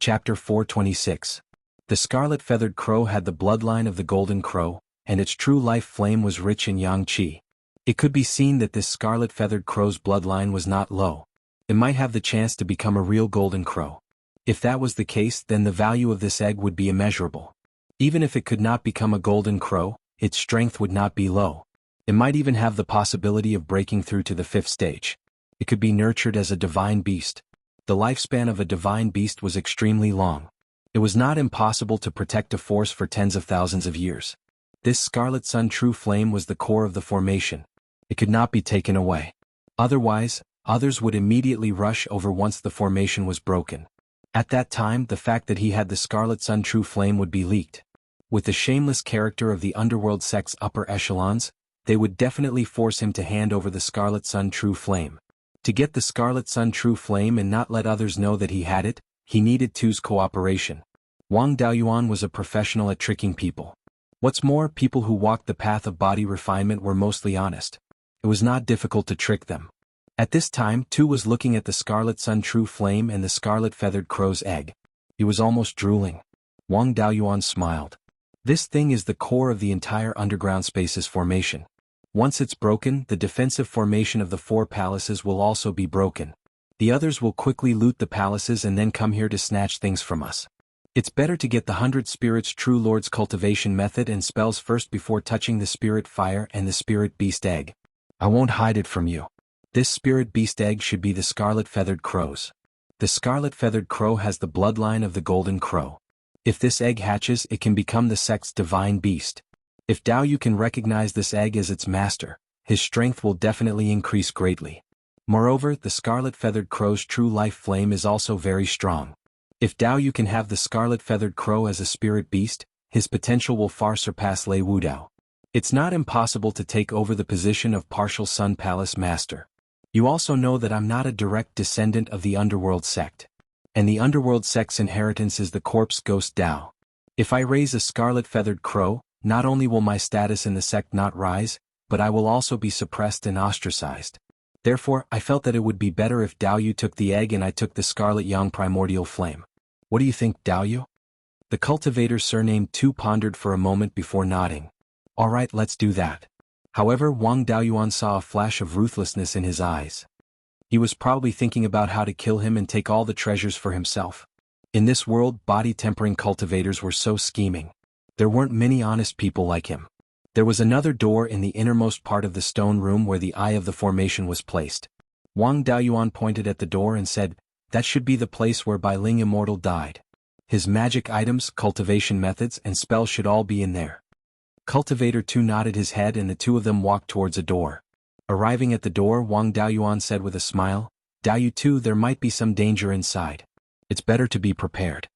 Chapter 426. The scarlet-feathered crow had the bloodline of the golden crow, and its true life flame was rich in yang qi. It could be seen that this scarlet-feathered crow's bloodline was not low. It might have the chance to become a real golden crow. If that was the case, then the value of this egg would be immeasurable. Even if it could not become a golden crow, its strength would not be low. It might even have the possibility of breaking through to the 5th stage. It could be nurtured as a divine beast. The lifespan of a divine beast was extremely long. It was not impossible to protect a force for tens of thousands of years. This Scarlet Sun true flame was the core of the formation. It could not be taken away. Otherwise, others would immediately rush over once the formation was broken. At that time, the fact that he had the Scarlet Sun true flame would be leaked. With the shameless character of the underworld sect's upper echelons, they would definitely force him to hand over the Scarlet Sun true flame. To get the Scarlet Sun true flame and not let others know that he had it, he needed Tu's cooperation. Wang Daoyuan was a professional at tricking people. What's more, people who walked the path of body refinement were mostly honest. It was not difficult to trick them. At this time, Tu was looking at the Scarlet Sun true flame and the scarlet-feathered crow's egg. He was almost drooling. Wang Daoyuan smiled. This thing is the core of the entire underground spaces formation. Once it's broken, the defensive formation of the 4 palaces will also be broken. The others will quickly loot the palaces and then come here to snatch things from us. It's better to get the 100 Spirits True Lord's cultivation method and spells first before touching the Spirit Fire and the Spirit Beast Egg. I won't hide it from you. This Spirit Beast Egg should be the Scarlet-Feathered Crow's. The Scarlet-Feathered Crow has the bloodline of the Golden Crow. If this egg hatches, it can become the sect's divine beast. If Dao Yu can recognize this egg as its master, his strength will definitely increase greatly. Moreover, the Scarlet-Feathered Crow's true life flame is also very strong. If Dao Yu can have the Scarlet-Feathered Crow as a spirit beast, his potential will far surpass Lei Wudao. It's not impossible to take over the position of partial Sun Palace Master. You also know that I'm not a direct descendant of the Underworld sect. And the Underworld sect's inheritance is the Corpse Ghost Dao. If I raise a Scarlet-Feathered Crow, not only will my status in the sect not rise, but I will also be suppressed and ostracized. Therefore, I felt that it would be better if Dao Yu took the egg and I took the Scarlet Yang Primordial Flame. What do you think, Dao Yu? The cultivator surnamed Tu pondered for a moment before nodding. Alright, let's do that. However, Wang Daoyuan saw a flash of ruthlessness in his eyes. He was probably thinking about how to kill him and take all the treasures for himself. In this world, body-tempering cultivators were so scheming. There weren't many honest people like him. There was another door in the innermost part of the stone room where the eye of the formation was placed. Wang Daoyuan pointed at the door and said, "That should be the place where Bai Ling Immortal died. His magic items, cultivation methods, and spells should all be in there." Cultivator 2 nodded his head and the two of them walked towards a door. Arriving at the door, Wang Daoyuan said with a smile, "Dao Yu 2, there might be some danger inside. It's better to be prepared."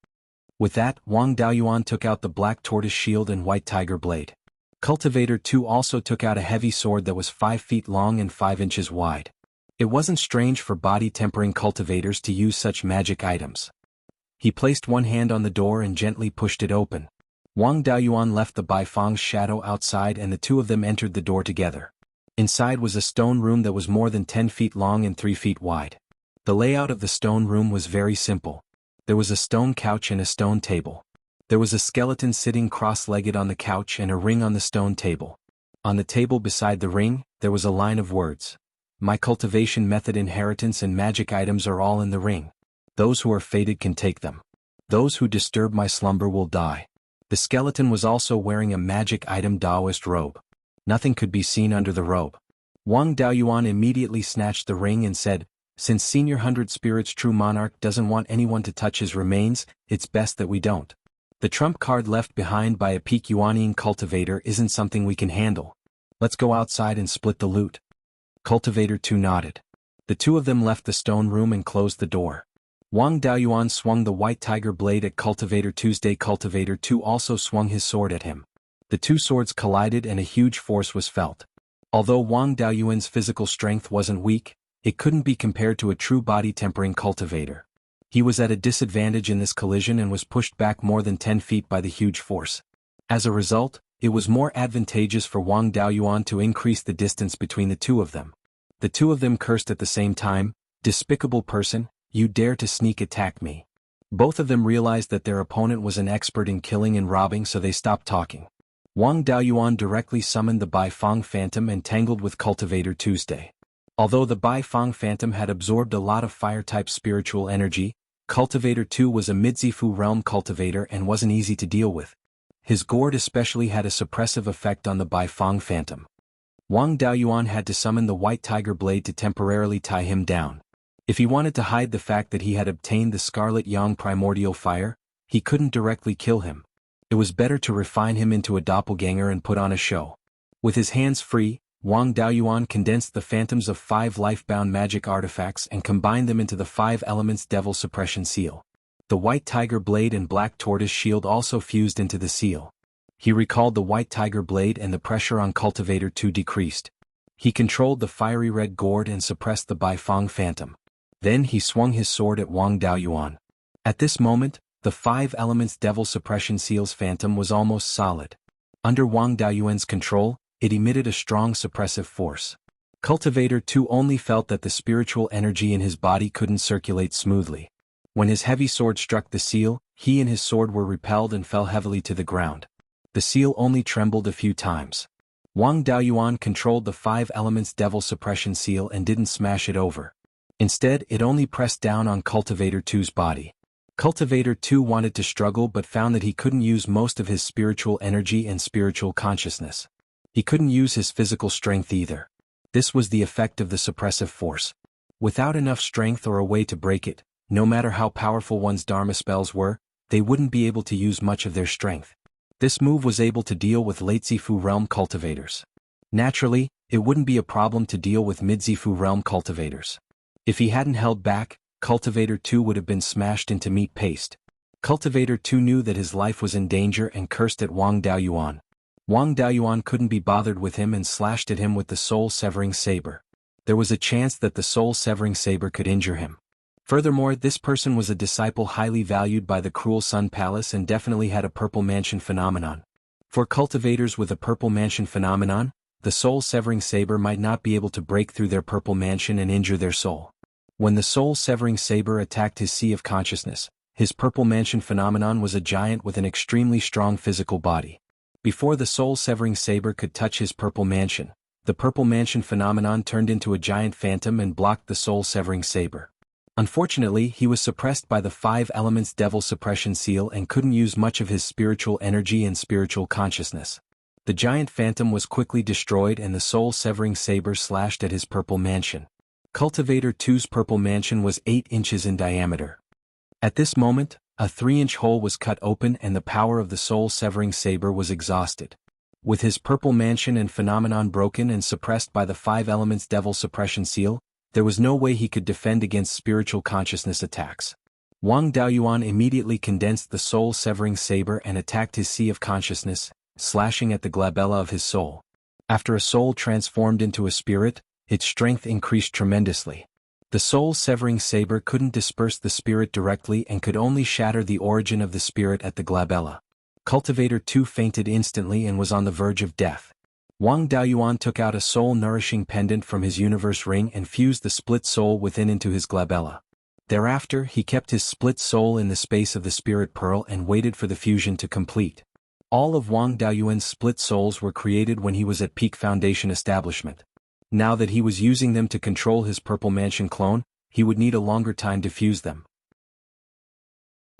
With that, Wang Daoyuan took out the black tortoise shield and white tiger blade. Cultivator 2 also took out a heavy sword that was 5 feet long and 5 inches wide. It wasn't strange for body-tempering cultivators to use such magic items. He placed one hand on the door and gently pushed it open. Wang Daoyuan left the Baifang's shadow outside and the two of them entered the door together. Inside was a stone room that was more than 10 feet long and 3 feet wide. The layout of the stone room was very simple. There was a stone couch and a stone table. There was a skeleton sitting cross-legged on the couch and a ring on the stone table. On the table beside the ring, there was a line of words. "My cultivation method, inheritance and magic items are all in the ring. Those who are fated can take them. Those who disturb my slumber will die." The skeleton was also wearing a magic item Taoist robe. Nothing could be seen under the robe. Wang Daoyuan immediately snatched the ring and said, "Since Senior 100 Spirits True Monarch doesn't want anyone to touch his remains, it's best that we don't. The trump card left behind by a peak Yuanian cultivator isn't something we can handle. Let's go outside and split the loot." Cultivator 2 nodded. The two of them left the stone room and closed the door. Wang Daoyuan swung the white tiger blade at Cultivator 2's day. Cultivator 2 also swung his sword at him. The two swords collided and a huge force was felt. Although Wang Daoyuan's physical strength wasn't weak, it couldn't be compared to a true body-tempering cultivator. He was at a disadvantage in this collision and was pushed back more than 10 feet by the huge force. As a result, it was more advantageous for Wang Daoyuan to increase the distance between the two of them. The two of them cursed at the same time, "Despicable person, you dare to sneak attack me." Both of them realized that their opponent was an expert in killing and robbing, so they stopped talking. Wang Daoyuan directly summoned the Beiyuan Phantom and tangled with Cultivator Tuesday. Although the Beiyuan Phantom had absorbed a lot of fire-type spiritual energy, Cultivator 2 was a Midzifu realm cultivator and wasn't easy to deal with. His gourd especially had a suppressive effect on the Beiyuan Phantom. Wang Daoyuan had to summon the White Tiger Blade to temporarily tie him down. If he wanted to hide the fact that he had obtained the Scarlet Yang Primordial Fire, he couldn't directly kill him. It was better to refine him into a doppelganger and put on a show. With his hands free, Wang Daoyuan condensed the phantoms of 5 life-bound magic artifacts and combined them into the 5 elements Devil Suppression Seal. The White Tiger Blade and Black Tortoise Shield also fused into the seal. He recalled the White Tiger Blade and the pressure on Cultivator 2 decreased. He controlled the fiery red gourd and suppressed the Beiyuan Phantom. Then he swung his sword at Wang Daoyuan. At this moment, the 5 elements Devil Suppression Seal's phantom was almost solid. Under Wang Daoyuan's control, it emitted a strong suppressive force. Cultivator 2 only felt that the spiritual energy in his body couldn't circulate smoothly. When his heavy sword struck the seal, he and his sword were repelled and fell heavily to the ground. The seal only trembled a few times. Wang Daoyuan controlled the 5 elements Devil Suppression Seal and didn't smash it over. Instead, it only pressed down on Cultivator 2's body. Cultivator 2 wanted to struggle but found that he couldn't use most of his spiritual energy and spiritual consciousness. He couldn't use his physical strength either. This was the effect of the suppressive force. Without enough strength or a way to break it, no matter how powerful one's Dharma spells were, they wouldn't be able to use much of their strength. This move was able to deal with late Zifu realm cultivators. Naturally, it wouldn't be a problem to deal with mid-Zifu realm cultivators. If he hadn't held back, Cultivator 2 would have been smashed into meat paste. Cultivator 2 knew that his life was in danger and cursed at Wang Daoyuan. Wang Daoyuan couldn't be bothered with him and slashed at him with the soul-severing saber. There was a chance that the soul-severing saber could injure him. Furthermore, this person was a disciple highly valued by the Cruel Sun Palace and definitely had a Purple Mansion phenomenon. For cultivators with a Purple Mansion phenomenon, the soul-severing saber might not be able to break through their Purple Mansion and injure their soul. When the soul-severing saber attacked his Sea of Consciousness, his Purple Mansion phenomenon was a giant with an extremely strong physical body. Before the soul-severing saber could touch his Purple Mansion, the Purple Mansion phenomenon turned into a giant phantom and blocked the soul-severing saber. Unfortunately, he was suppressed by the 5 elements Devil Suppression Seal and couldn't use much of his spiritual energy and spiritual consciousness. The giant phantom was quickly destroyed and the soul-severing saber slashed at his Purple Mansion. Cultivator 2's Purple Mansion was 8 inches in diameter. At this moment, a 3-inch hole was cut open and the power of the soul-severing saber was exhausted. With his Purple Mansion and phenomenon broken and suppressed by the 5 elements Devil Suppression Seal, there was no way he could defend against spiritual consciousness attacks. Wang Daoyuan immediately condensed the soul-severing saber and attacked his Sea of Consciousness, slashing at the glabella of his soul. After a soul transformed into a spirit, its strength increased tremendously. The soul-severing saber couldn't disperse the spirit directly and could only shatter the origin of the spirit at the glabella. Cultivator 2 fainted instantly and was on the verge of death. Wang Daoyuan took out a soul-nourishing pendant from his universe ring and fused the split soul within into his glabella. Thereafter, he kept his split soul in the space of the spirit pearl and waited for the fusion to complete. All of Wang Daoyuan's split souls were created when he was at peak foundation establishment. Now that he was using them to control his Purple Mansion clone, he would need a longer time to fuse them.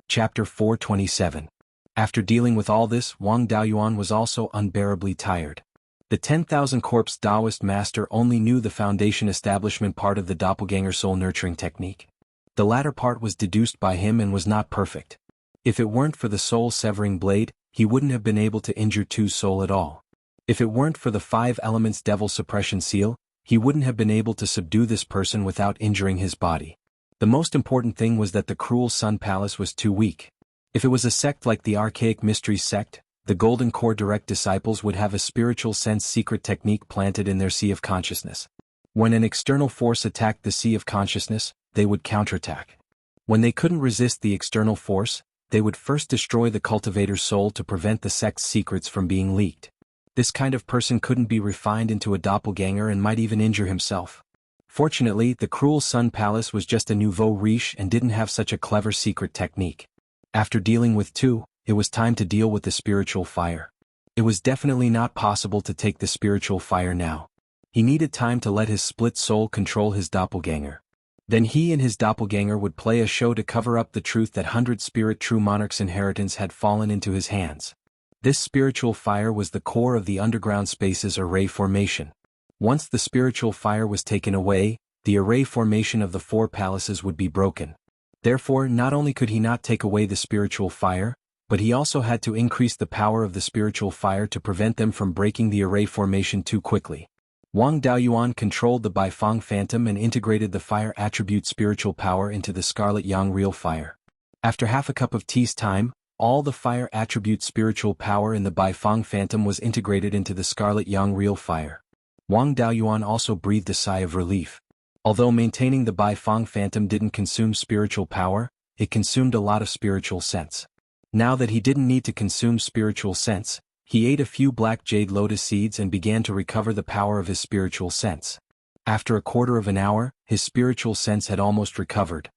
Chapter 427. After dealing with all this, Wang Daoyuan was also unbearably tired. The 10,000 Corpse Taoist master only knew the foundation establishment part of the doppelganger soul nurturing technique. The latter part was deduced by him and was not perfect. If it weren't for the soul-severing blade, he wouldn't have been able to injure Tu's soul at all. If it weren't for the 5 elements Devil Suppression Seal, he wouldn't have been able to subdue this person without injuring his body. The most important thing was that the Cruel Sun Palace was too weak. If it was a sect like the Archaic Mysteries sect, the Golden Core direct disciples would have a spiritual sense secret technique planted in their Sea of Consciousness. When an external force attacked the Sea of Consciousness, they would counterattack. When they couldn't resist the external force, they would first destroy the cultivator's soul to prevent the sect's secrets from being leaked. This kind of person couldn't be refined into a doppelganger and might even injure himself. Fortunately, the cruel Sun Palace was just a nouveau riche and didn't have such a clever secret technique. After dealing with two, it was time to deal with the spiritual fire. It was definitely not possible to take the spiritual fire now. He needed time to let his split soul control his doppelganger. Then he and his doppelganger would play a show to cover up the truth that 100 Spirit True Monarch's inheritance had fallen into his hands. This spiritual fire was the core of the underground space's array formation. Once the spiritual fire was taken away, the array formation of the four palaces would be broken. Therefore, not only could he not take away the spiritual fire, but he also had to increase the power of the spiritual fire to prevent them from breaking the array formation too quickly. Wang Daoyuan controlled the Baifeng Phantom and integrated the fire attribute spiritual power into the Scarlet Yang Real Fire. After half a cup of tea's time, all the fire attribute spiritual power in the Baifeng Phantom was integrated into the Scarlet Yang Real Fire. Wang Daoyuan also breathed a sigh of relief. Although maintaining the Baifeng Phantom didn't consume spiritual power, it consumed a lot of spiritual sense. Now that he didn't need to consume spiritual sense, he ate a few black jade lotus seeds and began to recover the power of his spiritual sense. After a quarter of an hour, his spiritual sense had almost recovered.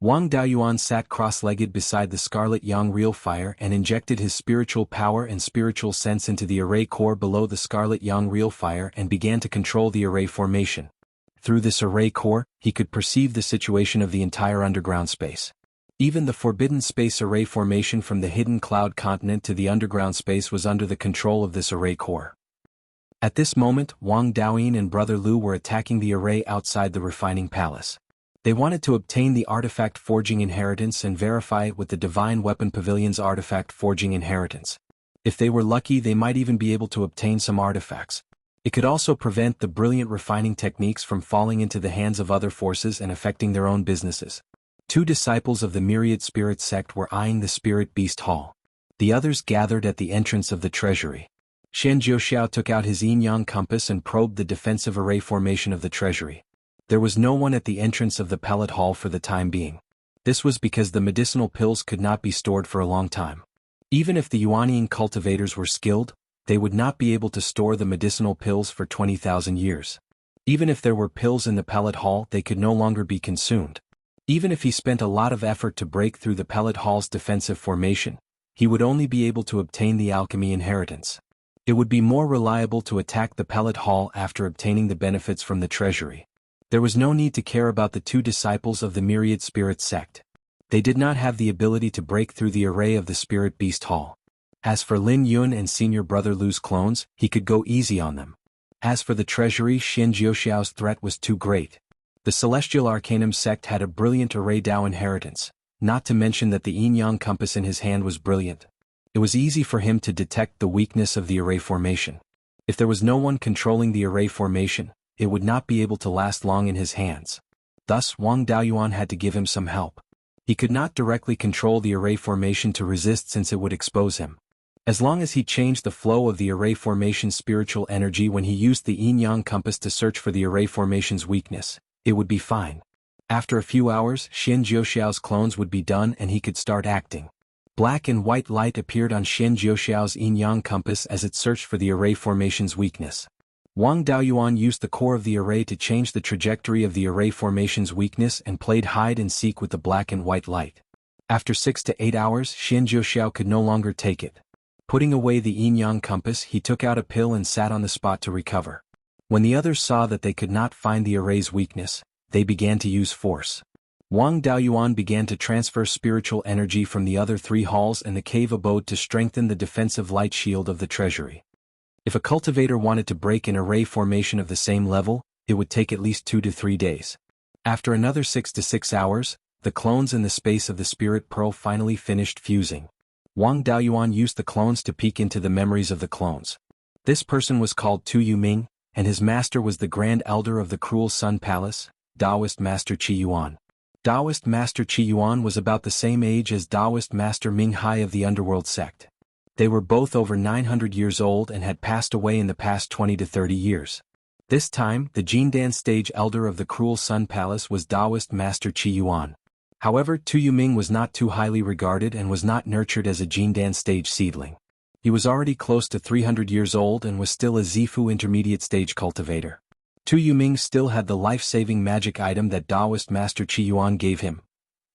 Wang Daoyuan sat cross-legged beside the Scarlet Yang Real Fire and injected his spiritual power and spiritual sense into the array core below the Scarlet Yang Real Fire and began to control the array formation. Through this array core, he could perceive the situation of the entire underground space. Even the forbidden space array formation from the hidden cloud continent to the underground space was under the control of this array core. At this moment, Wang Daoyin and Brother Lu were attacking the array outside the refining palace. They wanted to obtain the artifact forging inheritance and verify it with the Divine Weapon Pavilion's artifact forging inheritance. If they were lucky, they might even be able to obtain some artifacts. It could also prevent the brilliant refining techniques from falling into the hands of other forces and affecting their own businesses. Two disciples of the Myriad Spirit sect were eyeing the Spirit Beast Hall. The others gathered at the entrance of the treasury. Shen Jiuxiao took out his yin-yang compass and probed the defensive array formation of the treasury. There was no one at the entrance of the pellet hall for the time being. This was because the medicinal pills could not be stored for a long time. Even if the Yuanian cultivators were skilled, they would not be able to store the medicinal pills for 20,000 years. Even if there were pills in the pellet hall, they could no longer be consumed. Even if he spent a lot of effort to break through the pellet hall's defensive formation, he would only be able to obtain the alchemy inheritance. It would be more reliable to attack the pellet hall after obtaining the benefits from the treasury. There was no need to care about the two disciples of the Myriad Spirit sect. They did not have the ability to break through the array of the Spirit Beast Hall. As for Lin Yun and Senior Brother Lu's clones, he could go easy on them. As for the treasury, Shen Jiuxiao's threat was too great. The Celestial Arcanum sect had a brilliant array Dao inheritance, not to mention that the yin-yang compass in his hand was brilliant. It was easy for him to detect the weakness of the array formation. If there was no one controlling the array formation, it would not be able to last long in his hands. Thus, Wang Daoyuan had to give him some help. He could not directly control the array formation to resist since it would expose him. As long as he changed the flow of the array formation's spiritual energy when he used the yin-yang compass to search for the array formation's weakness, it would be fine. After a few hours, Shen Jiuxiao's clones would be done and he could start acting. Black and white light appeared on Shen Jiuxiao's yin-yang compass as it searched for the array formation's weakness. Wang Daoyuan used the core of the array to change the trajectory of the array formation's weakness and played hide and seek with the black and white light. After 6 to 8 hours, Shen Jiuxiao could no longer take it. Putting away the yin-yang compass, he took out a pill and sat on the spot to recover. When the others saw that they could not find the array's weakness, they began to use force. Wang Daoyuan began to transfer spiritual energy from the other three halls and the cave abode to strengthen the defensive light shield of the treasury. If a cultivator wanted to break an array formation of the same level, it would take at least 2 to 3 days. After another 6 to 6 hours, the clones in the space of the Spirit Pearl finally finished fusing. Wang Daoyuan used the clones to peek into the memories of the clones. This person was called Tu Yuming, and his master was the Grand Elder of the Cruel Sun Palace, Taoist Master Qi Yuan. Taoist Master Qi Yuan was about the same age as Taoist Master Ming Hai of the Underworld sect. They were both over 900 years old and had passed away in the past 20 to 30 years. This time, the Jindan stage elder of the Cruel Sun Palace was Taoist Master Qi Yuan. However, Tu Yuming was not too highly regarded and was not nurtured as a Jindan stage seedling. He was already close to 300 years old and was still a Zifu intermediate stage cultivator. Tu Yuming still had the life-saving magic item that Taoist Master Qi Yuan gave him,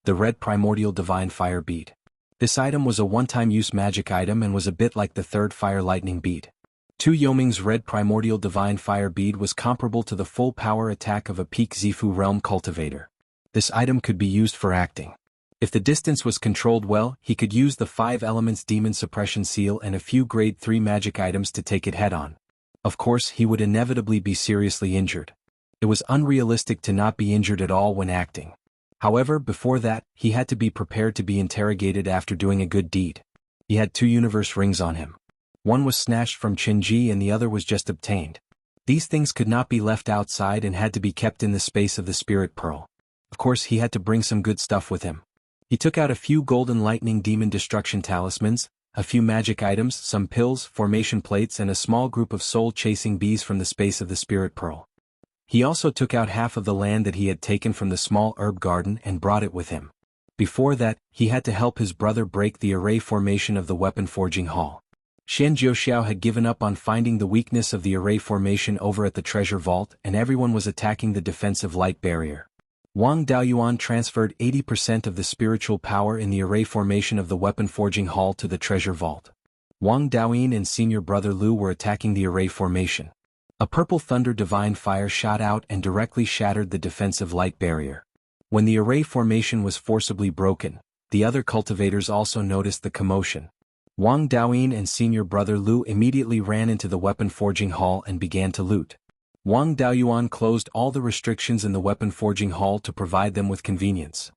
the red primordial divine fire bead. This item was a one-time use magic item and was a bit like the third fire lightning bead. Tu Yuming's red primordial divine fire bead was comparable to the full power attack of a peak Zifu realm cultivator. This item could be used for acting. If the distance was controlled well, he could use the 5 elements demon suppression seal and a few grade 3 magic items to take it head-on. Of course, he would inevitably be seriously injured. It was unrealistic to not be injured at all when acting. However, before that, he had to be prepared to be interrogated after doing a good deed. He had 2 universe rings on him. One was snatched from Qinji and the other was just obtained. These things could not be left outside and had to be kept in the space of the spirit pearl. Of course, he had to bring some good stuff with him. He took out a few golden lightning demon destruction talismans, a few magic items, some pills, formation plates and a small group of soul-chasing bees from the space of the spirit pearl. He also took out half of the land that he had taken from the small herb garden and brought it with him. Before that, he had to help his brother break the array formation of the weapon forging hall. Xian Jiuxiao had given up on finding the weakness of the array formation over at the treasure vault and everyone was attacking the defensive light barrier. Wang Daoyuan transferred 80% of the spiritual power in the array formation of the weapon forging hall to the treasure vault. Wang Daoyin and senior brother Lu were attacking the array formation. A purple thunder divine fire shot out and directly shattered the defensive light barrier. When the array formation was forcibly broken, the other cultivators also noticed the commotion. Wang Daoyin and senior brother Lu immediately ran into the weapon forging hall and began to loot. Wang Daoyuan closed all the restrictions in the weapon forging hall to provide them with convenience.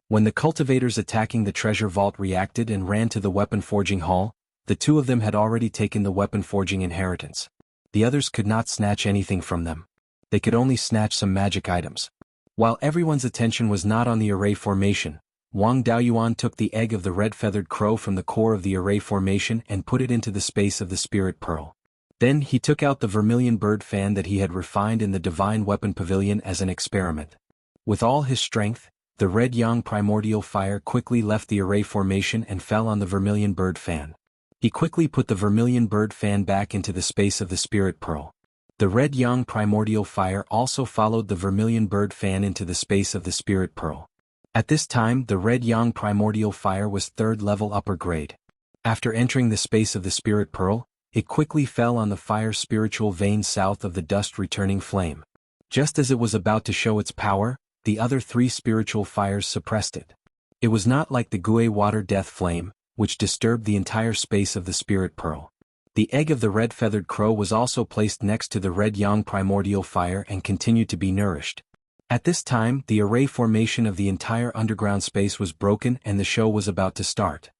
When the cultivators attacking the treasure vault reacted and ran to the weapon forging hall, the 2 of them had already taken the weapon forging inheritance. The others could not snatch anything from them. They could only snatch some magic items. While everyone's attention was not on the array formation, Wang Daoyuan took the egg of the red-feathered crow from the core of the array formation and put it into the space of the spirit pearl. Then he took out the vermilion bird fan that he had refined in the divine weapon pavilion as an experiment. With all his strength, the red yang primordial fire quickly left the array formation and fell on the vermilion bird fan. He quickly put the vermilion bird fan back into the space of the spirit pearl. The red yang primordial fire also followed the vermilion bird fan into the space of the spirit pearl. At this time, the red yang primordial fire was 3rd level upper grade. After entering the space of the spirit pearl, it quickly fell on the fire spiritual vein south of the dust returning flame. Just as it was about to show its power, the other 3 spiritual fires suppressed it. It was not like the Gue water death flame, which disturbed the entire space of the spirit pearl. The egg of the red-feathered crow was also placed next to the red yang primordial fire and continued to be nourished. At this time, the array formation of the entire underground space was broken and the show was about to start.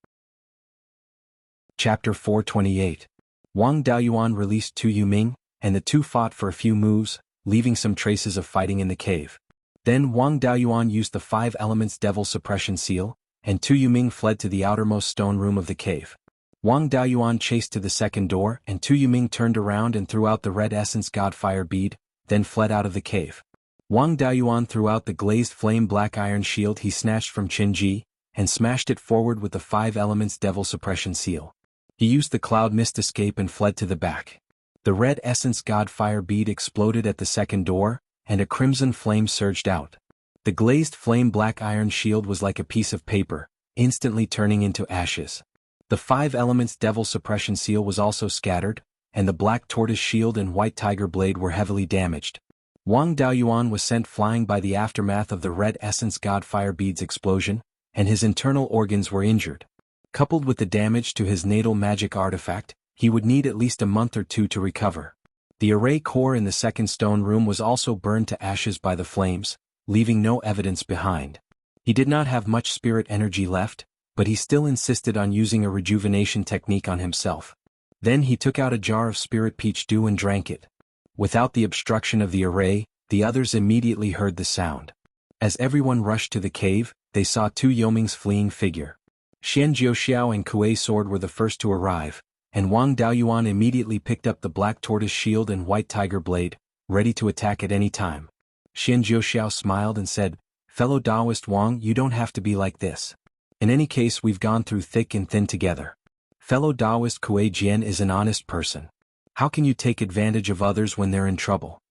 Chapter 428. Wang Daoyuan released Tu Yuming, and the 2 fought for a few moves, leaving some traces of fighting in the cave. Then Wang Daoyuan used the 5 elements devil suppression seal, and Tu Yuming fled to the outermost stone room of the cave. Wang Daoyuan chased to the second door and Tu Yuming turned around and threw out the red essence god fire bead, then fled out of the cave. Wang Daoyuan threw out the glazed flame black iron shield he snatched from Qinji, and smashed it forward with the 5 elements devil suppression seal. He used the cloud mist escape and fled to the back. The red essence god fire bead exploded at the second door, and a crimson flame surged out. The glazed flame black iron shield was like a piece of paper, instantly turning into ashes. The 5 elements devil suppression seal was also scattered, and the black tortoise shield and white tiger blade were heavily damaged. Wang Daoyuan was sent flying by the aftermath of the red essence god fire bead's explosion, and his internal organs were injured. Coupled with the damage to his natal magic artifact, he would need at least a month or 2 to recover. The array core in the second stone room was also burned to ashes by the flames, leaving no evidence behind. He did not have much spirit energy left, but he still insisted on using a rejuvenation technique on himself. Then he took out a jar of spirit peach dew and drank it. Without the obstruction of the array, the others immediately heard the sound. As everyone rushed to the cave, they saw Tu Yoming's fleeing figure. Xian Jiuxiao and Kuei sword were the first to arrive, and Wang Daoyuan immediately picked up the black tortoise shield and white tiger blade, ready to attack at any time. Xian Jiuxiao smiled and said, "Fellow Taoist Wang, you don't have to be like this. In any case, we've gone through thick and thin together. Fellow Taoist Kuei Jian is an honest person. How can you take advantage of others when they're in trouble?"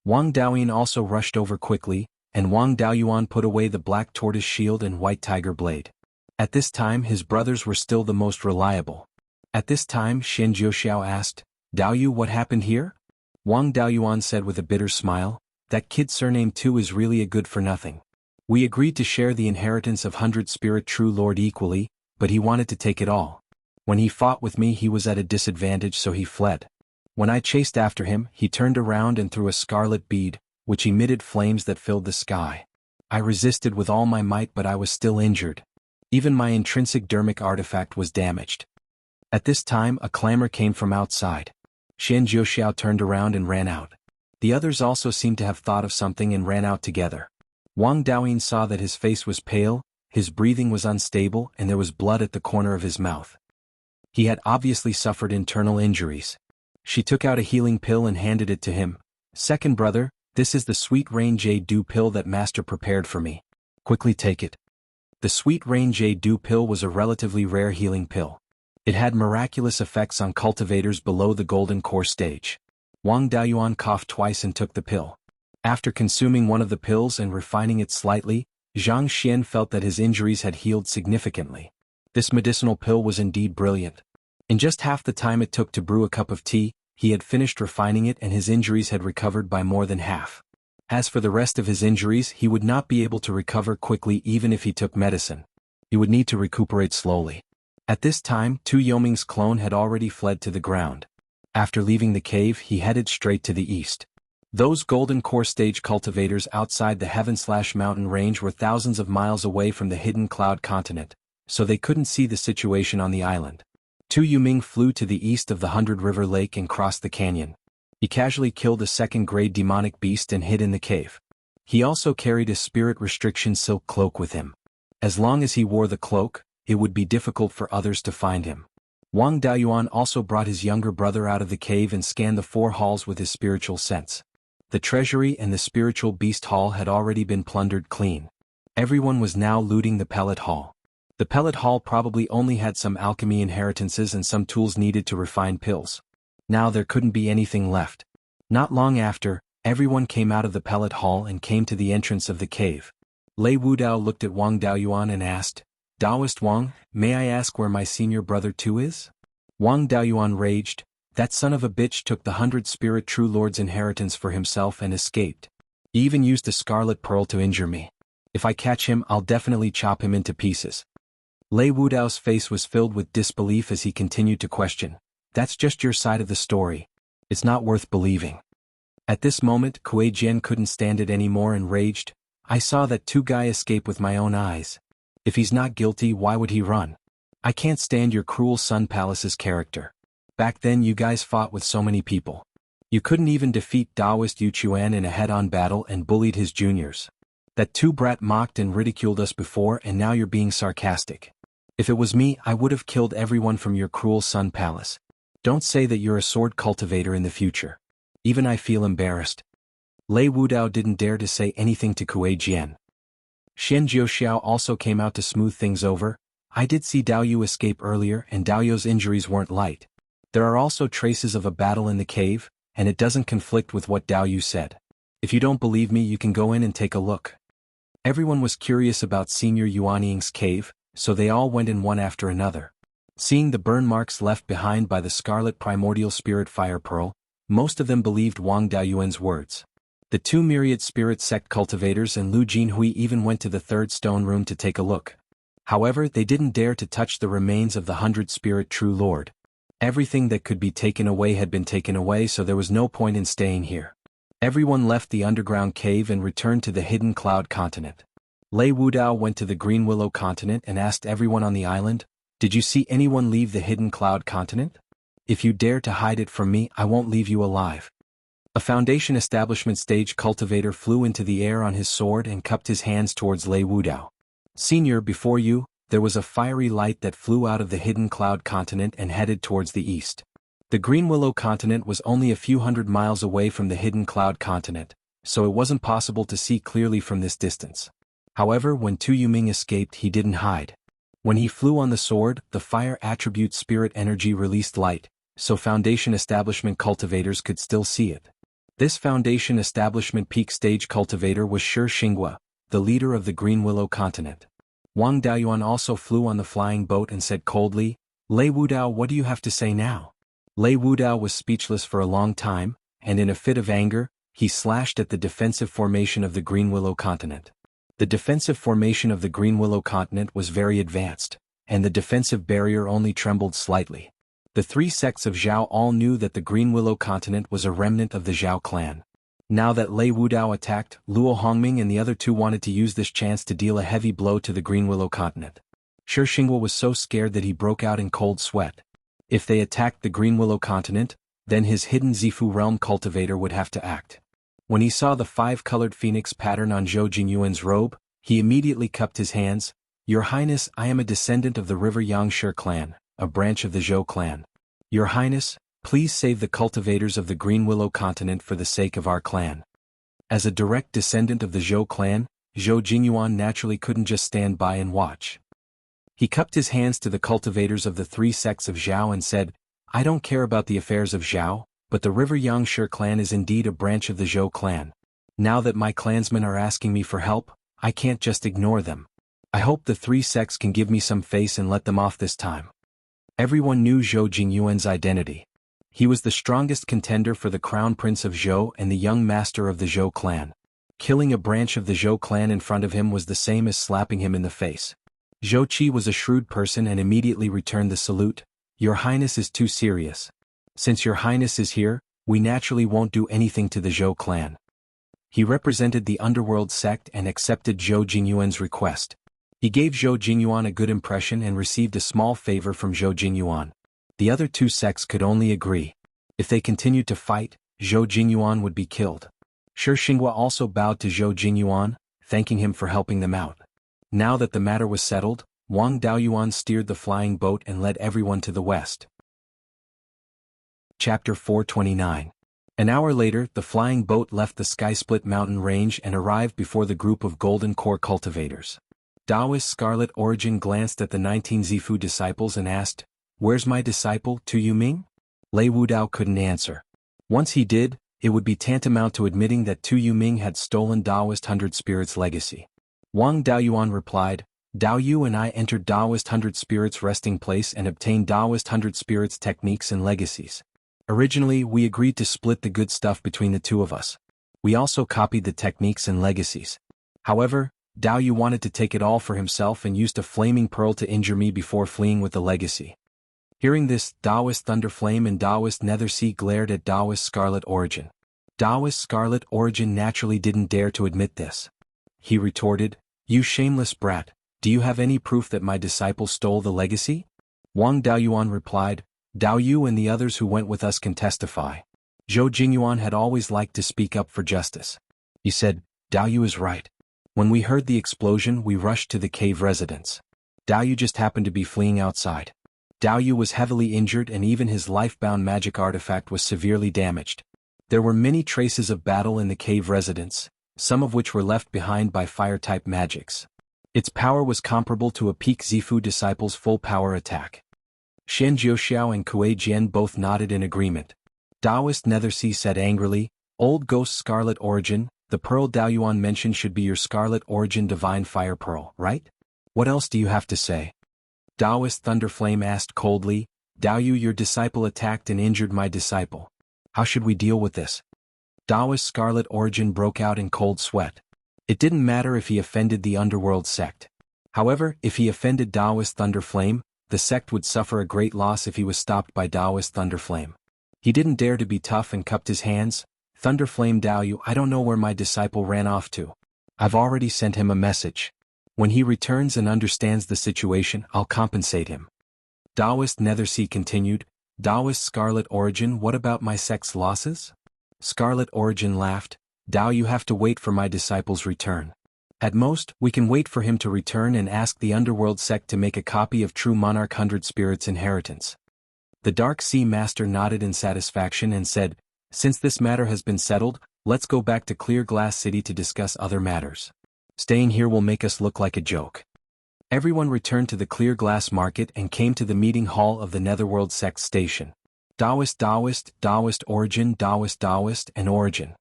Wang Daoyin also rushed over quickly, and Wang Daoyuan put away the black tortoise shield and white tiger blade. At this time his brothers were still the most reliable. At this time Xian Jiuxiao asked, "Daoyu, what happened here?" Wang Daoyuan said with a bitter smile, "That kid surname too is really a good for nothing. We agreed to share the inheritance of 100 Spirit True Lord equally, but he wanted to take it all. When he fought with me he was at a disadvantage, so he fled. When I chased after him, he turned around and threw a scarlet bead, which emitted flames that filled the sky. I resisted with all my might, but I was still injured. Even my intrinsic dermic artifact was damaged." At this time a clamor came from outside. Xian Jiuxiao turned around and ran out. The others also seemed to have thought of something and ran out together. Wang Daoyin saw that his face was pale, his breathing was unstable, and there was blood at the corner of his mouth. He had obviously suffered internal injuries. She took out a healing pill and handed it to him. "Second brother, this is the Sweet Rain Jade Dew pill that Master prepared for me. Quickly take it." The Sweet Rain Jade Dew pill was a relatively rare healing pill. It had miraculous effects on cultivators below the golden core stage. Wang Daoyuan coughed twice and took the pill. After consuming one of the pills and refining it slightly, Zhang Xian felt that his injuries had healed significantly. This medicinal pill was indeed brilliant. In just half the time it took to brew a cup of tea, he had finished refining it and his injuries had recovered by more than half. As for the rest of his injuries, he would not be able to recover quickly even if he took medicine. He would need to recuperate slowly. At this time, Tu Yoming's clone had already fled to the ground. After leaving the cave, he headed straight to the east. Those golden core stage cultivators outside the Heaven/Mountain range were thousands of miles away from the hidden cloud continent, so they couldn't see the situation on the island. Tu Yuming flew to the east of the 100 River Lake and crossed the canyon. He casually killed a second-grade demonic beast and hid in the cave. He also carried a spirit restriction silk cloak with him. As long as he wore the cloak, it would be difficult for others to find him. Wang Daoyuan also brought his younger brother out of the cave and scanned the 4 halls with his spiritual sense. The treasury and the spiritual beast hall had already been plundered clean. Everyone was now looting the pellet hall. The pellet hall probably only had some alchemy inheritances and some tools needed to refine pills. Now there couldn't be anything left. Not long after, everyone came out of the pellet hall and came to the entrance of the cave. Lei Wudao looked at Wang Daoyuan and asked, "Daoist Wang, may I ask where my senior brother Tu is?" Wang Daoyuan raged, "That son of a bitch took the 100 Spirit True Lord's inheritance for himself and escaped. He even used a scarlet pearl to injure me. If I catch him, I'll definitely chop him into pieces." Lei Wudao's face was filled with disbelief as he continued to question, "That's just your side of the story. It's not worth believing." At this moment, Kuei Jian couldn't stand it anymore and raged, "I saw that Tu guy escape with my own eyes. If he's not guilty, why would he run? I can't stand your cruel Sun Palace's character. Back then you guys fought with so many people. You couldn't even defeat Daoist Yu Chuan in a head-on battle and bullied his juniors. That Tu brat mocked and ridiculed us before and now you're being sarcastic. If it was me, I would have killed everyone from your cruel Sun Palace. Don't say that you're a sword cultivator in the future. Even I feel embarrassed." Lei Wudao didn't dare to say anything to Kuei Jian. Xian Jiuxiao also came out to smooth things over. "I did see Daoyu escape earlier and Daoyu's injuries weren't light. There are also traces of a battle in the cave, and it doesn't conflict with what Daoyu said. If you don't believe me, you can go in and take a look." Everyone was curious about Senior Yuanying's cave, so they all went in one after another. Seeing the burn marks left behind by the scarlet primordial spirit fire pearl, most of them believed Wang Daoyuan's words. The 2 myriad spirit sect cultivators and Lu Jinhui even went to the 3rd stone room to take a look. However, they didn't dare to touch the remains of the 100 Spirit True Lord. Everything that could be taken away had been taken away, so there was no point in staying here. Everyone left the underground cave and returned to the hidden cloud continent. Lei Wudao went to the Green Willow continent and asked everyone on the island, "Did you see anyone leave the hidden cloud continent? If you dare to hide it from me, I won't leave you alive." A Foundation establishment stage cultivator flew into the air on his sword and cupped his hands towards Lei Wudao. "Senior, before you, there was a fiery light that flew out of the hidden cloud continent and headed towards the east. The Green Willow continent was only a few hundred miles away from the hidden cloud continent, so it wasn't possible to see clearly from this distance. However, when Tu Yuming escaped, he didn't hide. When he flew on the sword, the fire attribute spirit energy released light, so Foundation establishment cultivators could still see it. This Foundation Establishment peak stage cultivator was Shi Xinghua, the leader of the Green Willow continent. Wang Daoyuan also flew on the flying boat and said coldly, "Lei Wudao, what do you have to say now?" Lei Wudao was speechless for a long time, and in a fit of anger, he slashed at the defensive formation of the Green Willow continent. The defensive formation of the Green Willow continent was very advanced, and the defensive barrier only trembled slightly. The three sects of Zhao all knew that the Green Willow continent was a remnant of the Zhao clan. Now that Lei Wudao attacked, Luo Hongming and the other two wanted to use this chance to deal a heavy blow to the Green Willow continent. Shi Xinghua was so scared that he broke out in cold sweat. If they attacked the Green Willow continent, then his hidden Zifu realm cultivator would have to act. When he saw the five-colored phoenix pattern on Zhou Jingyuan's robe, he immediately cupped his hands. "Your Highness, I am a descendant of the River Yangshi clan, a branch of the Zhou clan. Your Highness, please save the cultivators of the Green Willow continent for the sake of our clan." As a direct descendant of the Zhou clan, Zhou Jingyuan naturally couldn't just stand by and watch. He cupped his hands to the cultivators of the three sects of Zhao and said, "I don't care about the affairs of Zhao, but the River Yangshi clan is indeed a branch of the Zhou clan. Now that my clansmen are asking me for help, I can't just ignore them. I hope the three sects can give me some face and let them off this time." Everyone knew Zhou Jingyuan's identity. He was the strongest contender for the crown prince of Zhou and the young master of the Zhou clan. Killing a branch of the Zhou clan in front of him was the same as slapping him in the face. Zhou Qi was a shrewd person and immediately returned the salute. "Your Highness is too serious. Since your Highness is here, we naturally won't do anything to the Zhou clan." He represented the underworld sect and accepted Zhou Jingyuan's request. He gave Zhou Jingyuan a good impression and received a small favor from Zhou Jingyuan. The other two sects could only agree. If they continued to fight, Zhou Jingyuan would be killed. Shi Xinghua also bowed to Zhou Jingyuan, thanking him for helping them out. Now that the matter was settled, Wang Daoyuan steered the flying boat and led everyone to the west. Chapter 429. An hour later, the flying boat left the sky-split mountain range and arrived before the group of golden core cultivators. Daoist Scarlet Origin glanced at the 19 Zifu disciples and asked, "Where's my disciple, Tu Yuming?" Lei Wudao couldn't answer. Once he did, it would be tantamount to admitting that Tu Yuming had stolen Daoist Hundred Spirits' legacy. Wang Daoyuan replied, "Dao Yu and I entered Daoist Hundred Spirits' resting place and obtained Daoist Hundred Spirits' techniques and legacies. Originally, we agreed to split the good stuff between the two of us. We also copied the techniques and legacies. However, Dao Yu wanted to take it all for himself and used a flaming pearl to injure me before fleeing with the legacy." Hearing this, Daoist Thunderflame and Daoist Nethersea glared at Daoist Scarlet Origin. Daoist Scarlet Origin naturally didn't dare to admit this. He retorted, "You shameless brat, do you have any proof that my disciple stole the legacy?" Wang Daoyuan replied, "Dao Yu and the others who went with us can testify." Zhou Jingyuan had always liked to speak up for justice. He said, "Dao Yu is right. When we heard the explosion, we rushed to the cave residence. Dao Yu just happened to be fleeing outside. Dao Yu was heavily injured and even his life-bound magic artifact was severely damaged. There were many traces of battle in the cave residence, some of which were left behind by fire-type magics. Its power was comparable to a peak Zifu disciple's full-power attack." Shen Jiuxiao and Kuei Jian both nodded in agreement. Daoist Nethersea said angrily, "Old Ghost Scarlet Origin, the pearl Daoyuan mentioned should be your Scarlet Origin Divine Fire Pearl, right? What else do you have to say?" Daoist Thunderflame asked coldly, "Dao Yu, your disciple attacked and injured my disciple. How should we deal with this?" Daoist Scarlet Origin broke out in cold sweat. It didn't matter if he offended the underworld sect. However, if he offended Daoist Thunderflame, the sect would suffer a great loss if he was stopped by Daoist Thunderflame. He didn't dare to be tough and cupped his hands. "Thunderflame Dao Yu, I don't know where my disciple ran off to. I've already sent him a message. When he returns and understands the situation, I'll compensate him." Daoist Nethersea continued, "Daoist Scarlet Origin, what about my sect's losses?" Scarlet Origin laughed, "Dao, you have to wait for my disciple's return. At most, we can wait for him to return and ask the Underworld sect to make a copy of True Monarch Hundred Spirits' inheritance." The Dark Sea Master nodded in satisfaction and said, "Since this matter has been settled, let's go back to Clear Glass City to discuss other matters. Staying here will make us look like a joke." Everyone returned to the Clear Glass Market and came to the meeting hall of the Netherworld Sect Station. Taoist, Taoist, Taoist origin, Taoist, Taoist and origin.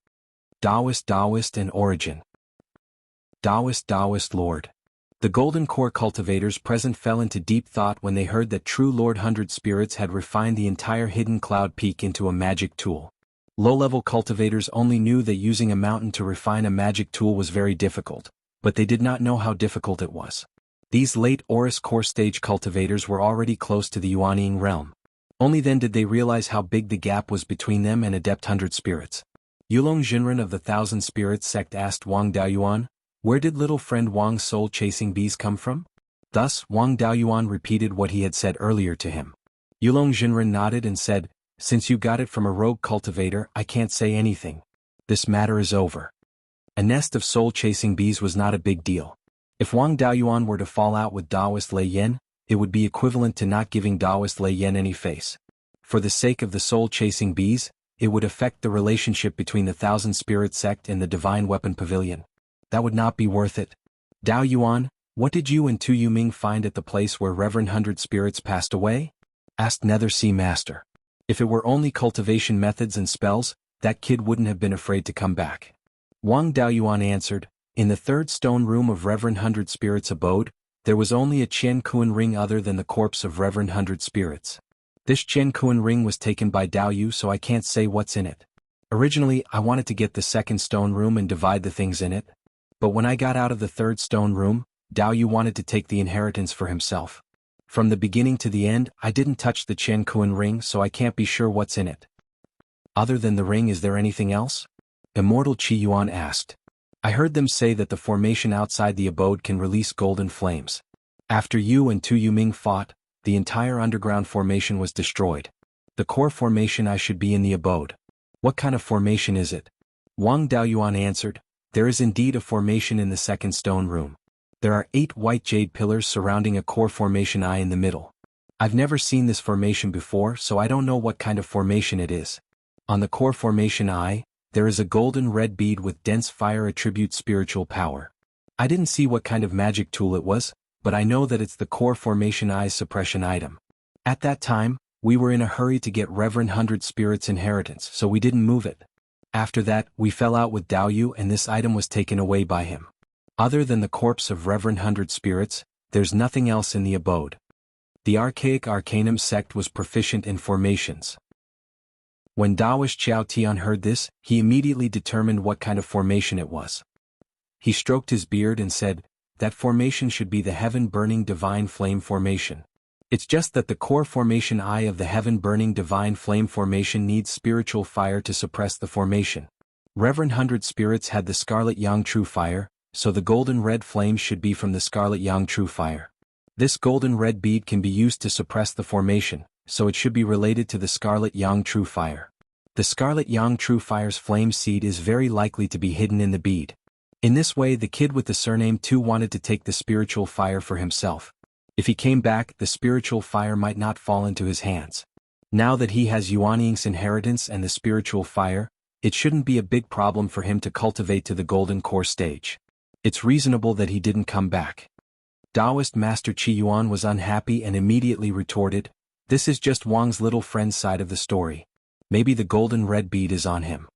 Taoist, Taoist and origin. Taoist, Taoist Lord. The Golden Core cultivators present fell into deep thought when they heard that true Lord Hundred Spirits had refined the entire hidden cloud peak into a magic tool. Low-level cultivators only knew that using a mountain to refine a magic tool was very difficult, but they did not know how difficult it was. These late Aurus Core stage cultivators were already close to the Yuanying realm. Only then did they realize how big the gap was between them and Adept Hundred Spirits. Yulong Jinren of the Thousand Spirits sect asked Wang Daoyuan, "Where did little friend Wang's soul-chasing bees come from?" Thus, Wang Daoyuan repeated what he had said earlier to him. Yulong Jinren nodded and said, "Since you got it from a rogue cultivator, I can't say anything. This matter is over." A nest of soul-chasing bees was not a big deal. If Wang Daoyuan were to fall out with Taoist Lei Yan, it would be equivalent to not giving Taoist Lei Yan any face. For the sake of the soul-chasing bees, it would affect the relationship between the Thousand Spirit sect and the Divine Weapon Pavilion. That would not be worth it. Daoyuan, what did you and Tu Yuming find at the place where Reverend Hundred Spirits passed away? Asked Nether Sea Master. If it were only cultivation methods and spells, that kid wouldn't have been afraid to come back. Wang Daoyuan answered, "In the third stone room of Reverend Hundred Spirits' abode, there was only a Qian Kuan ring other than the corpse of Reverend Hundred Spirits. This Qian Kuan ring was taken by Dao Yu, so I can't say what's in it. Originally, I wanted to get the second stone room and divide the things in it. But when I got out of the third stone room, Dao Yu wanted to take the inheritance for himself. From the beginning to the end, I didn't touch the Qian Kuan ring, so I can't be sure what's in it." "Other than the ring, is there anything else?" Immortal Qi Yuan asked. "I heard them say that the formation outside the abode can release golden flames. After you and Tu Yuming fought, the entire underground formation was destroyed. The core formation I should be in the abode. What kind of formation is it?" Wang Daoyuan answered, "There is indeed a formation in the second stone room. There are 8 white jade pillars surrounding a core formation eye in the middle. I've never seen this formation before, so I don't know what kind of formation it is. On the core formation eye, there is a golden red bead with dense fire attribute spiritual power. I didn't see what kind of magic tool it was, but I know that it's the core formation eye's suppression item. At that time, we were in a hurry to get Reverend Hundred Spirits' inheritance, so we didn't move it. After that, we fell out with Dao Yu and this item was taken away by him. Other than the corpse of Reverend Hundred Spirits, there's nothing else in the abode." The Archaic Arcanum sect was proficient in formations. When Taoist Qiao Tian heard this, he immediately determined what kind of formation it was. He stroked his beard and said, "That formation should be the heaven-burning divine flame formation. It's just that the core formation eye of the heaven-burning divine flame formation needs spiritual fire to suppress the formation. Reverend Hundred Spirits had the scarlet yang true fire, so the golden red flame should be from the scarlet yang true fire. This golden red bead can be used to suppress the formation, so it should be related to the scarlet yang true fire. The scarlet yang true fire's flame seed is very likely to be hidden in the bead. In this way, the kid with the surname Tu wanted to take the spiritual fire for himself. If he came back, the spiritual fire might not fall into his hands. Now that he has Yuanying's inheritance and the spiritual fire, it shouldn't be a big problem for him to cultivate to the golden core stage. It's reasonable that he didn't come back." Taoist Master Qi Yuan was unhappy and immediately retorted, "This is just Wang's little friend's side of the story. Maybe the golden red bead is on him."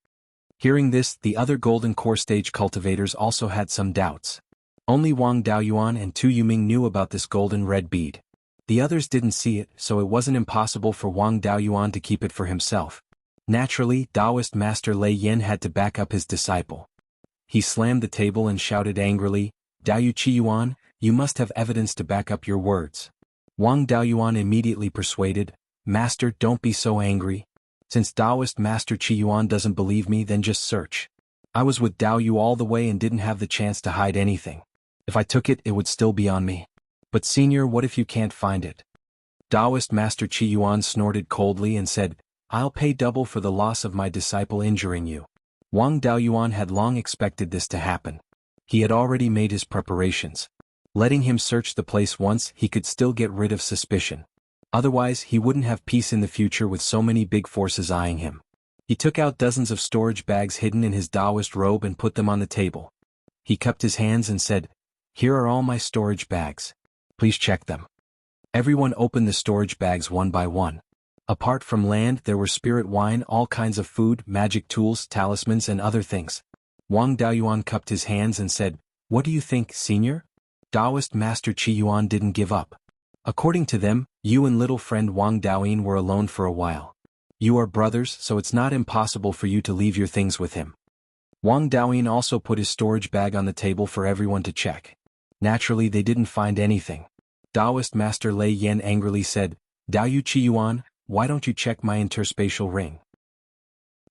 Hearing this, the other golden core stage cultivators also had some doubts. Only Wang Daoyuan and Tu Yuming knew about this golden red bead. The others didn't see it, so it wasn't impossible for Wang Daoyuan to keep it for himself. Naturally, Taoist Master Lei Yan had to back up his disciple. He slammed the table and shouted angrily, "Daoyu Qi Yuan, you must have evidence to back up your words." Wang Daoyuan immediately persuaded, "Master, don't be so angry. Since Taoist Master Qi Yuan doesn't believe me, then just search. I was with Dao Yu all the way and didn't have the chance to hide anything. If I took it, it would still be on me. But senior, what if you can't find it?" Taoist Master Qi Yuan snorted coldly and said, "I'll pay double for the loss of my disciple injuring you." Wang Daoyuan had long expected this to happen. He had already made his preparations. Letting him search the place once, he could still get rid of suspicion. Otherwise, he wouldn't have peace in the future with so many big forces eyeing him. He took out dozens of storage bags hidden in his Taoist robe and put them on the table. He cupped his hands and said, "Here are all my storage bags. Please check them." Everyone opened the storage bags one by one. Apart from land, there were spirit wine, all kinds of food, magic tools, talismans and other things. Wang Daoyuan cupped his hands and said, "What do you think, senior?" Taoist Master Qi Yuan didn't give up. According to them, you and little friend Wang Daoyin were alone for a while. You are brothers, so it's not impossible for you to leave your things with him. Wang Daoyin also put his storage bag on the table for everyone to check. Naturally, they didn't find anything. Taoist Master Lei Yan angrily said, "Daoyu Qi Yuan, why don't you check my interspatial ring?"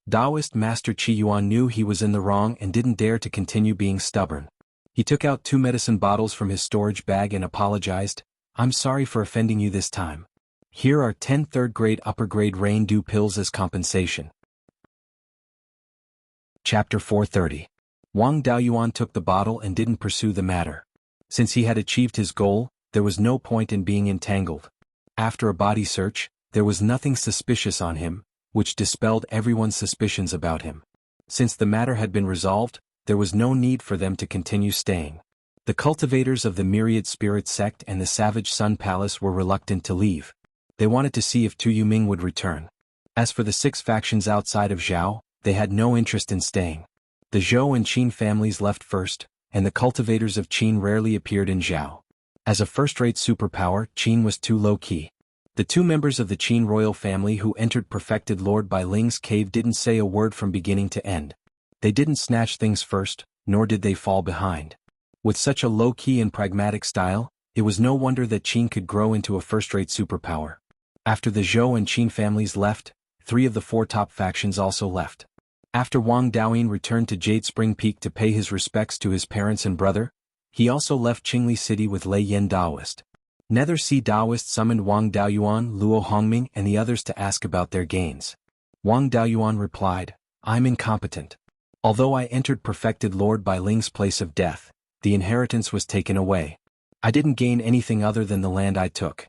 Taoist Master Qi Yuan knew he was in the wrong and didn't dare to continue being stubborn. He took out 2 medicine bottles from his storage bag and apologized, "I'm sorry for offending you this time. Here are 10 third-grade upper-grade rain dew pills as compensation." Chapter 430. Wang Daoyuan took the bottle and didn't pursue the matter. Since he had achieved his goal, there was no point in being entangled. After a body search, there was nothing suspicious on him, which dispelled everyone's suspicions about him. Since the matter had been resolved, there was no need for them to continue staying. The cultivators of the Myriad Spirit sect and the Savage Sun Palace were reluctant to leave. They wanted to see if Tu Yuming would return. As for the 6 factions outside of Zhao, they had no interest in staying. The Zhou and Qin families left first, and the cultivators of Qin rarely appeared in Zhao. As a first-rate superpower, Qin was too low-key. The 2 members of the Qin royal family who entered Perfected Lord Bai Ling's cave didn't say a word from beginning to end. They didn't snatch things first, nor did they fall behind. With such a low-key and pragmatic style, it was no wonder that Qin could grow into a first-rate superpower. After the Zhou and Qin families left, 3 of the 4 top factions also left. After Wang Daoyin returned to Jade Spring Peak to pay his respects to his parents and brother, he also left Qingli City with Lei Yan Daoist. Nether Sea Daoist summoned Wang Daoyuan, Luo Hongming and the others to ask about their gains. Wang Daoyuan replied, "I'm incompetent. Although I entered Perfected Lord Bai Ling's place of death, the inheritance was taken away. I didn't gain anything other than the land I took."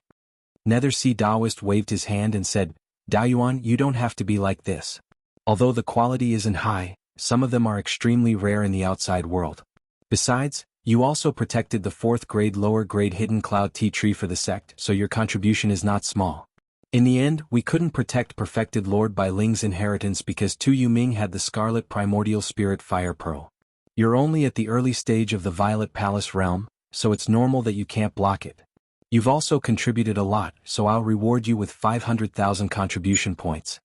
Nether Sea Daoist waved his hand and said, "Daoyuan, you don't have to be like this. Although the quality isn't high, some of them are extremely rare in the outside world. Besides, you also protected the 4th-grade lower-grade hidden cloud tea tree for the sect, so your contribution is not small. In the end, we couldn't protect Perfected Lord Bai Ling's inheritance because Tu Yuming had the Scarlet Primordial Spirit Fire Pearl. You're only at the early stage of the Violet Palace realm, so it's normal that you can't block it. You've also contributed a lot, so I'll reward you with 500,000 contribution points."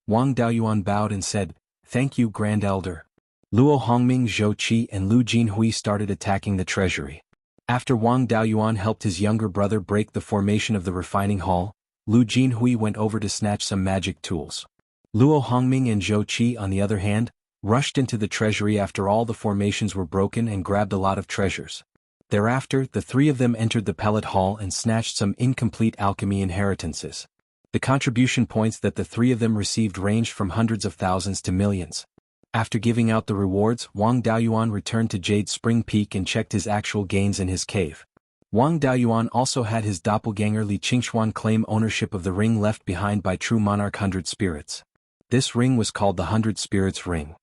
Wang Daoyuan bowed and said, "Thank you, Grand Elder." Luo Hongming, Zhou Qi and Lu Jinhui started attacking the treasury. After Wang Daoyuan helped his younger brother break the formation of the refining hall, Lu Jinhui went over to snatch some magic tools. Luo Hongming and Zhou Qi, on the other hand, rushed into the treasury after all the formations were broken and grabbed a lot of treasures. Thereafter, the 3 of them entered the pellet hall and snatched some incomplete alchemy inheritances. The contribution points that the 3 of them received ranged from hundreds of thousands to millions. After giving out the rewards, Wang Daoyuan returned to Jade Spring Peak and checked his actual gains in his cave. Wang Daoyuan also had his doppelganger Li Qingxuan claim ownership of the ring left behind by True Monarch 100 Spirits. This ring was called the 100 Spirits Ring.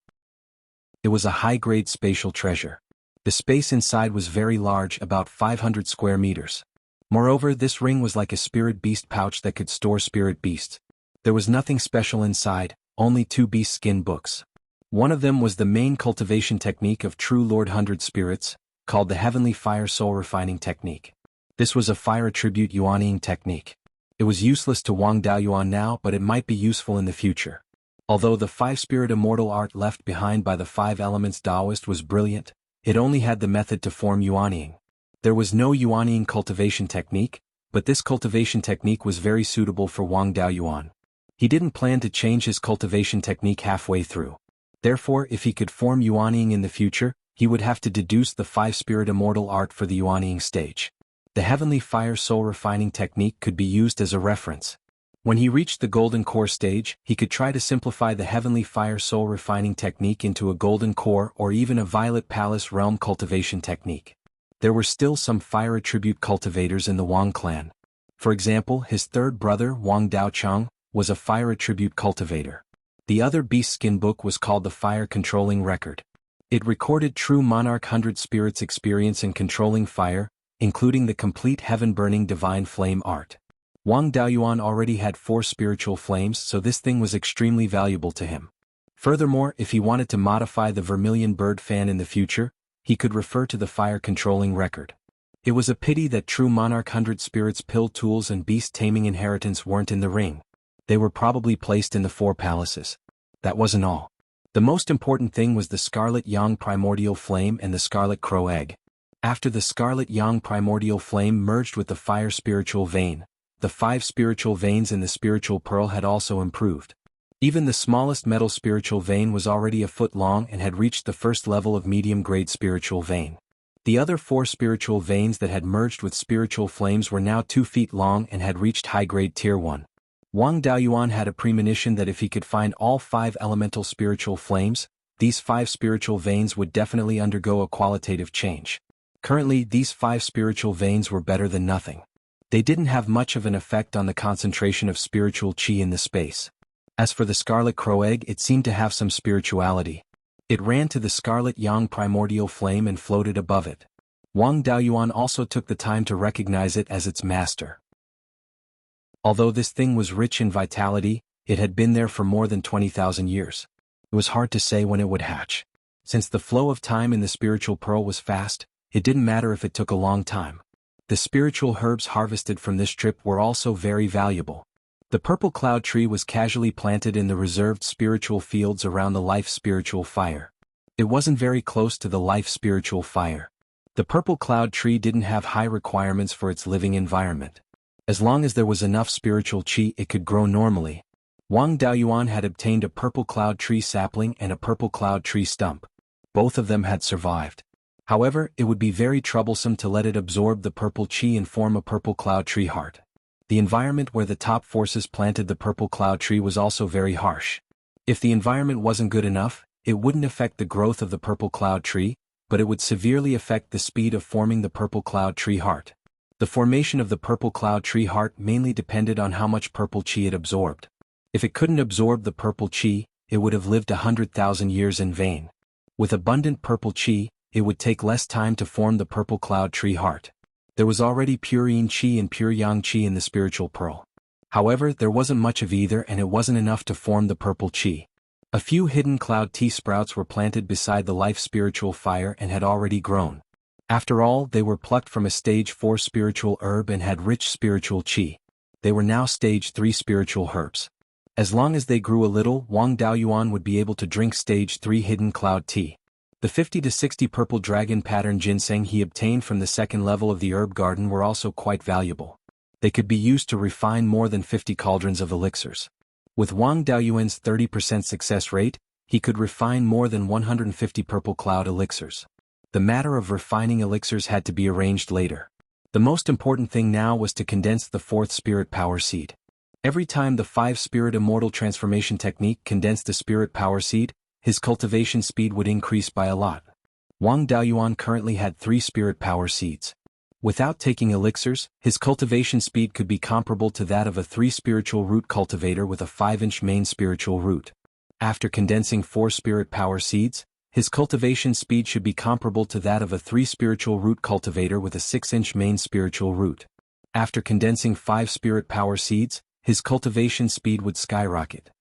It was a high-grade spatial treasure. The space inside was very large, about 500 square meters. Moreover, this ring was like a spirit beast pouch that could store spirit beasts. There was nothing special inside, only 2 beast skin books. One of them was the main cultivation technique of True Lord 100 Spirits, called the Heavenly Fire Soul Refining Technique. This was a fire attribute yuanying technique. It was useless to Wang Daoyuan now, but it might be useful in the future. Although the 5-spirit immortal art left behind by the 5 elements Taoist was brilliant, it only had the method to form yuanying. There was no yuanying cultivation technique, but this cultivation technique was very suitable for Wang Daoyuan. He didn't plan to change his cultivation technique halfway through. Therefore, if he could form yuanying in the future, he would have to deduce the 5-spirit immortal art for the yuanying stage. The Heavenly Fire Soul Refining Technique could be used as a reference. When he reached the Golden Core stage, he could try to simplify the Heavenly Fire Soul Refining Technique into a Golden Core or even a Violet Palace Realm cultivation technique. There were still some fire attribute cultivators in the Wang clan. For example, his 3rd brother, Wang Daochang, was a fire attribute cultivator. The other beast skin book was called the Fire Controlling Record. It recorded True Monarch 100 Spirits' experience in controlling fire, including the complete heaven-burning divine flame art. Wang Daoyuan already had 4 spiritual flames, so this thing was extremely valuable to him. Furthermore, if he wanted to modify the vermilion bird fan in the future, he could refer to the fire-controlling record. It was a pity that true Monarch 100 Spirits pill tools and beast-taming inheritance weren't in the ring. They were probably placed in the 4 palaces. That wasn't all. The most important thing was the Scarlet Yang Primordial Flame and the Scarlet Crow Egg. After the Scarlet Yang Primordial Flame merged with the Fire Spiritual Vein, the 5 spiritual veins in the Spiritual Pearl had also improved. Even the smallest metal spiritual vein was already a foot long and had reached the first level of medium-grade spiritual vein. The other 4 spiritual veins that had merged with spiritual flames were now 2 feet long and had reached high-grade Tier 1. Wang Daoyuan had a premonition that if he could find all 5 elemental spiritual flames, these 5 spiritual veins would definitely undergo a qualitative change. Currently, these 5 spiritual veins were better than nothing. They didn't have much of an effect on the concentration of spiritual qi in the space. As for the Scarlet Crow Egg, it seemed to have some spirituality. It ran to the Scarlet Yang Primordial Flame and floated above it. Wang Daoyuan also took the time to recognize it as its master. Although this thing was rich in vitality, it had been there for more than 20,000 years. It was hard to say when it would hatch. Since the flow of time in the Spiritual Pearl was fast, it didn't matter if it took a long time. The spiritual herbs harvested from this trip were also very valuable. The purple cloud tree was casually planted in the reserved spiritual fields around the life spiritual fire. It wasn't very close to the life spiritual fire. The purple cloud tree didn't have high requirements for its living environment. As long as there was enough spiritual qi, it could grow normally. Wang Daoyuan had obtained a purple cloud tree sapling and a purple cloud tree stump. Both of them had survived. However, it would be very troublesome to let it absorb the purple qi and form a purple cloud tree heart. The environment where the top forces planted the purple cloud tree was also very harsh. If the environment wasn't good enough, it wouldn't affect the growth of the purple cloud tree, but it would severely affect the speed of forming the purple cloud tree heart. The formation of the purple cloud tree heart mainly depended on how much purple qi it absorbed. If it couldn't absorb the purple qi, it would have lived 100,000 years in vain. With abundant purple qi, it would take less time to form the purple cloud tree heart. There was already pure yin qi and pure yang qi in the spiritual pearl. However, there wasn't much of either and it wasn't enough to form the purple qi. A few hidden cloud tea sprouts were planted beside the life spiritual fire and had already grown. After all, they were plucked from a stage 4 spiritual herb and had rich spiritual qi. They were now stage 3 spiritual herbs. As long as they grew a little, Wang Daoyuan would be able to drink stage 3 hidden cloud tea. The 50 to 60 purple dragon pattern ginseng he obtained from the second level of the herb garden were also quite valuable. They could be used to refine more than 50 cauldrons of elixirs. With Wang Daoyuan's 30% success rate, he could refine more than 150 purple cloud elixirs. The matter of refining elixirs had to be arranged later. The most important thing now was to condense the 4th spirit power seed. Every time the 5 spirit immortal transformation technique condensed a spirit power seed, his cultivation speed would increase by a lot. Wang Daoyuan currently had 3 spirit power seeds. Without taking elixirs, his cultivation speed could be comparable to that of a 3 spiritual root cultivator with a 5-inch main spiritual root. After condensing 4 spirit power seeds, his cultivation speed should be comparable to that of a 3 spiritual root cultivator with a 6-inch main spiritual root. After condensing 5 spirit power seeds, his cultivation speed would skyrocket.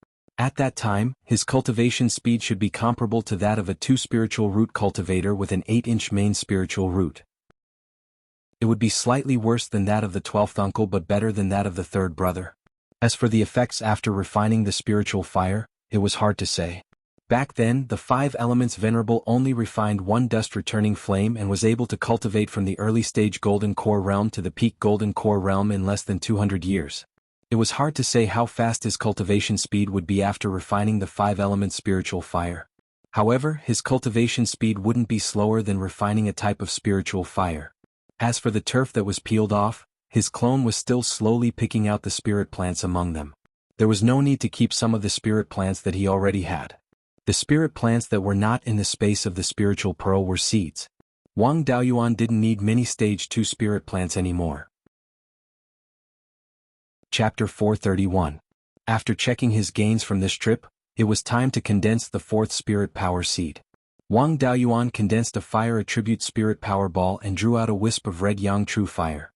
At that time, his cultivation speed should be comparable to that of a 2 spiritual root cultivator with an 8-inch main spiritual root. It would be slightly worse than that of the 12th uncle but better than that of the 3rd brother. As for the effects after refining the spiritual fire, it was hard to say. Back then, the 5 elements venerable only refined 1 dust-returning flame and was able to cultivate from the early stage golden core realm to the peak golden core realm in less than 200 years. It was hard to say how fast his cultivation speed would be after refining the 5 elements spiritual fire. However, his cultivation speed wouldn't be slower than refining a type of spiritual fire. As for the turf that was peeled off, his clone was still slowly picking out the spirit plants among them. There was no need to keep some of the spirit plants that he already had. The spirit plants that were not in the space of the spiritual pearl were seeds. Wang Daoyuan didn't need many stage 2 spirit plants anymore. Chapter 431. After checking his gains from this trip, it was time to condense the 4th spirit power seed. Wang Daoyuan condensed a fire attribute spirit power ball and drew out a wisp of red yang true fire.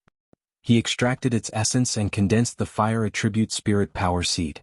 He extracted its essence and condensed the fire attribute spirit power seed.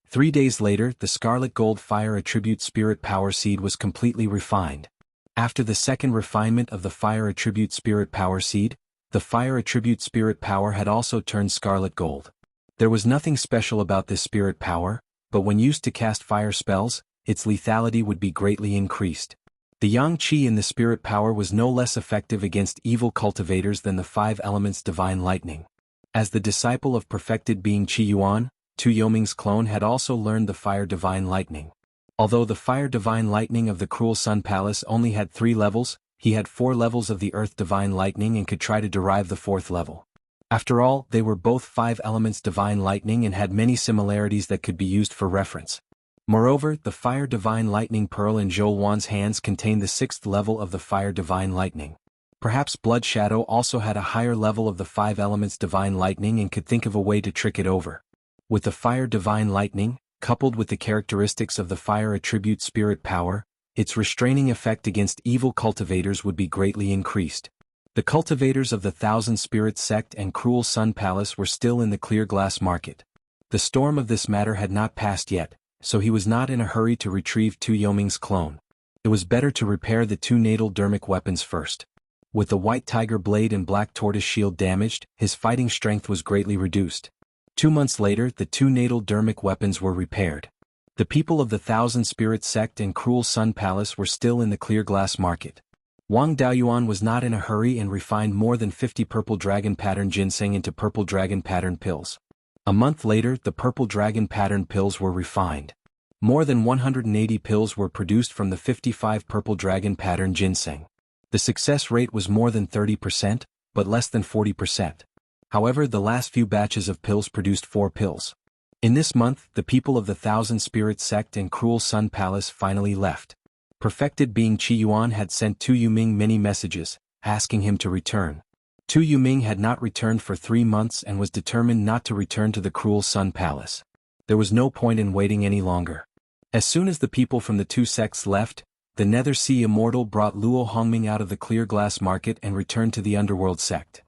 3 days later, the scarlet gold fire attribute spirit power seed was completely refined. After the second refinement of the fire attribute spirit power seed, the fire attribute spirit power had also turned scarlet gold. There was nothing special about this spirit power, but when used to cast fire spells, its lethality would be greatly increased. The yang qi in the spirit power was no less effective against evil cultivators than the 5 elements divine lightning. As the disciple of perfected being Qi Yuan, Tu Yoming's clone had also learned the fire divine lightning. Although the fire divine lightning of the cruel sun palace only had 3 levels, he had 4 levels of the earth divine lightning and could try to derive the 4th level. After all, they were both 5 elements divine lightning and had many similarities that could be used for reference. Moreover, the fire divine lightning pearl in Zhou Wan's hands contained the 6th level of the fire divine lightning. Perhaps Blood Shadow also had a higher level of the 5 elements divine lightning and could think of a way to trick it over. With the fire divine lightning, coupled with the characteristics of the fire attribute spirit power, its restraining effect against evil cultivators would be greatly increased. The cultivators of the Thousand Spirits sect and Cruel Sun Palace were still in the clear glass market. The storm of this matter had not passed yet, so he was not in a hurry to retrieve Tu Yoming's clone. It was better to repair the 2 natal dermic weapons first. With the white tiger blade and black tortoise shield damaged, his fighting strength was greatly reduced. 2 months later, the 2 natal dermic weapons were repaired. The people of the Thousand Spirits sect and Cruel Sun Palace were still in the clear glass market. Wang Daoyuan was not in a hurry and refined more than 50 purple dragon pattern ginseng into purple dragon pattern pills. A month later, the purple dragon pattern pills were refined. More than 180 pills were produced from the 55 purple dragon pattern ginseng. The success rate was more than 30%, but less than 40%. However, the last few batches of pills produced 4 pills. In this month, the people of the Thousand Spirits sect and Cruel Sun Palace finally left. Perfected being Qi Yuan had sent Tu Yuming many messages, asking him to return. Tu Yuming had not returned for 3 months and was determined not to return to the Cruel Sun Palace. There was no point in waiting any longer. As soon as the people from the 2 sects left, the Nether Sea Immortal brought Luo Hongming out of the clear glass market and returned to the Underworld sect.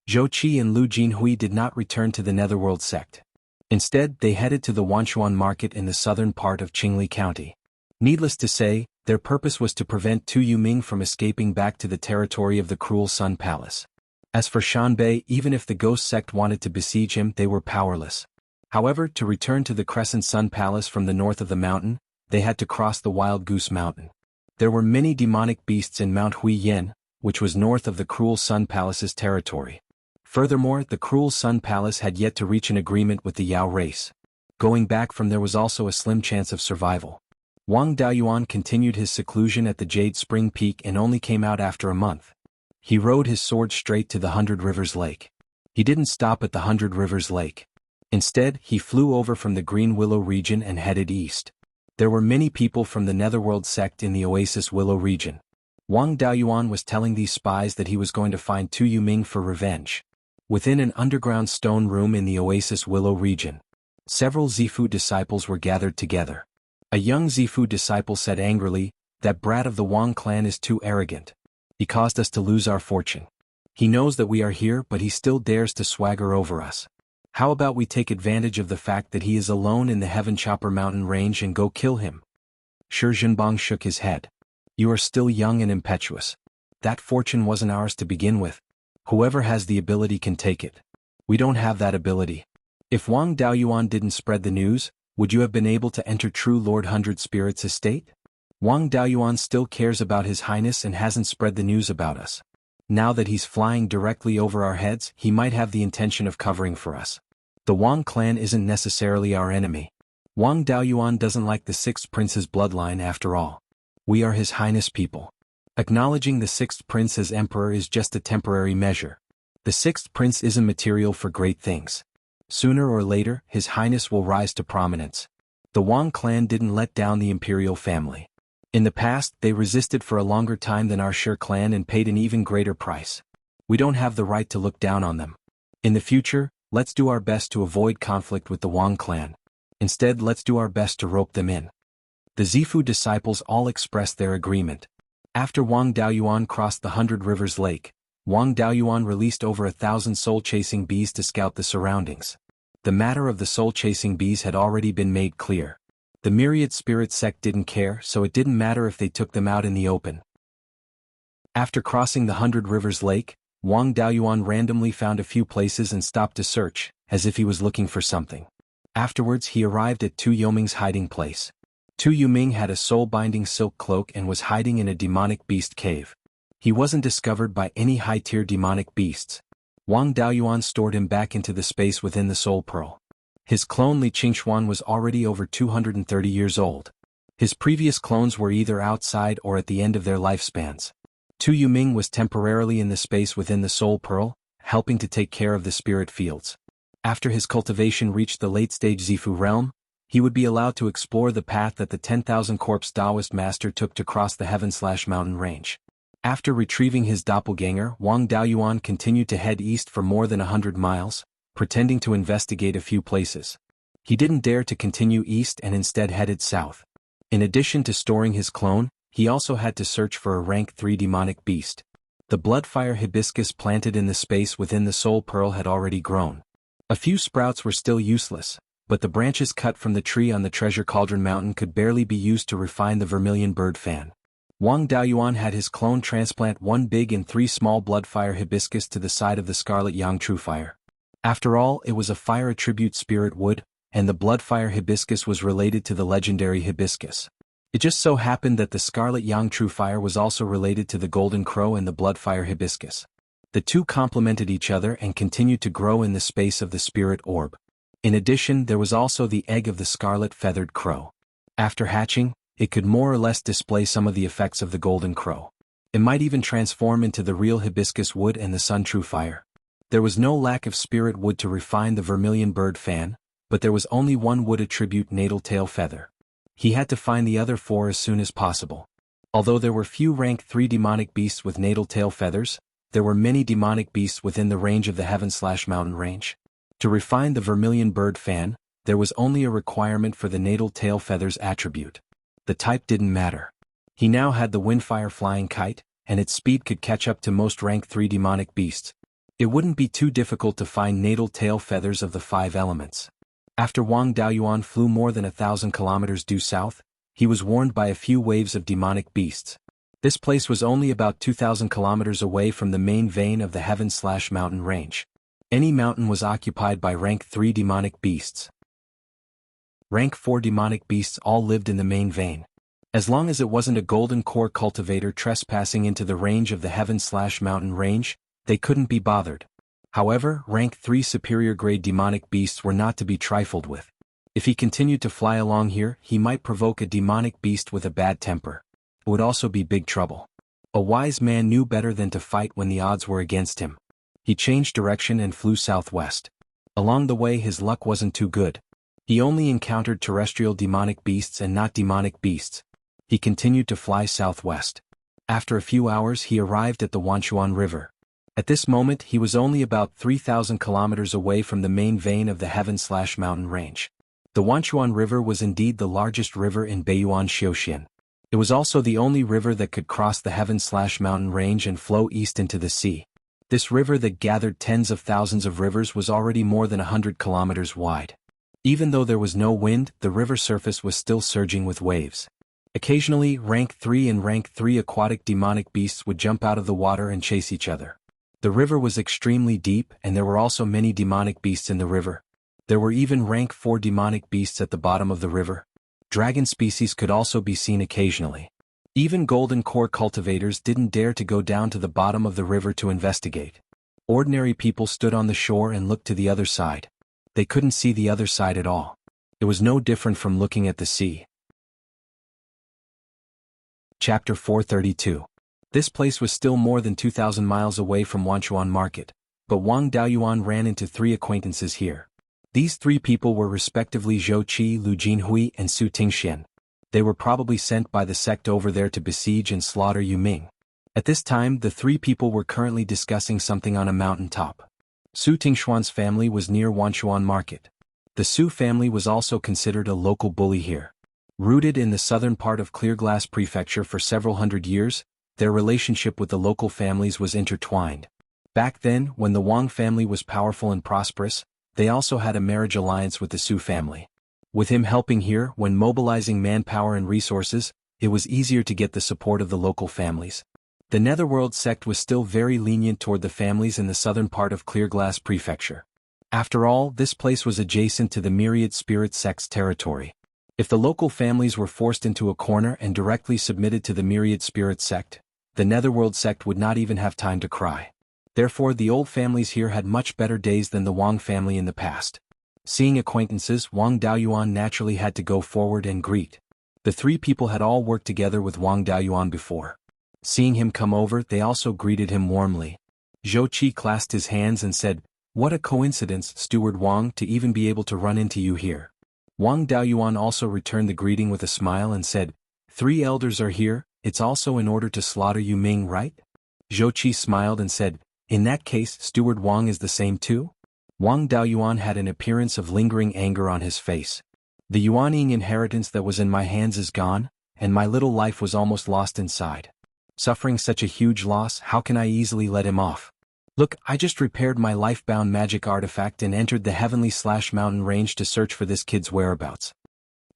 Zhou Qi and Lu Jinhui did not return to the Netherworld sect. Instead, they headed to the Wanchuan market in the southern part of Qingli County. Needless to say, their purpose was to prevent Tu Yuming from escaping back to the territory of the Cruel Sun Palace. As for Shanbei, even if the Ghost sect wanted to besiege him, they were powerless. However, to return to the Crescent Sun Palace from the north of the mountain, they had to cross the Wild Goose Mountain. There were many demonic beasts in Mount Huiyen, which was north of the Cruel Sun Palace's territory. Furthermore, the Cruel Sun Palace had yet to reach an agreement with the Yao race. Going back from there was also a slim chance of survival. Wang Daoyuan continued his seclusion at the Jade Spring Peak and only came out after a month. He rode his sword straight to the Hundred Rivers Lake. He didn't stop at the Hundred Rivers Lake. Instead, he flew over from the Green Willow region and headed east. There were many people from the Netherworld sect in the Oasis Willow region. Wang Daoyuan was telling these spies that he was going to find Tu Yuming for revenge. Within an underground stone room in the Oasis Willow region, several Zifu disciples were gathered together. A young Zifu disciple said angrily, "That brat of the Wang clan is too arrogant. He caused us to lose our fortune. He knows that we are here, but he still dares to swagger over us. How about we take advantage of the fact that he is alone in the Heaven Chopper mountain range and go kill him?" Shi Zhenbang shook his head. "You are still young and impetuous. That fortune wasn't ours to begin with. Whoever has the ability can take it. We don't have that ability. If Wang Daoyuan didn't spread the news, would you have been able to enter True Lord Hundred Spirits' estate? Wang Daoyuan still cares about His Highness and hasn't spread the news about us. Now that he's flying directly over our heads, he might have the intention of covering for us. The Wang clan isn't necessarily our enemy. Wang Daoyuan doesn't like the Sixth Prince's bloodline after all. We are His Highness people. Acknowledging the Sixth Prince as Emperor is just a temporary measure. The Sixth Prince isn't material for great things. Sooner or later, His Highness will rise to prominence. The Wang clan didn't let down the imperial family. In the past, they resisted for a longer time than our Shi clan and paid an even greater price. We don't have the right to look down on them. In the future, let's do our best to avoid conflict with the Wang clan. Instead, let's do our best to rope them in. The Zifu disciples all expressed their agreement. After Wang Daoyuan crossed the Hundred Rivers Lake, Wang Daoyuan released over 1,000 soul-chasing bees to scout the surroundings. The matter of the soul-chasing bees had already been made clear. The myriad spirit sect didn't care, so it didn't matter if they took them out in the open. After crossing the 100 Rivers Lake, Wang Daoyuan randomly found a few places and stopped to search, as if he was looking for something. Afterwards he arrived at Tu Yuming's hiding place. Tu Yuming had a soul-binding silk cloak and was hiding in a demonic beast cave. He wasn't discovered by any high-tier demonic beasts. Wang Daoyuan stored him back into the space within the soul pearl. His clone Li Qingxuan was already over 230 years old. His previous clones were either outside or at the end of their lifespans. Tu Yuming was temporarily in the space within the soul pearl, helping to take care of the spirit fields. After his cultivation reached the late-stage Zifu realm, he would be allowed to explore the path that the 10,000 Corpse Taoist master took to cross the heaven/mountain range. After retrieving his doppelganger, Wang Daoyuan continued to head east for more than 100 miles, pretending to investigate a few places. He didn't dare to continue east and instead headed south. In addition to storing his clone, he also had to search for a rank 3 demonic beast. The bloodfire hibiscus planted in the space within the soul pearl had already grown. A few sprouts were still useless, but the branches cut from the tree on the Treasure Cauldron Mountain could barely be used to refine the vermilion bird fan. Wang Daoyuan had his clone transplant 1 big and 3 small bloodfire hibiscus to the side of the scarlet yang true fire. After all, it was a fire attribute spirit wood, and the bloodfire hibiscus was related to the legendary hibiscus. It just so happened that the scarlet yang true fire was also related to the golden crow and the bloodfire hibiscus. The two complemented each other and continued to grow in the space of the spirit orb. In addition, there was also the egg of the scarlet feathered crow. After hatching, it could more or less display some of the effects of the golden crow. It might even transform into the real hibiscus wood and the sun true fire. There was no lack of spirit wood to refine the vermilion bird fan, but there was only one wood attribute natal tail feather. He had to find the other 4 as soon as possible. Although there were few rank 3 demonic beasts with natal tail feathers, there were many demonic beasts within the range of the heaven/mountain range. To refine the vermilion bird fan, there was only a requirement for the natal tail feathers attribute. The type didn't matter. He now had the windfire flying kite, and its speed could catch up to most rank 3 demonic beasts. It wouldn't be too difficult to find natal tail feathers of the 5 elements. After Wang Daoyuan flew more than 1,000 kilometers due south, he was warned by a few waves of demonic beasts. This place was only about 2,000 kilometers away from the main vein of the heaven/mountain range. Any mountain was occupied by rank 3 demonic beasts. Rank 4 demonic beasts all lived in the main vein. As long as it wasn't a golden core cultivator trespassing into the range of the heaven/mountain range, they couldn't be bothered. However, rank 3 superior grade demonic beasts were not to be trifled with. If he continued to fly along here, he might provoke a demonic beast with a bad temper. It would also be big trouble. A wise man knew better than to fight when the odds were against him. He changed direction and flew southwest. Along the way his luck wasn't too good. He only encountered terrestrial demonic beasts and not demonic beasts. He continued to fly southwest. After a few hours he arrived at the Wanchuan River. At this moment he was only about 3,000 kilometers away from the main vein of the heaven/mountain range. The Wanchuan River was indeed the largest river in Beiyuan Xiuxian. It was also the only river that could cross the heaven/mountain range and flow east into the sea. This river that gathered tens of thousands of rivers was already more than 100 kilometers wide. Even though there was no wind, the river surface was still surging with waves. Occasionally, rank 3 and rank 3 aquatic demonic beasts would jump out of the water and chase each other. The river was extremely deep and there were also many demonic beasts in the river. There were even rank 4 demonic beasts at the bottom of the river. Dragon species could also be seen occasionally. Even golden core cultivators didn't dare to go down to the bottom of the river to investigate. Ordinary people stood on the shore and looked to the other side. They couldn't see the other side at all. It was no different from looking at the sea. Chapter 432. This place was still more than 2,000 miles away from Wanchuan Market, but Wang Daoyuan ran into 3 acquaintances here. These 3 people were respectively Zhou Qi, Lu Jinhui, and Su Tingxian. They were probably sent by the sect over there to besiege and slaughter Yuming. At this time, the 3 people were currently discussing something on a mountain top. Su Tingxuan's family was near Wanchuan Market. The Su family was also considered a local bully here. Rooted in the southern part of Clearglass Prefecture for several hundred years, their relationship with the local families was intertwined. Back then, when the Wang family was powerful and prosperous, they also had a marriage alliance with the Su family. With him helping here when mobilizing manpower and resources, it was easier to get the support of the local families. The Netherworld sect was still very lenient toward the families in the southern part of Clearglass Prefecture. After all, this place was adjacent to the myriad spirit sect's territory. If the local families were forced into a corner and directly submitted to the myriad spirit sect, the Netherworld sect would not even have time to cry. Therefore, the old families here had much better days than the Wang family in the past. Seeing acquaintances, Wang Daoyuan naturally had to go forward and greet. The three people had all worked together with Wang Daoyuan before. Seeing him come over, they also greeted him warmly. Zhou Qi clasped his hands and said, "What a coincidence, Steward Wang, to even be able to run into you here." Wang Daoyuan also returned the greeting with a smile and said, "Three elders are here, it's also in order to slaughter you Ming, right?" Zhou Qi smiled and said, "In that case, Steward Wang is the same too?" Wang Daoyuan had an appearance of lingering anger on his face. "The Yuanying inheritance that was in my hands is gone, and my little life was almost lost inside. Suffering such a huge loss, how can I easily let him off? Look, I just repaired my life-bound magic artifact and entered the heavenly/mountain range to search for this kid's whereabouts."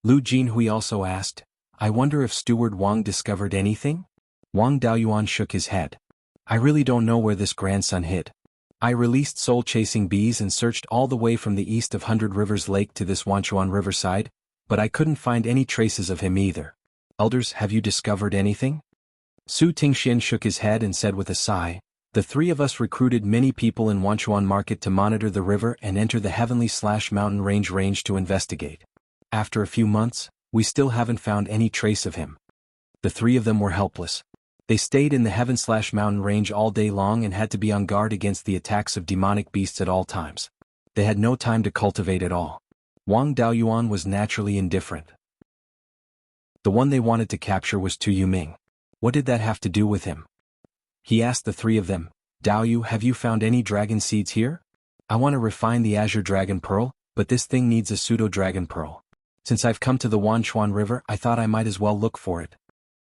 Lu Jinhui also asked, "I wonder if Steward Wang discovered anything?" Wang Daoyuan shook his head. "I really don't know where this grandson hid. I released soul-chasing bees and searched all the way from the east of Hundred Rivers Lake to this Wanchuan riverside, but I couldn't find any traces of him either. Elders, have you discovered anything?" Su Tingxian shook his head and said with a sigh, "The three of us recruited many people in Wanchuan Market to monitor the river and enter the heavenly/mountain range to investigate. After a few months, we still haven't found any trace of him." The three of them were helpless. They stayed in the heaven/mountain range all day long and had to be on guard against the attacks of demonic beasts at all times. They had no time to cultivate at all. Wang Daoyuan was naturally indifferent. The one they wanted to capture was Tu Yuming. What did that have to do with him? He asked the three of them, "Daoyu, have you found any dragon seeds here? I want to refine the azure dragon pearl, but this thing needs a pseudo-dragon pearl. Since I've come to the Wanchuan River, I thought I might as well look for it."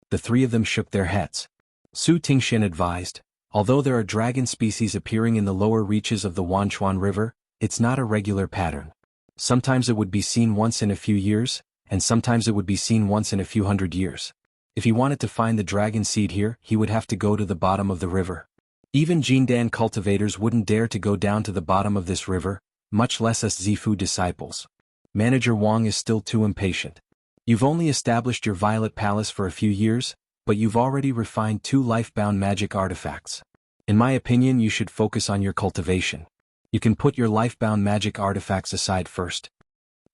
The three of them shook their heads. Su Tingxian advised, "Although there are dragon species appearing in the lower reaches of the Wanchuan River, it's not a regular pattern. Sometimes it would be seen once in a few years, and sometimes it would be seen once in a few hundred years. If he wanted to find the dragon seed here, he would have to go to the bottom of the river. Even Jindan cultivators wouldn't dare to go down to the bottom of this river, much less us Zifu disciples. Manager Wang is still too impatient. You've only established your Violet Palace for a few years, but you've already refined 2 life-bound magic artifacts. In my opinion, you should focus on your cultivation. You can put your life-bound magic artifacts aside first."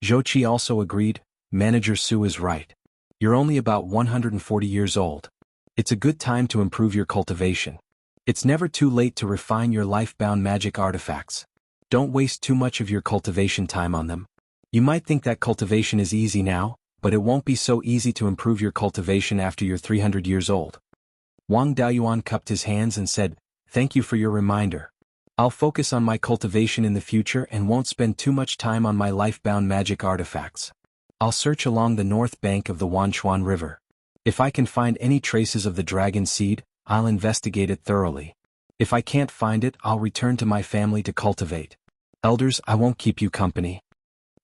Zhou Qi also agreed, "Manager Su is right. You're only about 140 years old. It's a good time to improve your cultivation. It's never too late to refine your life-bound magic artifacts. Don't waste too much of your cultivation time on them. You might think that cultivation is easy now, but it won't be so easy to improve your cultivation after you're 300 years old." Wang Daoyuan cupped his hands and said, "Thank you for your reminder. I'll focus on my cultivation in the future and won't spend too much time on my life-bound magic artifacts. I'll search along the north bank of the Wanchuan River. If I can find any traces of the dragon seed, I'll investigate it thoroughly. If I can't find it, I'll return to my family to cultivate. Elders, I won't keep you company."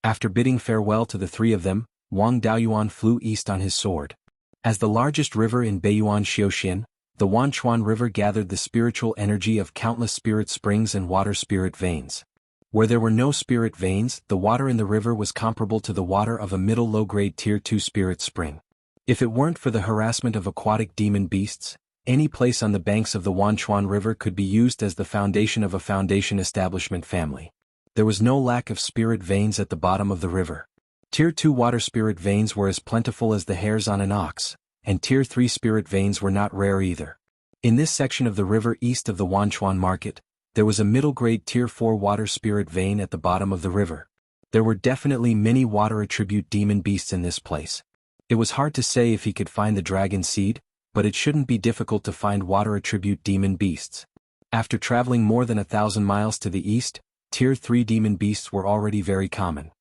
After bidding farewell to the three of them, Wang Daoyuan flew east on his sword. As the largest river in Beiyuan Xiuxian, the Wanchuan River gathered the spiritual energy of countless spirit springs and water spirit veins. Where there were no spirit veins, the water in the river was comparable to the water of a middle low-grade Tier 2 spirit spring. If it weren't for the harassment of aquatic demon beasts, any place on the banks of the Wanchuan River could be used as the foundation of a foundation establishment family. There was no lack of spirit veins at the bottom of the river. Tier 2 water spirit veins were as plentiful as the hairs on an ox, and Tier 3 spirit veins were not rare either. In this section of the river east of the Wanchuan Market, there was a middle-grade Tier 4 water spirit vein at the bottom of the river. There were definitely many water attribute demon beasts in this place. It was hard to say if he could find the dragon seed, but it shouldn't be difficult to find water attribute demon beasts. After traveling more than 1,000 miles to the east, Tier 3 demon beasts were already very common.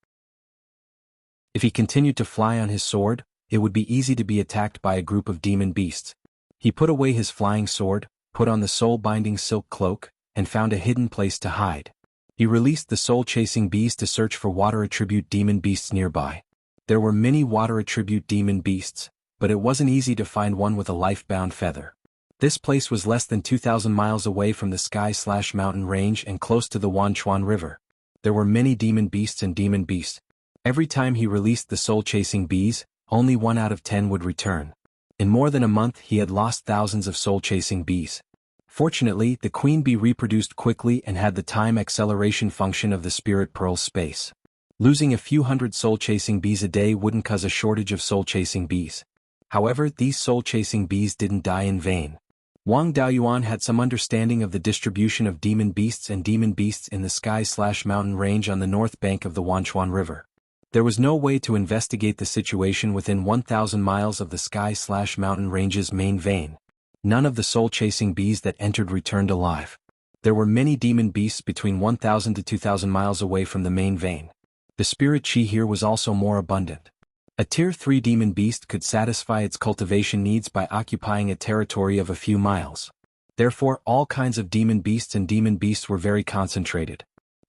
If he continued to fly on his sword, it would be easy to be attacked by a group of demon beasts. He put away his flying sword, put on the soul-binding silk cloak, and found a hidden place to hide. He released the soul-chasing bees to search for water-attribute demon beasts nearby. There were many water-attribute demon beasts, but it wasn't easy to find one with a life-bound feather. This place was less than 2,000 miles away from the sky/mountain range and close to the Wanchuan River. There were many demon beasts and demon beasts. Every time he released the soul-chasing bees, only 1 out of 10 would return. In more than a month he had lost thousands of soul-chasing bees. Fortunately, the queen bee reproduced quickly and had the time acceleration function of the spirit pearl space. Losing a few hundred soul-chasing bees a day wouldn't cause a shortage of soul-chasing bees. However, these soul-chasing bees didn't die in vain. Wang Daoyuan had some understanding of the distribution of demon beasts in the sky/mountain range on the north bank of the Wanchuan River. There was no way to investigate the situation within 1,000 miles of the sky/mountain range's main vein. None of the soul-chasing bees that entered returned alive. There were many demon beasts between 1,000 to 2,000 miles away from the main vein. The spirit chi here was also more abundant. A Tier 3 demon beast could satisfy its cultivation needs by occupying a territory of a few miles. Therefore, all kinds of demon beasts were very concentrated.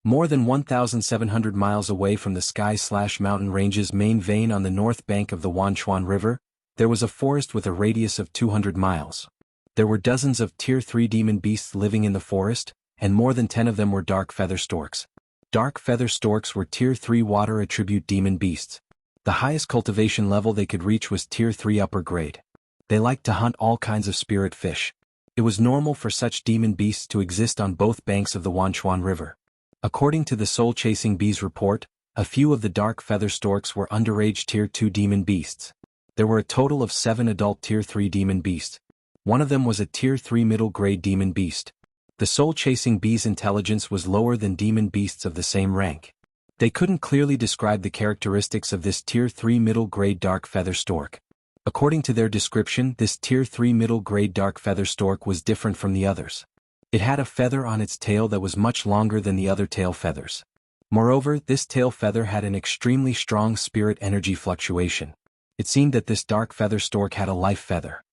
More than 1,700 miles away from the sky/mountain range's main vein on the north bank of the Wanchuan River, there was a forest with a radius of 200 miles. There were dozens of Tier 3 demon beasts living in the forest, and more than 10 of them were dark feather storks. Dark feather storks were Tier 3 water attribute demon beasts. The highest cultivation level they could reach was Tier 3 upper grade. They liked to hunt all kinds of spirit fish. It was normal for such demon beasts to exist on both banks of the Wanchuan River. According to the soul-chasing bees report, a few of the dark feather storks were underage Tier 2 demon beasts. There were a total of 7 adult Tier 3 demon beasts. One of them was a Tier 3 middle-grade demon beast. The soul-chasing bees' intelligence was lower than demon beasts of the same rank. They couldn't clearly describe the characteristics of this Tier 3 middle-grade dark feather stork. According to their description, this Tier 3 middle-grade dark feather stork was different from the others. It had a feather on its tail that was much longer than the other tail feathers. Moreover, this tail feather had an extremely strong spirit energy fluctuation. It seemed that this dark feather stork had a life feather.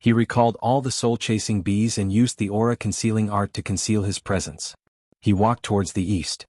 He recalled all the soul-chasing bees and used the aura-concealing art to conceal his presence. He walked towards the east.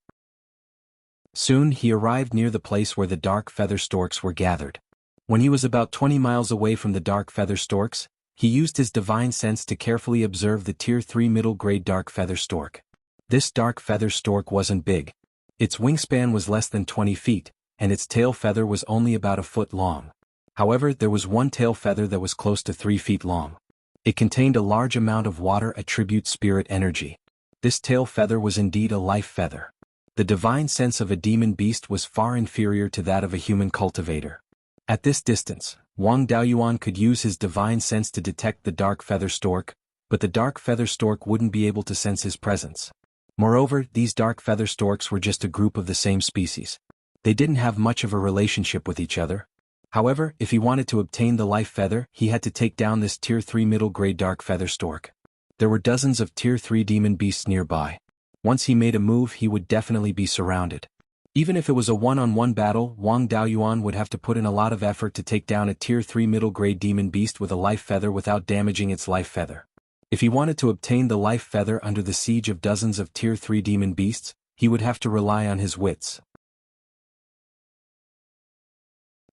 Soon he arrived near the place where the dark feather storks were gathered. When he was about 20 miles away from the dark feather storks, he used his divine sense to carefully observe the Tier 3 middle-grade dark feather stork. This dark feather stork wasn't big. Its wingspan was less than 20 feet, and its tail feather was only about a foot long. However, there was one tail feather that was close to 3 feet long. It contained a large amount of water attribute spirit energy. This tail feather was indeed a life feather. The divine sense of a demon beast was far inferior to that of a human cultivator. At this distance, Wang Daoyuan could use his divine sense to detect the dark feather stork, but the dark feather stork wouldn't be able to sense his presence. Moreover, these dark feather storks were just a group of the same species. They didn't have much of a relationship with each other. However, if he wanted to obtain the life feather, he had to take down this Tier 3 middle-grade dark feather stork. There were dozens of Tier 3 demon beasts nearby. Once he made a move, he would definitely be surrounded. Even if it was a one-on-one battle, Wang Daoyuan would have to put in a lot of effort to take down a Tier 3 middle-grade demon beast with a life feather without damaging its life feather. If he wanted to obtain the life feather under the siege of dozens of Tier 3 demon beasts, he would have to rely on his wits.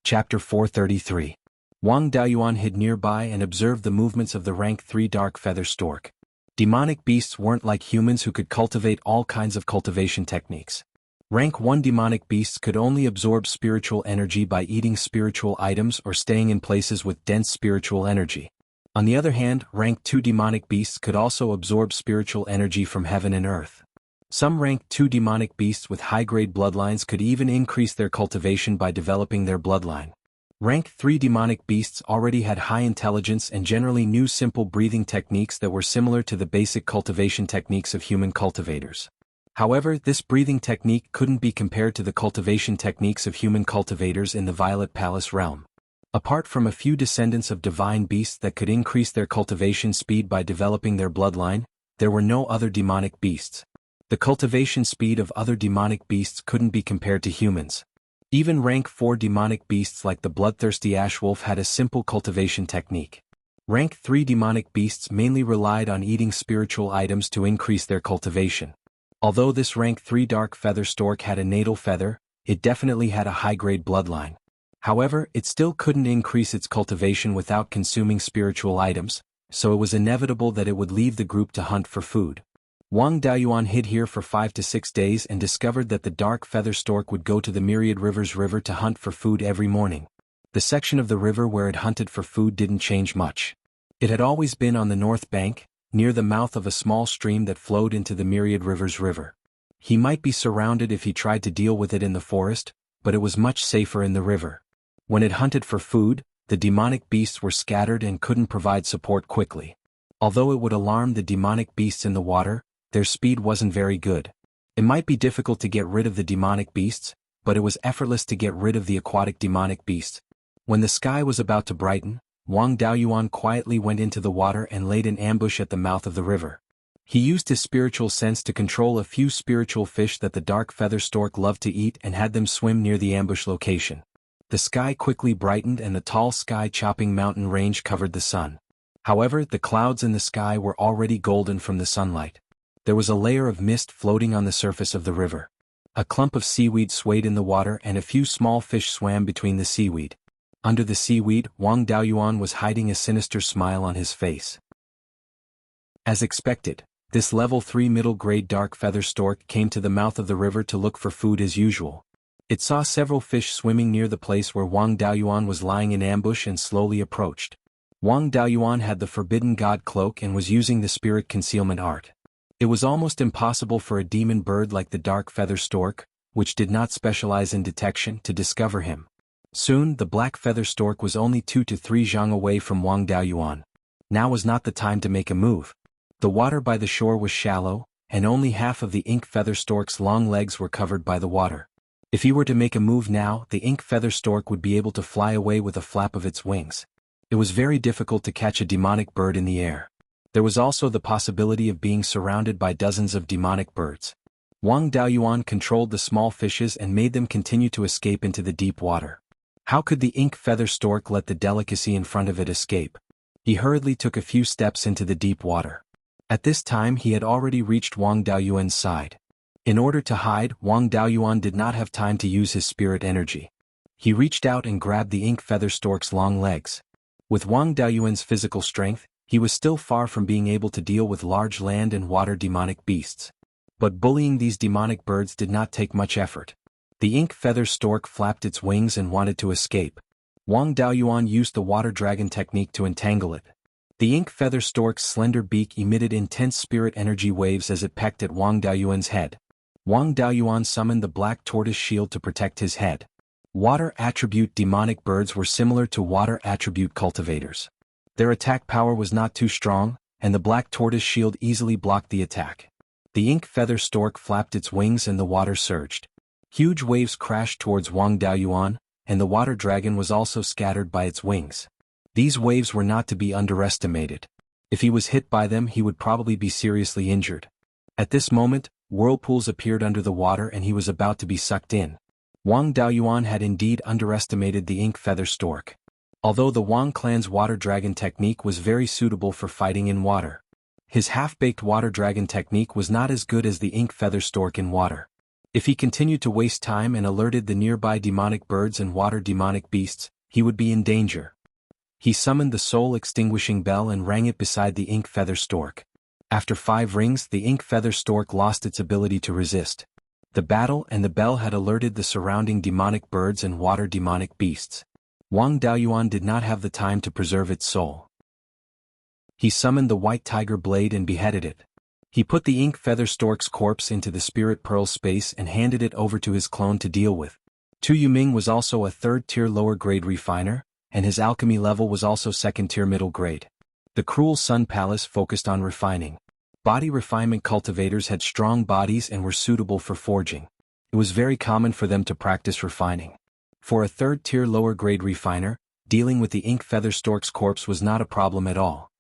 Chapter 433. Wang Daoyuan hid nearby and observed the movements of the rank 3 dark feather stork. Demonic beasts weren't like humans who could cultivate all kinds of cultivation techniques. Rank 1 demonic beasts could only absorb spiritual energy by eating spiritual items or staying in places with dense spiritual energy. On the other hand, rank 2 demonic beasts could also absorb spiritual energy from heaven and earth. Some rank 2 demonic beasts with high-grade bloodlines could even increase their cultivation by developing their bloodline. Rank 3 demonic beasts already had high intelligence and generally knew simple breathing techniques that were similar to the basic cultivation techniques of human cultivators. However, this breathing technique couldn't be compared to the cultivation techniques of human cultivators in the Violet Palace realm. Apart from a few descendants of divine beasts that could increase their cultivation speed by developing their bloodline, there were no other demonic beasts. The cultivation speed of other demonic beasts couldn't be compared to humans. Even rank 4 demonic beasts like the bloodthirsty ashwolf had a simple cultivation technique. Rank 3 demonic beasts mainly relied on eating spiritual items to increase their cultivation. Although this rank 3 dark feather stork had a natal feather, it definitely had a high-grade bloodline. However, it still couldn't increase its cultivation without consuming spiritual items, so it was inevitable that it would leave the group to hunt for food. Wang Daoyuan hid here for 5 to 6 days and discovered that the dark feather stork would go to the Myriad Rivers River to hunt for food every morning. The section of the river where it hunted for food didn't change much. It had always been on the north bank, near the mouth of a small stream that flowed into the Myriad Rivers River. He might be surrounded if he tried to deal with it in the forest, but it was much safer in the river. When it hunted for food, the demonic beasts were scattered and couldn't provide support quickly. Although it would alarm the demonic beasts in the water, their speed wasn't very good. It might be difficult to get rid of the demonic beasts, but it was effortless to get rid of the aquatic demonic beasts. When the sky was about to brighten, Wang Daoyuan quietly went into the water and laid an ambush at the mouth of the river. He used his spiritual sense to control a few spiritual fish that the dark feather stork loved to eat and had them swim near the ambush location. The sky quickly brightened and the tall sky-chopping mountain range covered the sun. However, the clouds in the sky were already golden from the sunlight. There was a layer of mist floating on the surface of the river. A clump of seaweed swayed in the water and a few small fish swam between the seaweed. Under the seaweed, Wang Daoyuan was hiding a sinister smile on his face. As expected, this level 3 middle-grade dark feather stork came to the mouth of the river to look for food as usual. It saw several fish swimming near the place where Wang Daoyuan was lying in ambush and slowly approached. Wang Daoyuan had the Forbidden God cloak and was using the spirit concealment art. It was almost impossible for a demon bird like the dark feather stork, which did not specialize in detection, to discover him. Soon, the black feather stork was only 2 to 3 zhang away from Wang Daoyuan. Now was not the time to make a move. The water by the shore was shallow, and only half of the ink feather stork's long legs were covered by the water. If he were to make a move now, the ink feather stork would be able to fly away with a flap of its wings. It was very difficult to catch a demonic bird in the air. There was also the possibility of being surrounded by dozens of demonic birds. Wang Daoyuan controlled the small fishes and made them continue to escape into the deep water. How could the ink feather stork let the delicacy in front of it escape? He hurriedly took a few steps into the deep water. At this time he had already reached Wang Daoyuan's side. In order to hide, Wang Daoyuan did not have time to use his spirit energy. He reached out and grabbed the ink feather stork's long legs. With Wang Daoyuan's physical strength, he was still far from being able to deal with large land and water demonic beasts. But bullying these demonic birds did not take much effort. The ink feather stork flapped its wings and wanted to escape. Wang Daoyuan used the water dragon technique to entangle it. The ink feather stork's slender beak emitted intense spirit energy waves as it pecked at Wang Daoyuan's head. Wang Daoyuan summoned the black tortoise shield to protect his head. Water attribute demonic birds were similar to water attribute cultivators. Their attack power was not too strong, and the black tortoise shield easily blocked the attack. The ink feather stork flapped its wings and the water surged. Huge waves crashed towards Wang Daoyuan, and the water dragon was also scattered by its wings. These waves were not to be underestimated. If he was hit by them, he would probably be seriously injured. At this moment, whirlpools appeared under the water and he was about to be sucked in. Wang Daoyuan had indeed underestimated the ink feather stork. Although the Wang clan's water dragon technique was very suitable for fighting in water, his half-baked water dragon technique was not as good as the ink feather stork in water. If he continued to waste time and alerted the nearby demonic birds and water demonic beasts, he would be in danger. He summoned the soul-extinguishing bell and rang it beside the ink feather stork. After 5 rings, the ink feather stork lost its ability to resist. The battle and the bell had alerted the surrounding demonic birds and water demonic beasts. Wang Daoyuan did not have the time to preserve its soul. He summoned the white tiger blade and beheaded it. He put the ink feather stork's corpse into the spirit pearl space and handed it over to his clone to deal with. Tu Yuming was also a 3rd-tier lower-grade refiner, and his alchemy level was also 2nd-tier middle-grade. The Cruel Sun Palace focused on refining. Body refinement cultivators had strong bodies and were suitable for forging. It was very common for them to practice refining. For a 3rd-tier lower-grade refiner, dealing with the ink feather stork's corpse was not a problem at all.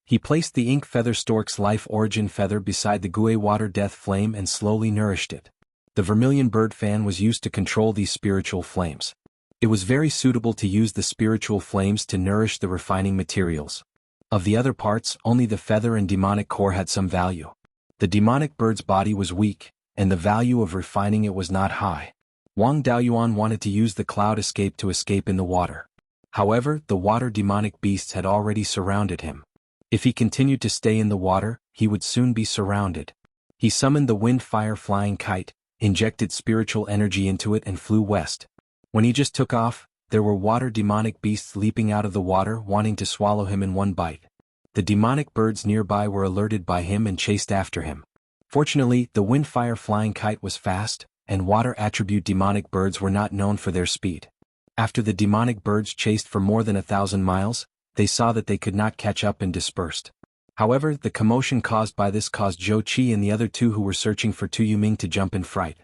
He placed the ink feather stork's life origin feather beside the Gue water death flame and slowly nourished it. The vermilion bird fan was used to control these spiritual flames. It was very suitable to use the spiritual flames to nourish the refining materials. Of the other parts, only the feather and demonic core had some value. The demonic bird's body was weak, and the value of refining it was not high. Wang Daoyuan wanted to use the cloud escape to escape in the water. However, the water demonic beasts had already surrounded him. If he continued to stay in the water, he would soon be surrounded. He summoned the wind-fire flying kite, injected spiritual energy into it and flew west. When he just took off, there were water demonic beasts leaping out of the water wanting to swallow him in one bite. The demonic birds nearby were alerted by him and chased after him. Fortunately, the wind-fire flying kite was fast, and water attribute demonic birds were not known for their speed. After the demonic birds chased for more than 1,000 miles, they saw that they could not catch up and dispersed. However, the commotion caused by this caused Zhou Qi and the other two who were searching for Tu Yuming to jump in fright.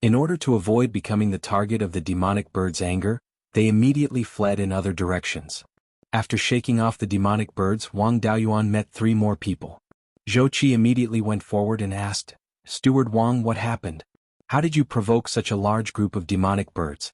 In order to avoid becoming the target of the demonic bird's anger, they immediately fled in other directions. After shaking off the demonic birds, Wang Daoyuan met 3 more people. Zhou Qi immediately went forward and asked, "Steward Wang, what happened? How did you provoke such a large group of demonic birds?"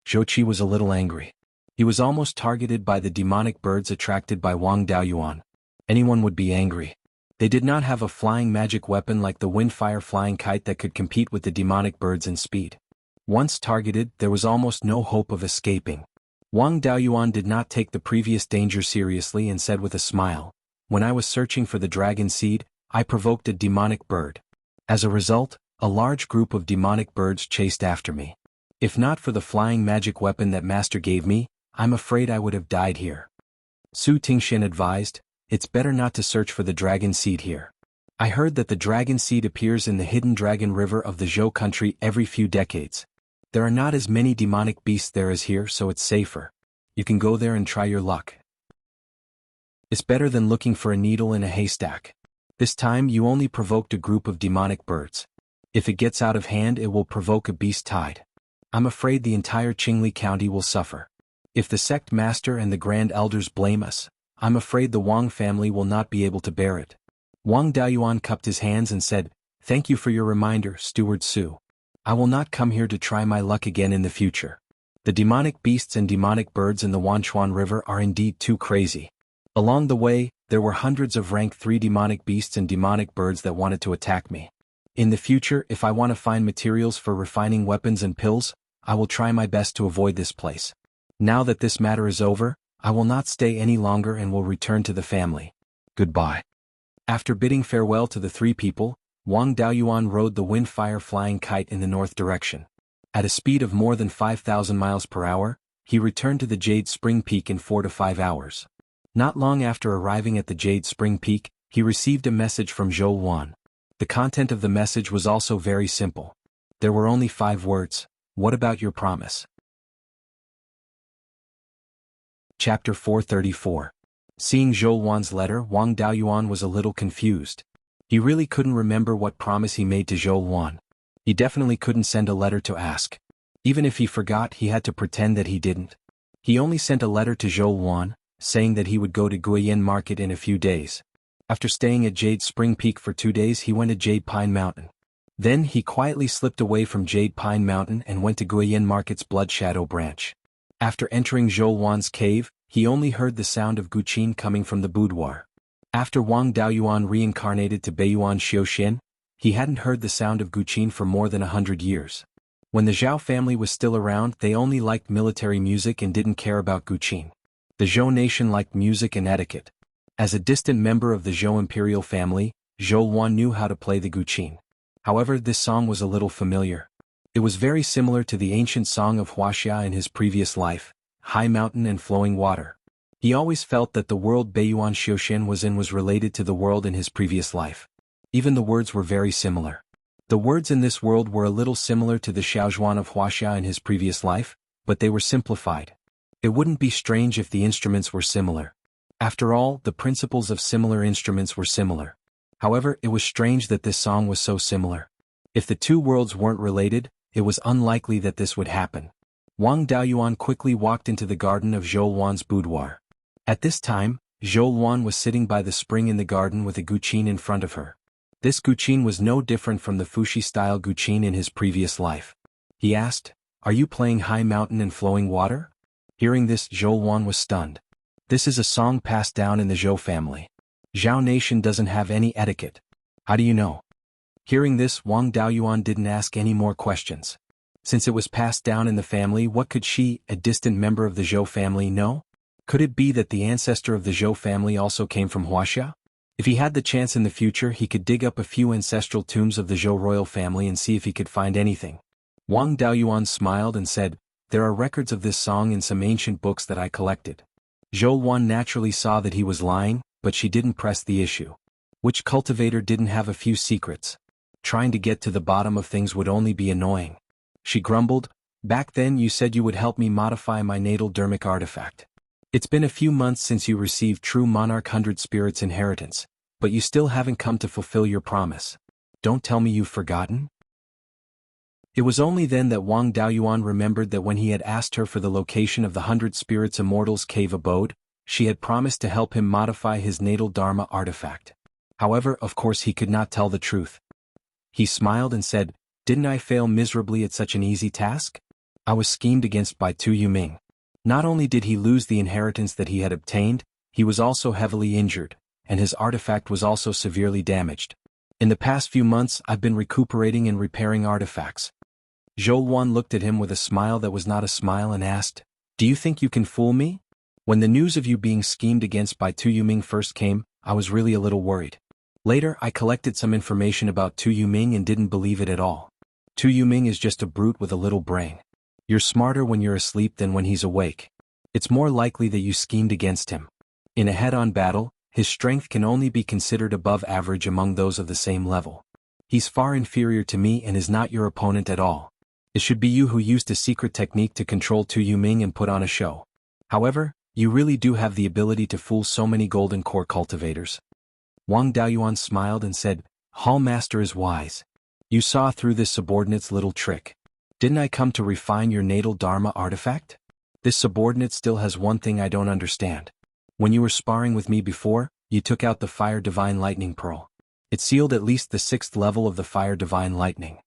Zhou Qi was a little angry. He was almost targeted by the demonic birds attracted by Wang Daoyuan. Anyone would be angry. They did not have a flying magic weapon like the wind-fire flying kite that could compete with the demonic birds in speed. Once targeted, there was almost no hope of escaping. Wang Daoyuan did not take the previous danger seriously and said with a smile, "When I was searching for the dragon seed, I provoked a demonic bird. As a result, a large group of demonic birds chased after me. If not for the flying magic weapon that Master gave me, I'm afraid I would have died here." Su Tingxian advised, "It's better not to search for the dragon seed here. I heard that the dragon seed appears in the hidden dragon river of the Zhou country every few decades. There are not as many demonic beasts there as here, so it's safer. You can go there and try your luck. It's better than looking for a needle in a haystack. This time you only provoked a group of demonic birds. If it gets out of hand, it will provoke a beast tide. I'm afraid the entire Qingli County will suffer. If the sect master and the grand elders blame us, I'm afraid the Wang family will not be able to bear it." Wang Daoyuan cupped his hands and said, "Thank you for your reminder, Steward Su. I will not come here to try my luck again in the future. The demonic beasts and demonic birds in the Wanchuan River are indeed too crazy." Along the way, there were hundreds of rank 3 demonic beasts and demonic birds that wanted to attack me. In the future, if I want to find materials for refining weapons and pills, I will try my best to avoid this place. Now that this matter is over, I will not stay any longer and will return to the family. Goodbye. After bidding farewell to the 3 people, Wang Daoyuan rode the wind-fire flying kite in the north direction. At a speed of more than 5,000 miles per hour, he returned to the Jade Spring Peak in 4 to 5 hours. Not long after arriving at the Jade Spring Peak, he received a message from Zhou Wan. The content of the message was also very simple. There were only 5 words: "What about your promise?" Chapter 434. Seeing Zhou Wan's letter, Wang Daoyuan was a little confused. He really couldn't remember what promise he made to Zhou Wan. He definitely couldn't send a letter to ask. Even if he forgot, he had to pretend that he didn't. He only sent a letter to Zhou Wan, saying that he would go to Guiyan Market in a few days. After staying at Jade Spring Peak for 2 days, he went to Jade Pine Mountain. Then he quietly slipped away from Jade Pine Mountain and went to Guiyan Market's Blood Shadow branch. After entering Zhou Wan's cave, he only heard the sound of Guqin coming from the boudoir. After Wang Daoyuan reincarnated to Beiyuan Xiuxian, he hadn't heard the sound of Guqin for more than 100 years. When the Zhao family was still around, they only liked military music and didn't care about Guqin. The Zhou nation liked music and etiquette. As a distant member of the Zhou imperial family, Zhou Wan knew how to play the Guqin. However, this song was a little familiar. It was very similar to the ancient song of Wuxia in his previous life, High Mountain and Flowing Water. He always felt that the world Beiyuan Xiuxian was in was related to the world in his previous life. Even the words were very similar. The words in this world were a little similar to the Xiaozhuan of Huaxia in his previous life, but they were simplified. It wouldn't be strange if the instruments were similar. After all, the principles of similar instruments were similar. However, it was strange that this song was so similar. If the 2 worlds weren't related, it was unlikely that this would happen. Wang Daoyuan quickly walked into the garden of Zhou Wan's boudoir. At this time, Zhou Wan was sitting by the spring in the garden with a Guqin in front of her. This Guqin was no different from the Fushi-style Guqin in his previous life. He asked, "Are you playing High Mountain and Flowing Water?" Hearing this, Zhou Wan was stunned. This is a song passed down in the Zhou family. Zhao nation doesn't have any etiquette. How do you know? Hearing this, Wang Daoyuan didn't ask any more questions. Since it was passed down in the family, what could she, a distant member of the Zhou family, know? Could it be that the ancestor of the Zhou family also came from Huaxia? If he had the chance in the future, he could dig up a few ancestral tombs of the Zhou royal family and see if he could find anything. Wang Daoyuan smiled and said, "There are records of this song in some ancient books that I collected." Zhou Wan naturally saw that he was lying, but she didn't press the issue. Which cultivator didn't have a few secrets? Trying to get to the bottom of things would only be annoying. She grumbled, "Back then you said you would help me modify my natal dermic artifact. It's been a few months since you received true Monarch 100 Spirits inheritance, but you still haven't come to fulfill your promise. Don't tell me you've forgotten?" It was only then that Wang Daoyuan remembered that when he had asked her for the location of the 100 Spirits Immortals' cave abode, she had promised to help him modify his natal Dharma artifact. However, of course he could not tell the truth. He smiled and said, "Didn't I fail miserably at such an easy task? I was schemed against by Tu Yuming. Not only did he lose the inheritance that he had obtained, he was also heavily injured, and his artifact was also severely damaged. In the past few months I've been recuperating and repairing artifacts." Zhou Wan looked at him with a smile that was not a smile and asked, "Do you think you can fool me? When the news of you being schemed against by Tu Yuming first came, I was really a little worried. Later I collected some information about Tu Yuming and didn't believe it at all. Tu Yuming is just a brute with a little brain. You're smarter when you're asleep than when he's awake. It's more likely that you schemed against him. In a head-on battle, his strength can only be considered above average among those of the same level. He's far inferior to me and is not your opponent at all. It should be you who used a secret technique to control Tu Yuming and put on a show. However, you really do have the ability to fool so many golden core cultivators." Wang Daoyuan smiled and said, "Hall Master is wise. You saw through this subordinate's little trick. Didn't I come to refine your natal Dharma artifact? This subordinate still has one thing I don't understand. When you were sparring with me before, you took out the Fire Divine Lightning Pearl. It sealed at least the 6th level of the Fire Divine Lightning.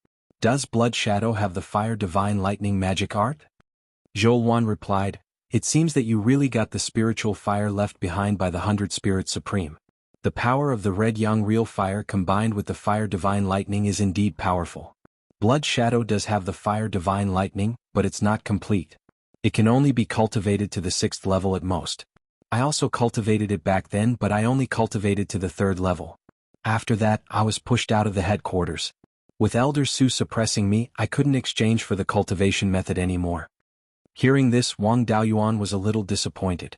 Does Blood Shadow have the Fire Divine Lightning magic art?" Zhou Wan replied, "It seems that you really got the spiritual fire left behind by the 100 Spirits Supreme. The power of the Red Yang Real Fire combined with the Fire Divine Lightning is indeed powerful. Blood Shadow does have the Fire Divine Lightning, but it's not complete. It can only be cultivated to the 6th level at most. I also cultivated it back then, but I only cultivated to the 3rd level. After that, I was pushed out of the headquarters. With Elder Su suppressing me, I couldn't exchange for the cultivation method anymore." Hearing this, Wang Daoyuan was a little disappointed.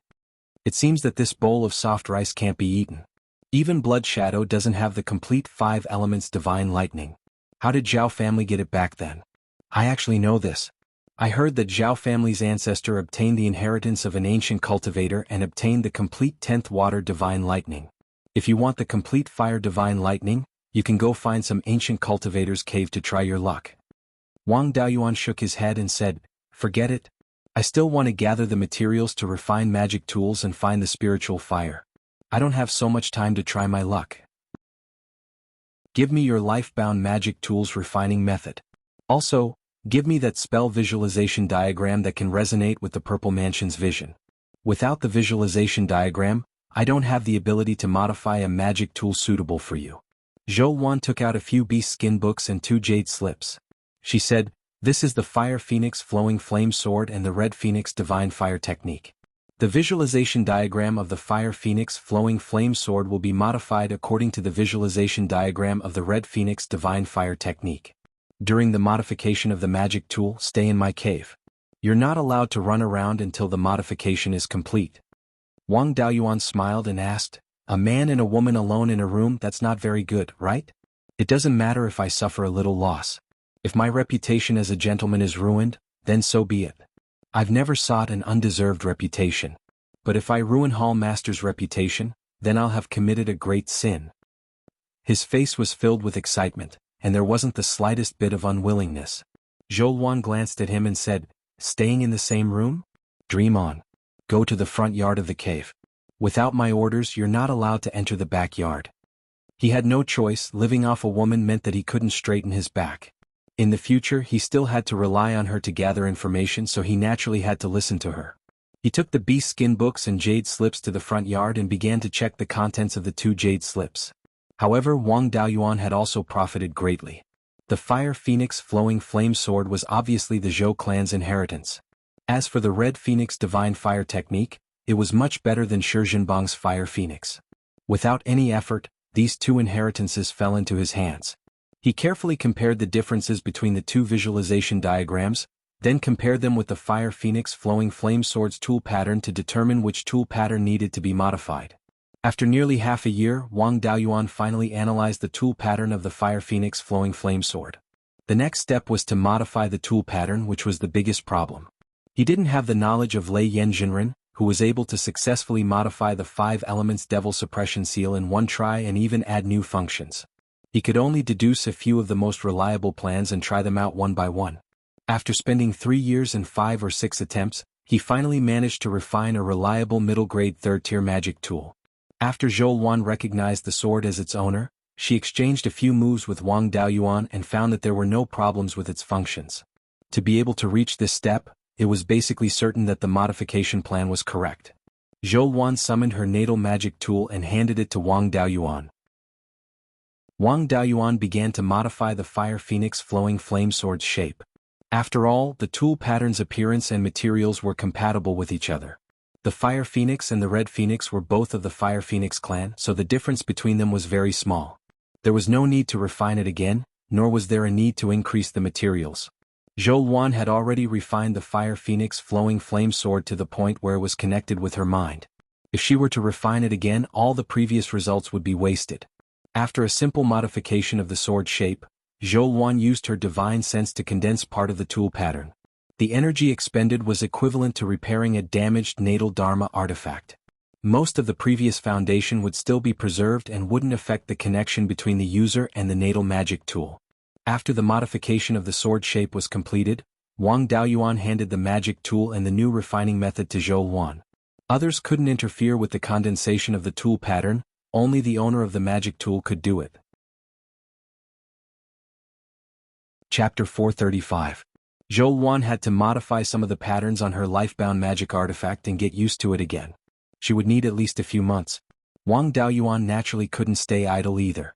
It seems that this bowl of soft rice can't be eaten. Even Blood Shadow doesn't have the complete 5 elements Divine Lightning. How did Zhao family get it back then? I actually know this. I heard that Zhao family's ancestor obtained the inheritance of an ancient cultivator and obtained the complete 10th Water Divine Lightning. If you want the complete Fire Divine Lightning, you can go find some ancient cultivator's cave to try your luck." Wang Daoyuan shook his head and said, "Forget it. I still want to gather the materials to refine magic tools and find the spiritual fire. I don't have so much time to try my luck. Give me your life-bound magic tools refining method. Also, give me that spell visualization diagram that can resonate with the Purple Mansion's vision. Without the visualization diagram, I don't have the ability to modify a magic tool suitable for you." Zhou Wan took out a few beast skin books and 2 jade slips. She said, "This is the Fire Phoenix Flowing Flame Sword and the Red Phoenix Divine Fire Technique. The visualization diagram of the Fire Phoenix Flowing Flame Sword will be modified according to the visualization diagram of the Red Phoenix Divine Fire Technique. During the modification of the magic tool, stay in my cave. You're not allowed to run around until the modification is complete." Wang Daoyuan smiled and asked, "A man and a woman alone in a room, that's not very good, right? It doesn't matter if I suffer a little loss. If my reputation as a gentleman is ruined, then so be it. I've never sought an undeserved reputation. But if I ruin Hall Master's reputation, then I'll have committed a great sin." His face was filled with excitement, and there wasn't the slightest bit of unwillingness. Zhou Wan glanced at him and said, "Staying in the same room? Dream on. Go to the front yard of the cave. Without my orders, you're not allowed to enter the backyard." He had no choice. Living off a woman meant that he couldn't straighten his back. In the future, he still had to rely on her to gather information, so he naturally had to listen to her. He took the beast skin books and jade slips to the front yard and began to check the contents of the 2 jade slips. However, Wang Daoyuan had also profited greatly. The Fire Phoenix Flowing Flame Sword was obviously the Zhou clan's inheritance. As for the Red Phoenix Divine Fire Technique, it was much better than Shi Jinbang's Fire Phoenix. Without any effort, these 2 inheritances fell into his hands. He carefully compared the differences between the 2 visualization diagrams, then compared them with the Fire Phoenix Flowing Flame Sword's tool pattern to determine which tool pattern needed to be modified. After nearly half a year, Wang Daoyuan finally analyzed the tool pattern of the Fire Phoenix Flowing Flame Sword. The next step was to modify the tool pattern, which was the biggest problem. He didn't have the knowledge of Lei Yanjinren, who was able to successfully modify the 5 elements Devil Suppression Seal in one try and even add new functions. He could only deduce a few of the most reliable plans and try them out one by one. After spending 3 years and 5 or 6 attempts, he finally managed to refine a reliable middle-grade 3rd-tier magic tool. After Zhou Wan recognized the sword as its owner, she exchanged a few moves with Wang Daoyuan and found that there were no problems with its functions. To be able to reach this step, it was basically certain that the modification plan was correct. Zhou Wan summoned her natal magic tool and handed it to Wang Daoyuan. Wang Daoyuan began to modify the Fire Phoenix Flowing Flame Sword's shape. After all, the tool pattern's appearance and materials were compatible with each other. The Fire Phoenix and the Red Phoenix were both of the Fire Phoenix clan, so the difference between them was very small. There was no need to refine it again, nor was there a need to increase the materials. Zhou Wan had already refined the Fire Phoenix Flowing Flame Sword to the point where it was connected with her mind. If she were to refine it again, all the previous results would be wasted. After a simple modification of the sword shape, Zhou Wan used her divine sense to condense part of the tool pattern. The energy expended was equivalent to repairing a damaged natal Dharma artifact. Most of the previous foundation would still be preserved and wouldn't affect the connection between the user and the natal magic tool. After the modification of the sword shape was completed, Wang Daoyuan handed the magic tool and the new refining method to Zhou Wan. Others couldn't interfere with the condensation of the tool pattern, only the owner of the magic tool could do it. Chapter 435. Zhou Wan had to modify some of the patterns on her lifebound magic artifact and get used to it again. She would need at least a few months. Wang Daoyuan naturally couldn't stay idle either.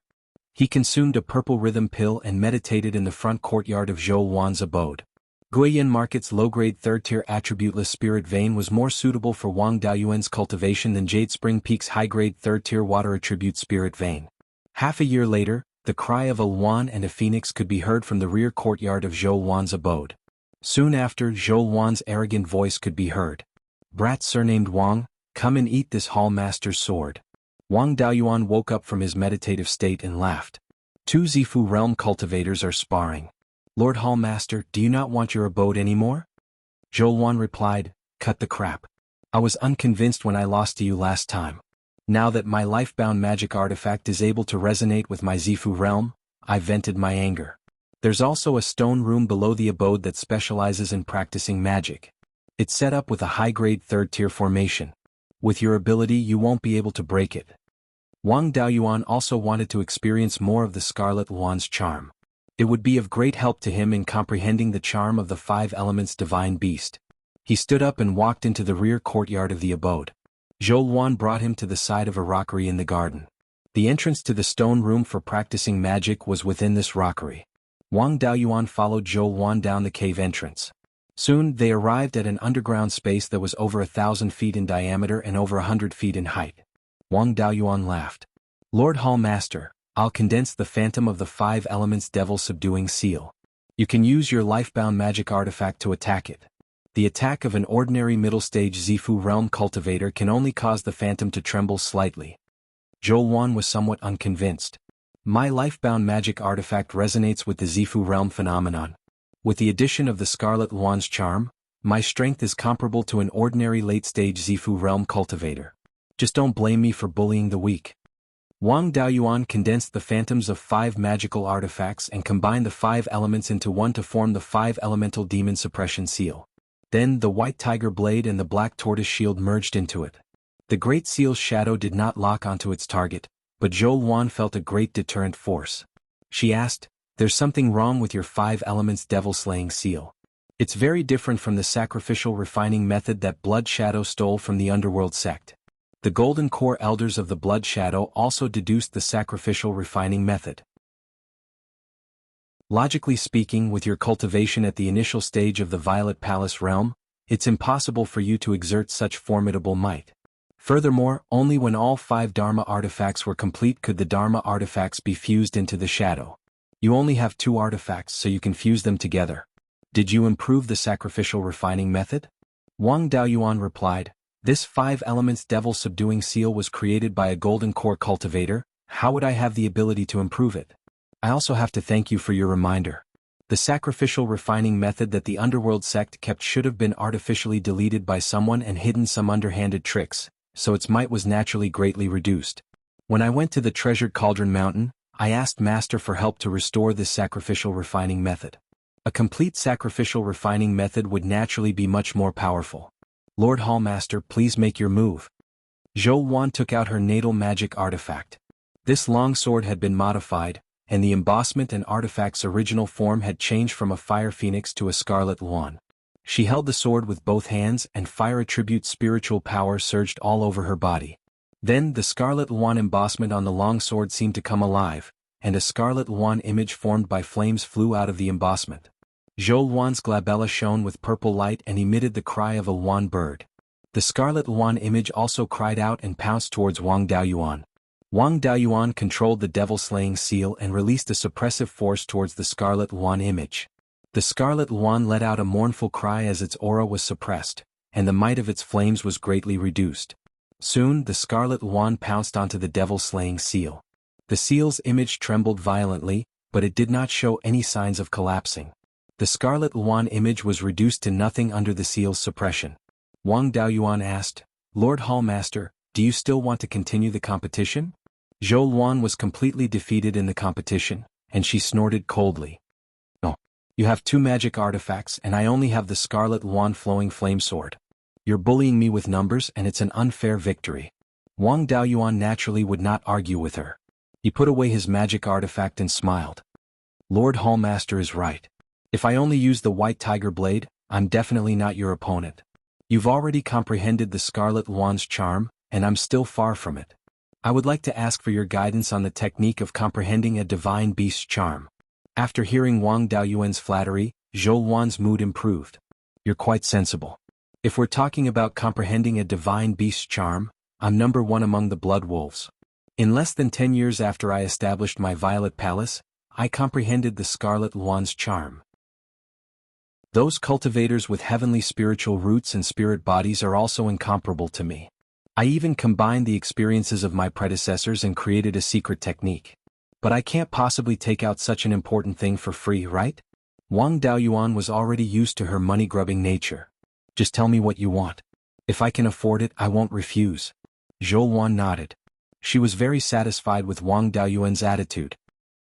He consumed a purple rhythm pill and meditated in the front courtyard of Zhou Wan's abode. Guiyuan Market's low-grade 3rd-tier attributeless spirit vein was more suitable for Wang Daoyuan's cultivation than Jade Spring Peak's high-grade 3rd-tier water attribute spirit vein. Half a year later, the cry of a Wan and a phoenix could be heard from the rear courtyard of Zhou Wan's abode. Soon after, Zhou Wan's arrogant voice could be heard. "Brat surnamed Wang, come and eat this hall master's sword." Wang Daoyuan woke up from his meditative state and laughed. 2 Zifu realm cultivators are sparring. "Lord Hallmaster, do you not want your abode anymore?" Zhou Wan replied, "Cut the crap. I was unconvinced when I lost to you last time. Now that my lifebound magic artifact is able to resonate with my Zifu realm, I vented my anger. There's also a stone room below the abode that specializes in practicing magic. It's set up with a high-grade 3rd-tier formation. With your ability you won't be able to break it." Wang Daoyuan also wanted to experience more of the Scarlet Wand's charm. It would be of great help to him in comprehending the charm of the 5 elements divine beast. He stood up and walked into the rear courtyard of the abode. Zhou Wan brought him to the side of a rockery in the garden. The entrance to the stone room for practicing magic was within this rockery. Wang Daoyuan followed Zhou Wan down the cave entrance. Soon they arrived at an underground space that was over 1,000 feet in diameter and over 100 feet in height. Wang Daoyuan laughed. "Lord Hallmaster, I'll condense the phantom of the 5 elements devil subduing seal. You can use your lifebound magic artifact to attack it. The attack of an ordinary middle-stage Zifu realm cultivator can only cause the phantom to tremble slightly." Zhou Wan was somewhat unconvinced. "My lifebound magic artifact resonates with the Zifu realm phenomenon. With the addition of the Scarlet Wand's charm, my strength is comparable to an ordinary late-stage Zifu realm cultivator. Just don't blame me for bullying the weak." Wang Daoyuan condensed the phantoms of 5 magical artifacts and combined the 5 elements into one to form the 5 elemental demon suppression seal. Then the white tiger blade and the black tortoise shield merged into it. The great seal's shadow did not lock onto its target, but Zhou Wan felt a great deterrent force. She asked, "There's something wrong with your 5 elements devil-slaying seal. It's very different from the sacrificial refining method that Blood Shadow stole from the underworld sect. The Golden Core elders of the Blood Shadow also deduced the sacrificial refining method. Logically speaking, with your cultivation at the initial stage of the Violet Palace realm, it's impossible for you to exert such formidable might. Furthermore, only when all 5 Dharma artifacts were complete could the Dharma artifacts be fused into the shadow. You only have 2 artifacts, so you can fuse them together. Did you improve the sacrificial refining method? Wang Daoyuan replied, this 5 elements devil subduing seal was created by a golden core cultivator. How would I have the ability to improve it? I also have to thank you for your reminder. The sacrificial refining method that the underworld sect kept should have been artificially deleted by someone and hidden some underhanded tricks, so its might was naturally greatly reduced. When I went to the treasured cauldron mountain, I asked Master for help to restore this sacrificial refining method. A complete sacrificial refining method would naturally be much more powerful. Lord Hallmaster, please make your move. Zhou Wan took out her natal magic artifact. This long sword had been modified, and the embossment and artifact's original form had changed from a fire phoenix to a scarlet luan. She held the sword with both hands and fire attribute spiritual power surged all over her body. Then the scarlet luan embossment on the long sword seemed to come alive, and a scarlet luan image formed by flames flew out of the embossment. Zhou Luan's glabella shone with purple light and emitted the cry of a luan bird. The scarlet luan image also cried out and pounced towards Wang Daoyuan. Wang Daoyuan controlled the devil-slaying seal and released a suppressive force towards the scarlet luan image. The scarlet luan let out a mournful cry as its aura was suppressed, and the might of its flames was greatly reduced. Soon the scarlet luan pounced onto the devil-slaying seal. The seal's image trembled violently, but it did not show any signs of collapsing. The scarlet luan image was reduced to nothing under the seal's suppression. Wang Daoyuan asked, Lord Hallmaster, do you still want to continue the competition? Zhou Luan was completely defeated in the competition, and she snorted coldly. No. You have 2 magic artifacts and I only have the scarlet luan flowing flame sword. You're bullying me with numbers and it's an unfair victory. Wang Daoyuan naturally would not argue with her. He put away his magic artifact and smiled. Lord Hallmaster is right. If I only use the white tiger blade, I'm definitely not your opponent. You've already comprehended the scarlet luan's charm, and I'm still far from it. I would like to ask for your guidance on the technique of comprehending a divine beast's charm. After hearing Wang Daoyuan's flattery, Zhou Luan's mood improved. You're quite sensible. If we're talking about comprehending a divine beast's charm, I'm number 1 among the blood wolves. In less than 10 years after I established my Violet Palace, I comprehended the scarlet luan's charm. Those cultivators with heavenly spiritual roots and spirit bodies are also incomparable to me. I even combined the experiences of my predecessors and created a secret technique. But I can't possibly take out such an important thing for free, right? Wang Daoyuan was already used to her money-grubbing nature. Just tell me what you want. If I can afford it, I won't refuse. Zhou Luan nodded. She was very satisfied with Wang Daoyuan's attitude.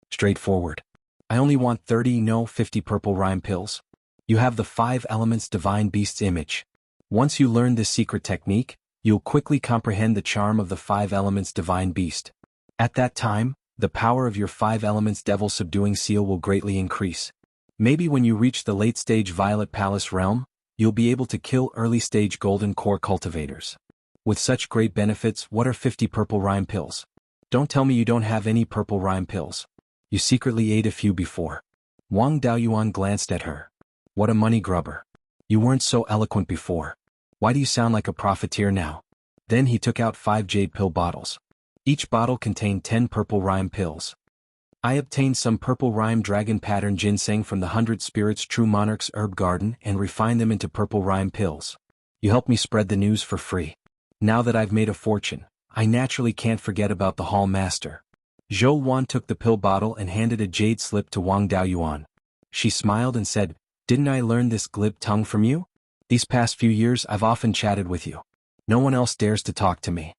Straightforward. I only want 50 purple rhyme pills. You have the 5 elements divine beast's image. Once you learn this secret technique, you'll quickly comprehend the charm of the 5 elements divine beast. At that time, the power of your 5 elements devil subduing seal will greatly increase. Maybe when you reach the late-stage Violet Palace realm, you'll be able to kill early-stage golden core cultivators. With such great benefits, what are 50 purple rhyme pills? Don't tell me you don't have any purple rhyme pills. You secretly ate a few before. Wang Daoyuan glanced at her. What a money grubber. You weren't so eloquent before. Why do you sound like a profiteer now? Then he took out 5 jade pill bottles. Each bottle contained 10 purple rhyme pills. I obtained some purple rhyme dragon pattern ginseng from the 100 Spirits True Monarch's herb garden and refined them into purple rhyme pills. You helped me spread the news for free. Now that I've made a fortune, I naturally can't forget about the Hall Master. Zhou Luan took the pill bottle and handed a jade slip to Wang Daoyuan. She smiled and said, Didn't I learn this glib tongue from you? These past few years I've often chatted with you. No one else dares to talk to me.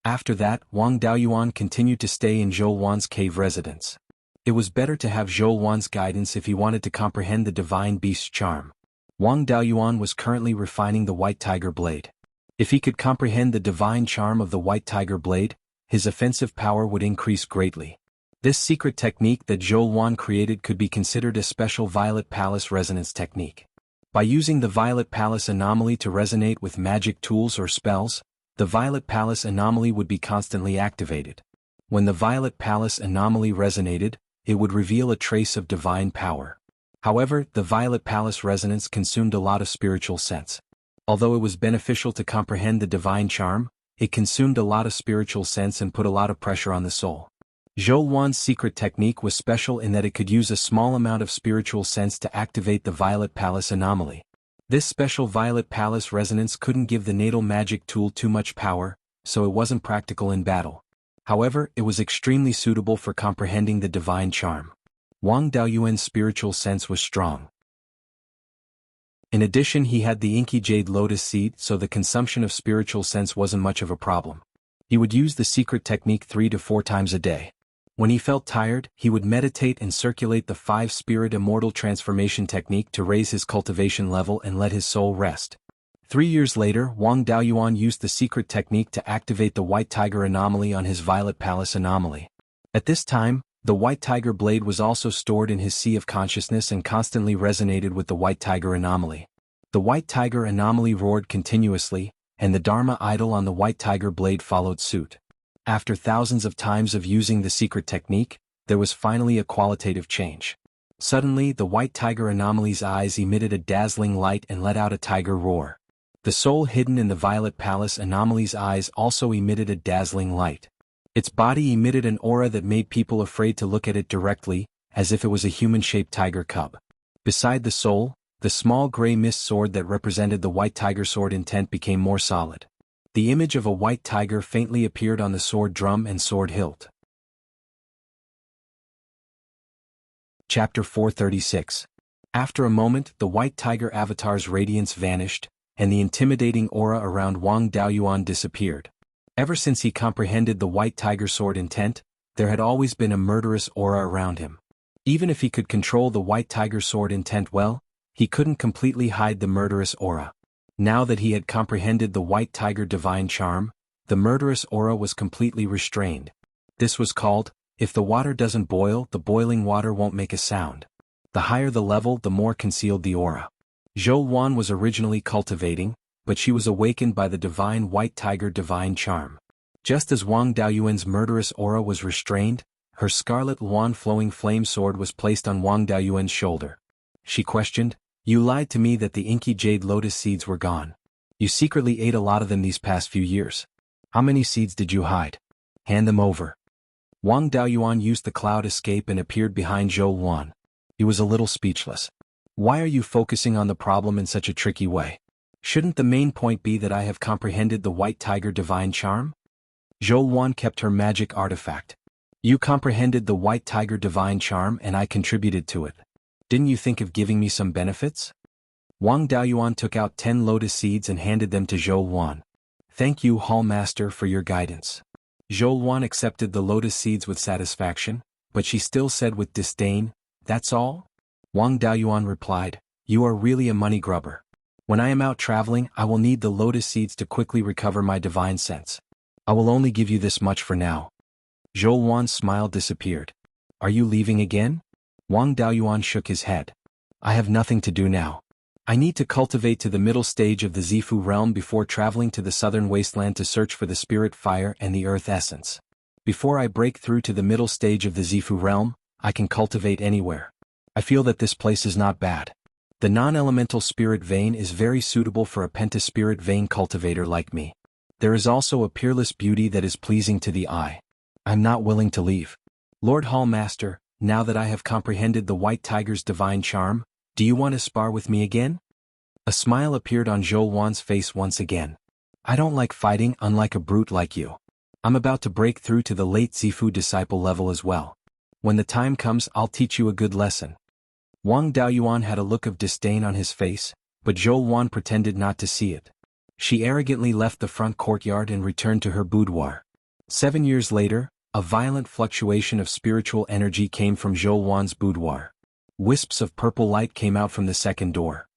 After that, Wang Daoyuan continued to stay in Zhou Luan's cave residence. It was better to have Zhou Luan's guidance if he wanted to comprehend the divine beast's charm. Wang Daoyuan was currently refining the white tiger blade. If he could comprehend the divine charm of the white tiger blade, his offensive power would increase greatly. This secret technique that Zhou Luan created could be considered a special Violet Palace resonance technique. By using the Violet Palace anomaly to resonate with magic tools or spells, the Violet Palace anomaly would be constantly activated. When the Violet Palace anomaly resonated, it would reveal a trace of divine power. However, the Violet Palace resonance consumed a lot of spiritual sense. Although it was beneficial to comprehend the divine charm, it consumed a lot of spiritual sense and put a lot of pressure on the soul. Zhou Wan's secret technique was special in that it could use a small amount of spiritual sense to activate the Violet Palace anomaly. This special Violet Palace resonance couldn't give the natal magic tool too much power, so it wasn't practical in battle. However, it was extremely suitable for comprehending the divine charm. Wang Daoyuan's spiritual sense was strong. In addition, he had the inky jade lotus seed, so the consumption of spiritual sense wasn't much of a problem. He would use the secret technique 3 to 4 times a day. When he felt tired, he would meditate and circulate the 5-spirit immortal transformation technique to raise his cultivation level and let his soul rest. 3 years later, Wang Daoyuan used the secret technique to activate the White Tiger anomaly on his Violet Palace anomaly. At this time, the White Tiger blade was also stored in his sea of consciousness and constantly resonated with the White Tiger anomaly. The White Tiger anomaly roared continuously, and the Dharma idol on the White Tiger blade followed suit. After thousands of times of using the secret technique, there was finally a qualitative change. Suddenly, the White Tiger anomaly's eyes emitted a dazzling light and let out a tiger roar. The soul hidden in the Violet Palace anomaly's eyes also emitted a dazzling light. Its body emitted an aura that made people afraid to look at it directly, as if it was a human-shaped tiger cub. Beside the soul, the small gray mist sword that represented the White Tiger sword intent became more solid. The image of a white tiger faintly appeared on the sword drum and sword hilt. Chapter 436. After a moment, the White Tiger avatar's radiance vanished, and the intimidating aura around Wang Daoyuan disappeared. Ever since he comprehended the White Tiger sword intent, there had always been a murderous aura around him. Even if he could control the White Tiger sword intent well, he couldn't completely hide the murderous aura. Now that he had comprehended the White Tiger divine charm, the murderous aura was completely restrained. This was called, if the water doesn't boil, the boiling water won't make a sound. The higher the level, the more concealed the aura. Zhou Wan was originally cultivating, but she was awakened by the divine White Tiger divine charm. Just as Wang Daoyuan's murderous aura was restrained, her scarlet Luan flowing flame sword was placed on Wang Daoyuan's shoulder. She questioned, "You lied to me that the inky jade lotus seeds were gone. You secretly ate a lot of them these past few years. How many seeds did you hide? Hand them over." Wang Daoyuan used the cloud escape and appeared behind Zhou Wan. He was a little speechless. "Why are you focusing on the problem in such a tricky way? Shouldn't the main point be that I have comprehended the White Tiger divine charm?" Zhou Wan kept her magic artifact. "You comprehended the White Tiger divine charm and I contributed to it. Didn't you think of giving me some benefits?" Wang Daoyuan took out 10 lotus seeds and handed them to Zhou Wan. "Thank you, Hall Master, for your guidance." Zhou Wan accepted the lotus seeds with satisfaction, but she still said with disdain, "That's all?" Wang Daoyuan replied, "You are really a money grubber. When I am out traveling, I will need the lotus seeds to quickly recover my divine sense. I will only give you this much for now." Zhou Wan's smile disappeared. "Are you leaving again?" Wang Daoyuan shook his head. "I have nothing to do now. I need to cultivate to the middle stage of the Zifu realm before traveling to the southern wasteland to search for the spirit fire and the earth essence. Before I break through to the middle stage of the Zifu realm, I can cultivate anywhere. I feel that this place is not bad. The non-elemental spirit vein is very suitable for a pentaspirit vein cultivator like me. There is also a peerless beauty that is pleasing to the eye. I'm not willing to leave. Lord Hall Master, now that I have comprehended the White Tiger's divine charm, do you want to spar with me again?" A smile appeared on Zhou Wan's face once again. "I don't like fighting, unlike a brute like you. I'm about to break through to the late Zifu disciple level as well. When the time comes, I'll teach you a good lesson." Wang Daoyuan had a look of disdain on his face, but Zhou Wan pretended not to see it. She arrogantly left the front courtyard and returned to her boudoir. 7 years later, a violent fluctuation of spiritual energy came from Zhou Wan's boudoir. Wisps of purple light came out from the second door.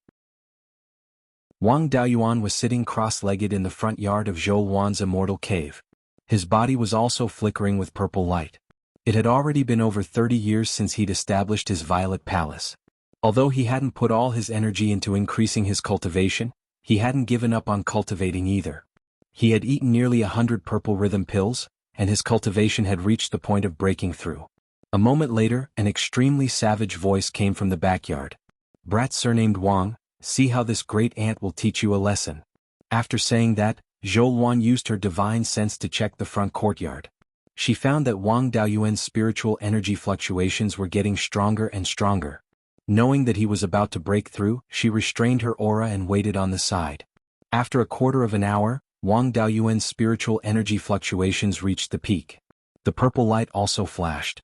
Wang Daoyuan was sitting cross-legged in the front yard of Zhou Wan's immortal cave. His body was also flickering with purple light. It had already been over 30 years since he'd established his Violet Palace. Although he hadn't put all his energy into increasing his cultivation, he hadn't given up on cultivating either. He had eaten nearly 100 purple rhythm pills, and his cultivation had reached the point of breaking through. A moment later, an extremely savage voice came from the backyard. "Brat surnamed Wang, see how this great ant will teach you a lesson." After saying that, Zhou Luan used her divine sense to check the front courtyard. She found that Wang Daoyuan's spiritual energy fluctuations were getting stronger and stronger. Knowing that he was about to break through, she restrained her aura and waited on the side. After a quarter of an hour, Wang Daoyuan's spiritual energy fluctuations reached the peak. The purple light also flashed.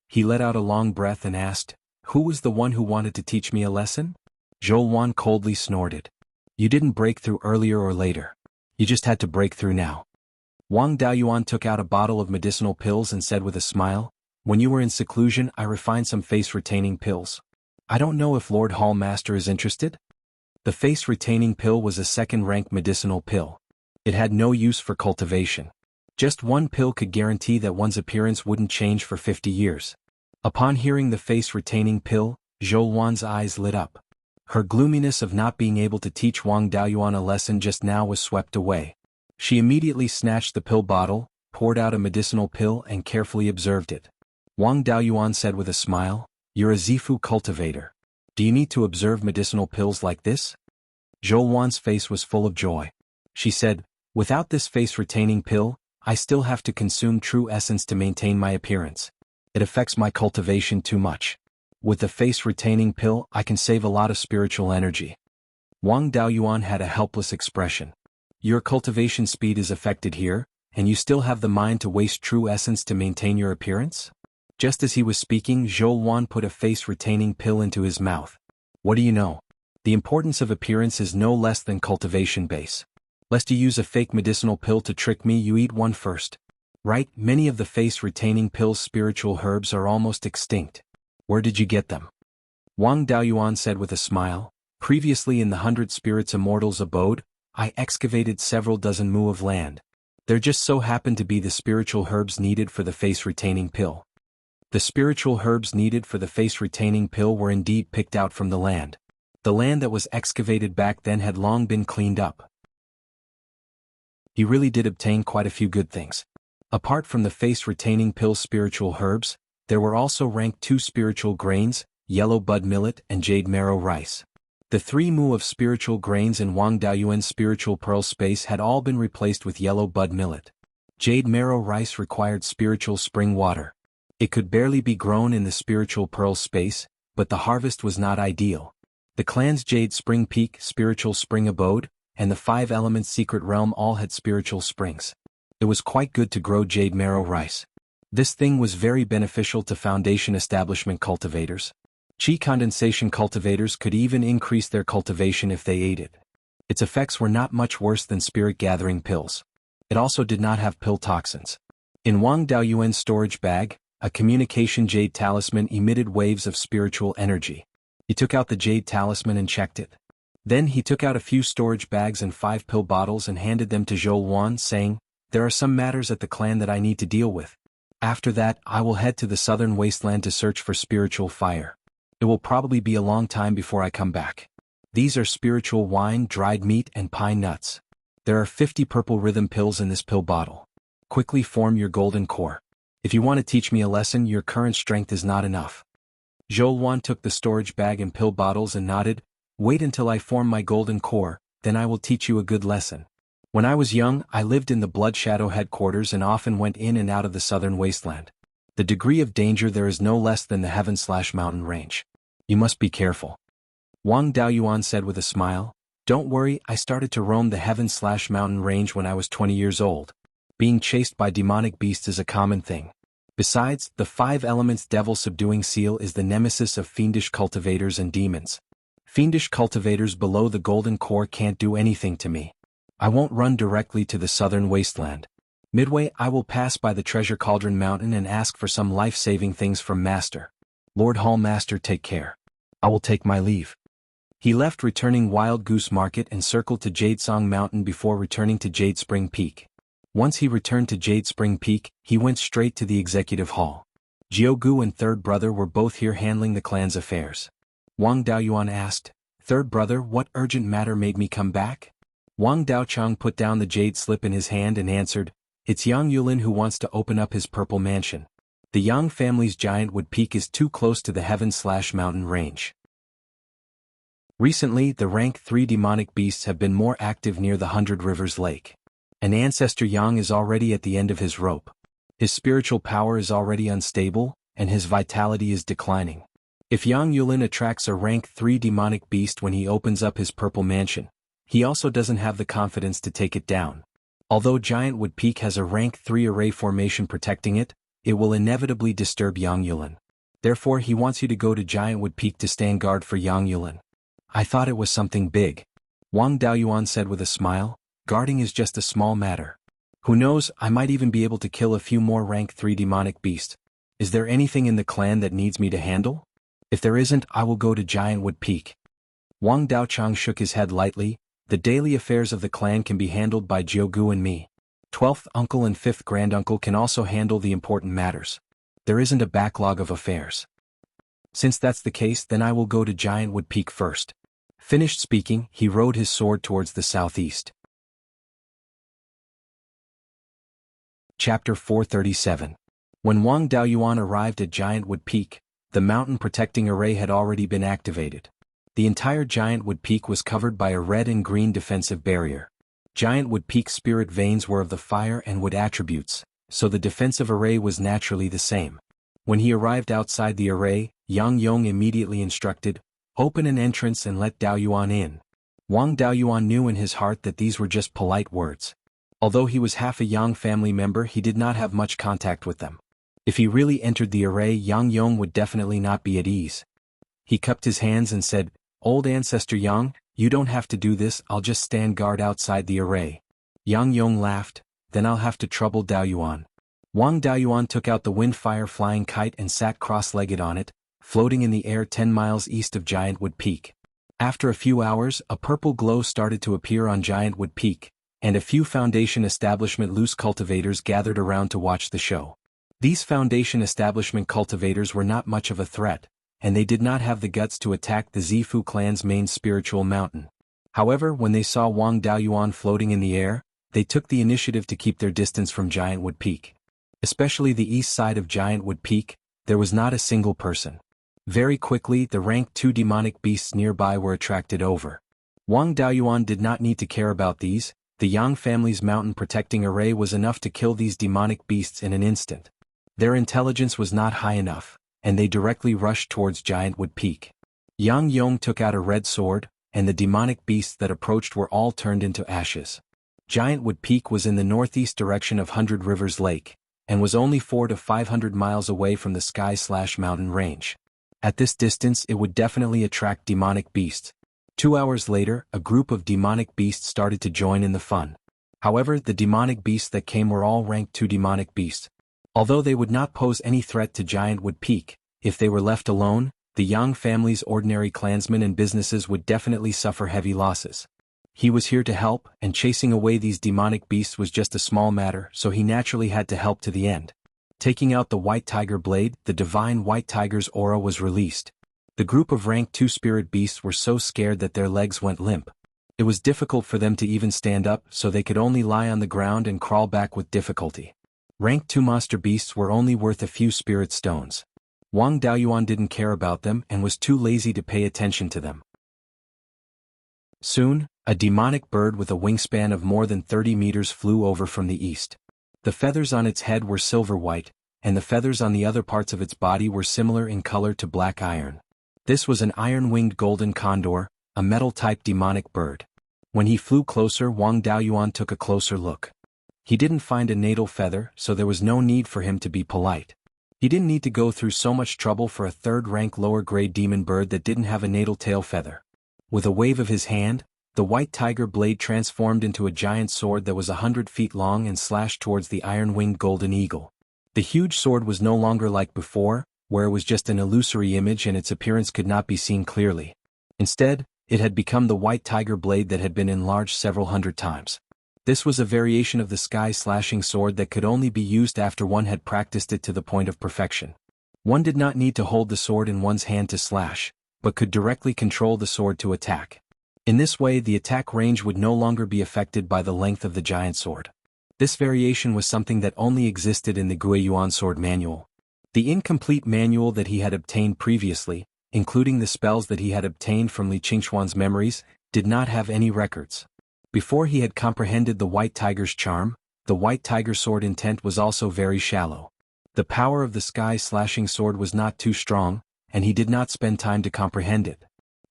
He let out a long breath and asked, "Who was the one who wanted to teach me a lesson?" Zhou Luan coldly snorted. "You didn't break through earlier or later. You just had to break through now." Wang Daoyuan took out a bottle of medicinal pills and said with a smile, "When you were in seclusion, I refined some face-retaining pills. I don't know if Lord Hall Master is interested?" The face-retaining pill was a second-rank medicinal pill. It had no use for cultivation. Just one pill could guarantee that one's appearance wouldn't change for 50 years. Upon hearing the face-retaining pill, Zhou Luan's eyes lit up. Her gloominess of not being able to teach Wang Daoyuan a lesson just now was swept away. She immediately snatched the pill bottle, poured out a medicinal pill and carefully observed it. Wang Daoyuan said with a smile, "You're a Zifu cultivator. Do you need to observe medicinal pills like this?" Zhou Luan's face was full of joy. She said, "Without this face-retaining pill, I still have to consume true essence to maintain my appearance. It affects my cultivation too much. With the face-retaining pill, I can save a lot of spiritual energy." Wang Daoyuan had a helpless expression. "Your cultivation speed is affected here, and you still have the mind to waste true essence to maintain your appearance?" Just as he was speaking, Zhou Luan put a face-retaining pill into his mouth. "What do you know? The importance of appearance is no less than cultivation base. Lest you use a fake medicinal pill to trick me, you eat one first. Right, many of the face-retaining pill's spiritual herbs are almost extinct. Where did you get them?" Wang Daoyuan said with a smile, "Previously in the 100 Spirits Immortals abode, I excavated several dozen mu of land. There just so happened to be the spiritual herbs needed for the face-retaining pill." The spiritual herbs needed for the face-retaining pill were indeed picked out from the land. The land that was excavated back then had long been cleaned up. He really did obtain quite a few good things. Apart from the face-retaining pill's spiritual herbs, there were also rank 2 spiritual grains, yellow bud millet and jade marrow rice. The 3 mu of spiritual grains in Wang Daoyuan's spiritual pearl space had all been replaced with yellow bud millet. Jade marrow rice required spiritual spring water. It could barely be grown in the spiritual pearl space, but the harvest was not ideal. The clan's Jade Spring Peak spiritual spring abode, and the 5 elements secret realm all had spiritual springs. It was quite good to grow jade marrow rice. This thing was very beneficial to foundation establishment cultivators. Qi condensation cultivators could even increase their cultivation if they ate it. Its effects were not much worse than spirit-gathering pills. It also did not have pill toxins. In Wang Daoyuan's storage bag, a communication jade talisman emitted waves of spiritual energy. He took out the jade talisman and checked it. Then he took out a few storage bags and 5 pill bottles and handed them to Zhou Luan, saying, "There are some matters at the clan that I need to deal with. After that, I will head to the southern wasteland to search for spiritual fire. It will probably be a long time before I come back. These are spiritual wine, dried meat, and pine nuts. There are 50 purple rhythm pills in this pill bottle. Quickly form your golden core. If you want to teach me a lesson, your current strength is not enough." Zhou Luan took the storage bag and pill bottles and nodded, "Wait until I form my golden core, then I will teach you a good lesson. When I was young, I lived in the Blood Shadow headquarters and often went in and out of the southern wasteland. The degree of danger there is no less than the heaven/mountain range. You must be careful." Wang Daoyuan said with a smile, "Don't worry, I started to roam the heaven/mountain range when I was 20 years old. Being chased by demonic beasts is a common thing. Besides, the 5 elements devil-subduing seal is the nemesis of fiendish cultivators and demons. Fiendish cultivators below the golden core can't do anything to me. I won't run directly to the southern wasteland. Midway, I will pass by the Treasure Cauldron Mountain and ask for some life-saving things from Master. Lord Hall Master, take care. I will take my leave." He left, returning Wild Goose Market, and circled to Jade Song Mountain before returning to Jade Spring Peak. Once he returned to Jade Spring Peak, he went straight to the executive hall. Jiugu and third brother were both here handling the clan's affairs. Wang Daoyuan asked. "Third brother, what urgent matter made me come back?" Wang Daochang put down the jade slip in his hand and answered, "It's Yang Yulin who wants to open up his purple mansion. The Yang family's giant wood peak is too close to the heaven/mountain range. Recently, the rank 3 demonic beasts have been more active near the 100 Rivers Lake. An ancestor Yang is already at the end of his rope. His spiritual power is already unstable, and his vitality is declining. If Yang Yulin attracts a rank 3 demonic beast when he opens up his purple mansion, he also doesn't have the confidence to take it down. Although Giant Wood Peak has a rank 3 array formation protecting it, it will inevitably disturb Yang Yulin. Therefore he wants you to go to Giant Wood Peak to stand guard for Yang Yulin." "I thought it was something big," Wang Daoyuan said with a smile. "Guarding is just a small matter. Who knows, I might even be able to kill a few more rank 3 demonic beasts. Is there anything in the clan that needs me to handle? If there isn't, I will go to Giant Wood Peak." Wang Daochang shook his head lightly. "The daily affairs of the clan can be handled by Jiugu and me. 12th uncle and 5th granduncle can also handle the important matters. There isn't a backlog of affairs. Since that's the case, then I will go to Giant Wood Peak first." Finished speaking, he rode his sword towards the southeast. Chapter 437. When Wang Daoyuan arrived at Giant Wood Peak, the mountain protecting array had already been activated. The entire Giant Wood Peak was covered by a red and green defensive barrier. Giant Wood Peak's spirit veins were of the fire and wood attributes, so the defensive array was naturally the same. When he arrived outside the array, Yang Yong immediately instructed, "Open an entrance and let Daoyuan in." Wang Daoyuan knew in his heart that these were just polite words. Although he was half a Yang family member, he did not have much contact with them. If he really entered the array, Yang Yong would definitely not be at ease. He cupped his hands and said, "Old ancestor Yang, you don't have to do this, I'll just stand guard outside the array." Yang Yong laughed, "Then I'll have to trouble Daoyuan." Wang Daoyuan took out the wind-fire flying kite and sat cross-legged on it, floating in the air 10 miles east of Giant Wood Peak. After a few hours, a purple glow started to appear on Giant Wood Peak, and a few Foundation Establishment loose cultivators gathered around to watch the show. These Foundation Establishment cultivators were not much of a threat, and they did not have the guts to attack the Zifu clan's main spiritual mountain. However, when they saw Wang Daoyuan floating in the air, they took the initiative to keep their distance from Giant Wood Peak. Especially the east side of Giant Wood Peak, there was not a single person. Very quickly, the rank 2 demonic beasts nearby were attracted over. Wang Daoyuan did not need to care about these. The Yang family's mountain protecting array was enough to kill these demonic beasts in an instant. Their intelligence was not high enough, and they directly rushed towards Giant Wood Peak. Yang Yong took out a red sword, and the demonic beasts that approached were all turned into ashes. Giant Wood Peak was in the northeast direction of 100 Rivers Lake, and was only 400 to 500 miles away from the sky/mountain range. At this distance it would definitely attract demonic beasts. 2 hours later, a group of demonic beasts started to join in the fun. However, the demonic beasts that came were all rank 2 demonic beasts. Although they would not pose any threat to Giant Wood Peak, if they were left alone, the Yang family's ordinary clansmen and businesses would definitely suffer heavy losses. He was here to help, and chasing away these demonic beasts was just a small matter, so he naturally had to help to the end. Taking out the White Tiger blade, the divine White Tiger's aura was released. The group of rank 2 spirit beasts were so scared that their legs went limp. It was difficult for them to even stand up, so they could only lie on the ground and crawl back with difficulty. Rank 2 monster beasts were only worth a few spirit stones. Wang Daoyuan didn't care about them and was too lazy to pay attention to them. Soon, a demonic bird with a wingspan of more than 30 meters flew over from the east. The feathers on its head were silver-white, and the feathers on the other parts of its body were similar in color to black iron. This was an iron-winged golden condor, a metal-type demonic bird. When he flew closer, Wang Daoyuan took a closer look. He didn't find a natal feather, so there was no need for him to be polite. He didn't need to go through so much trouble for a third-rank lower-grade demon bird that didn't have a natal tail feather. With a wave of his hand, the White Tiger blade transformed into a giant sword that was 100 feet long and slashed towards the iron-winged golden eagle. The huge sword was no longer like before, where it was just an illusory image and its appearance could not be seen clearly. Instead, it had become the White Tiger blade that had been enlarged several hundred times. This was a variation of the sky-slashing sword that could only be used after one had practiced it to the point of perfection. One did not need to hold the sword in one's hand to slash, but could directly control the sword to attack. In this way, the attack range would no longer be affected by the length of the giant sword. This variation was something that only existed in the Beiyuan sword manual. The incomplete manual that he had obtained previously, including the spells that he had obtained from Li Qingxuan's memories, did not have any records. Before he had comprehended the White Tiger's charm, the White Tiger sword intent was also very shallow. The power of the sky-slashing sword was not too strong, and he did not spend time to comprehend it.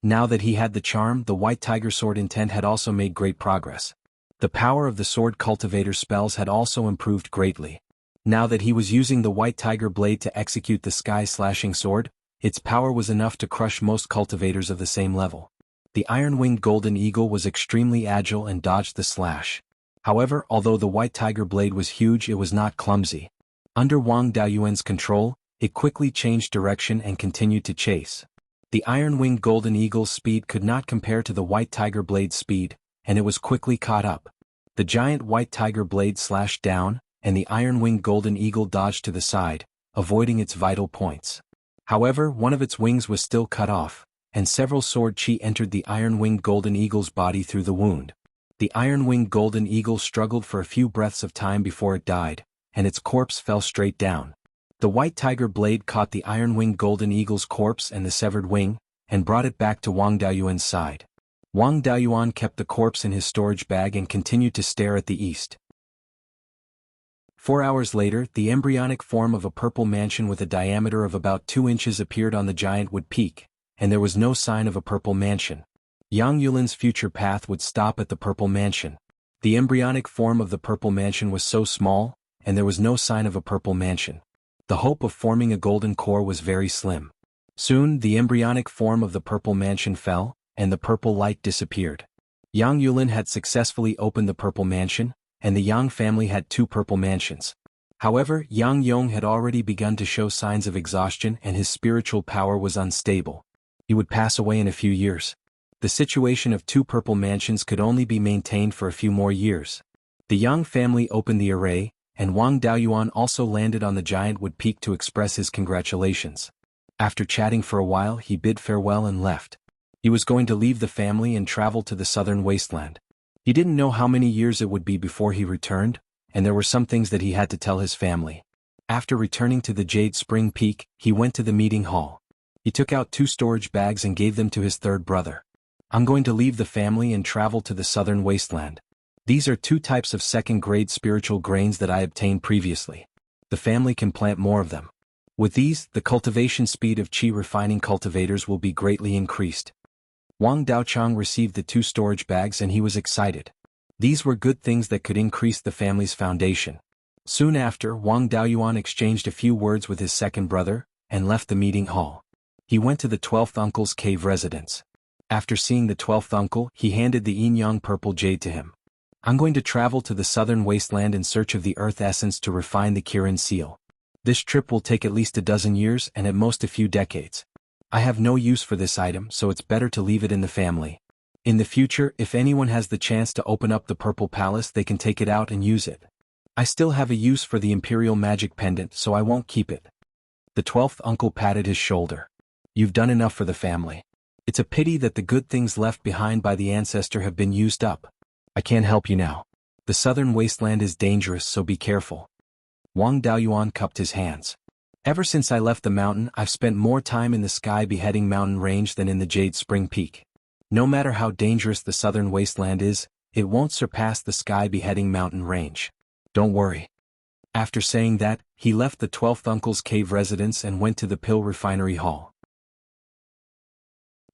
Now that he had the charm, the White Tiger sword intent had also made great progress. The power of the sword cultivator spells had also improved greatly. Now that he was using the White Tiger blade to execute the sky-slashing sword, its power was enough to crush most cultivators of the same level. The iron-winged golden eagle was extremely agile and dodged the slash. However, although the White Tiger blade was huge, it was not clumsy. Under Wang Daoyuan's control, it quickly changed direction and continued to chase. The iron-winged golden eagle's speed could not compare to the White Tiger blade's speed, and it was quickly caught up. The giant White Tiger blade slashed down, and the iron-winged golden eagle dodged to the side, avoiding its vital points. However, one of its wings was still cut off, and several sword chi entered the iron-winged golden eagle's body through the wound. The iron-winged golden eagle struggled for a few breaths of time before it died, and its corpse fell straight down. The White Tiger blade caught the iron-winged golden eagle's corpse and the severed wing, and brought it back to Wang Daoyuan's side. Wang Daoyuan kept the corpse in his storage bag and continued to stare at the east. 4 hours later, the embryonic form of a purple mansion with a diameter of about 2 inches appeared on the giant wood peak, and there was no sign of a purple mansion. Yang Yulin's future path would stop at the purple mansion. The embryonic form of the purple mansion was so small, and there was no sign of a purple mansion. The hope of forming a golden core was very slim. Soon, the embryonic form of the purple mansion fell, and the purple light disappeared. Yang Yulin had successfully opened the purple mansion, and the Yang family had 2 purple mansions. However, Yang Yong had already begun to show signs of exhaustion and his spiritual power was unstable. He would pass away in a few years. The situation of 2 purple mansions could only be maintained for a few more years. The Yang family opened the array, and Wang Daoyuan also landed on the giant wood peak to express his congratulations. After chatting for a while, he bid farewell and left. He was going to leave the family and travel to the southern wasteland. He didn't know how many years it would be before he returned, and there were some things that he had to tell his family. After returning to the Jade Spring Peak, he went to the meeting hall. He took out 2 storage bags and gave them to his third brother. I'm going to leave the family and travel to the southern wasteland. These are 2 types of second-grade spiritual grains that I obtained previously. The family can plant more of them. With these, the cultivation speed of qi refining cultivators will be greatly increased. Wang Daochang received the 2 storage bags and he was excited. These were good things that could increase the family's foundation. Soon after, Wang Daoyuan exchanged a few words with his second brother, and left the meeting hall. He went to the 12th uncle's cave residence. After seeing the 12th uncle, he handed the yin-yang purple jade to him. I'm going to travel to the southern wasteland in search of the earth essence to refine the Kirin seal. This trip will take at least a dozen years and at most a few decades. I have no use for this item, so it's better to leave it in the family. In the future, if anyone has the chance to open up the Purple Palace, they can take it out and use it. I still have a use for the Imperial Magic Pendant, so I won't keep it. The 12th uncle patted his shoulder. You've done enough for the family. It's a pity that the good things left behind by the ancestor have been used up. I can't help you now. The southern wasteland is dangerous, so be careful. Wang Daoyuan cupped his hands. Ever since I left the mountain, I've spent more time in the Sky Beheading Mountain range than in the Jade Spring Peak. No matter how dangerous the southern wasteland is, it won't surpass the Sky Beheading Mountain range. Don't worry. After saying that, he left the 12th uncle's cave residence and went to the Pill Refinery Hall.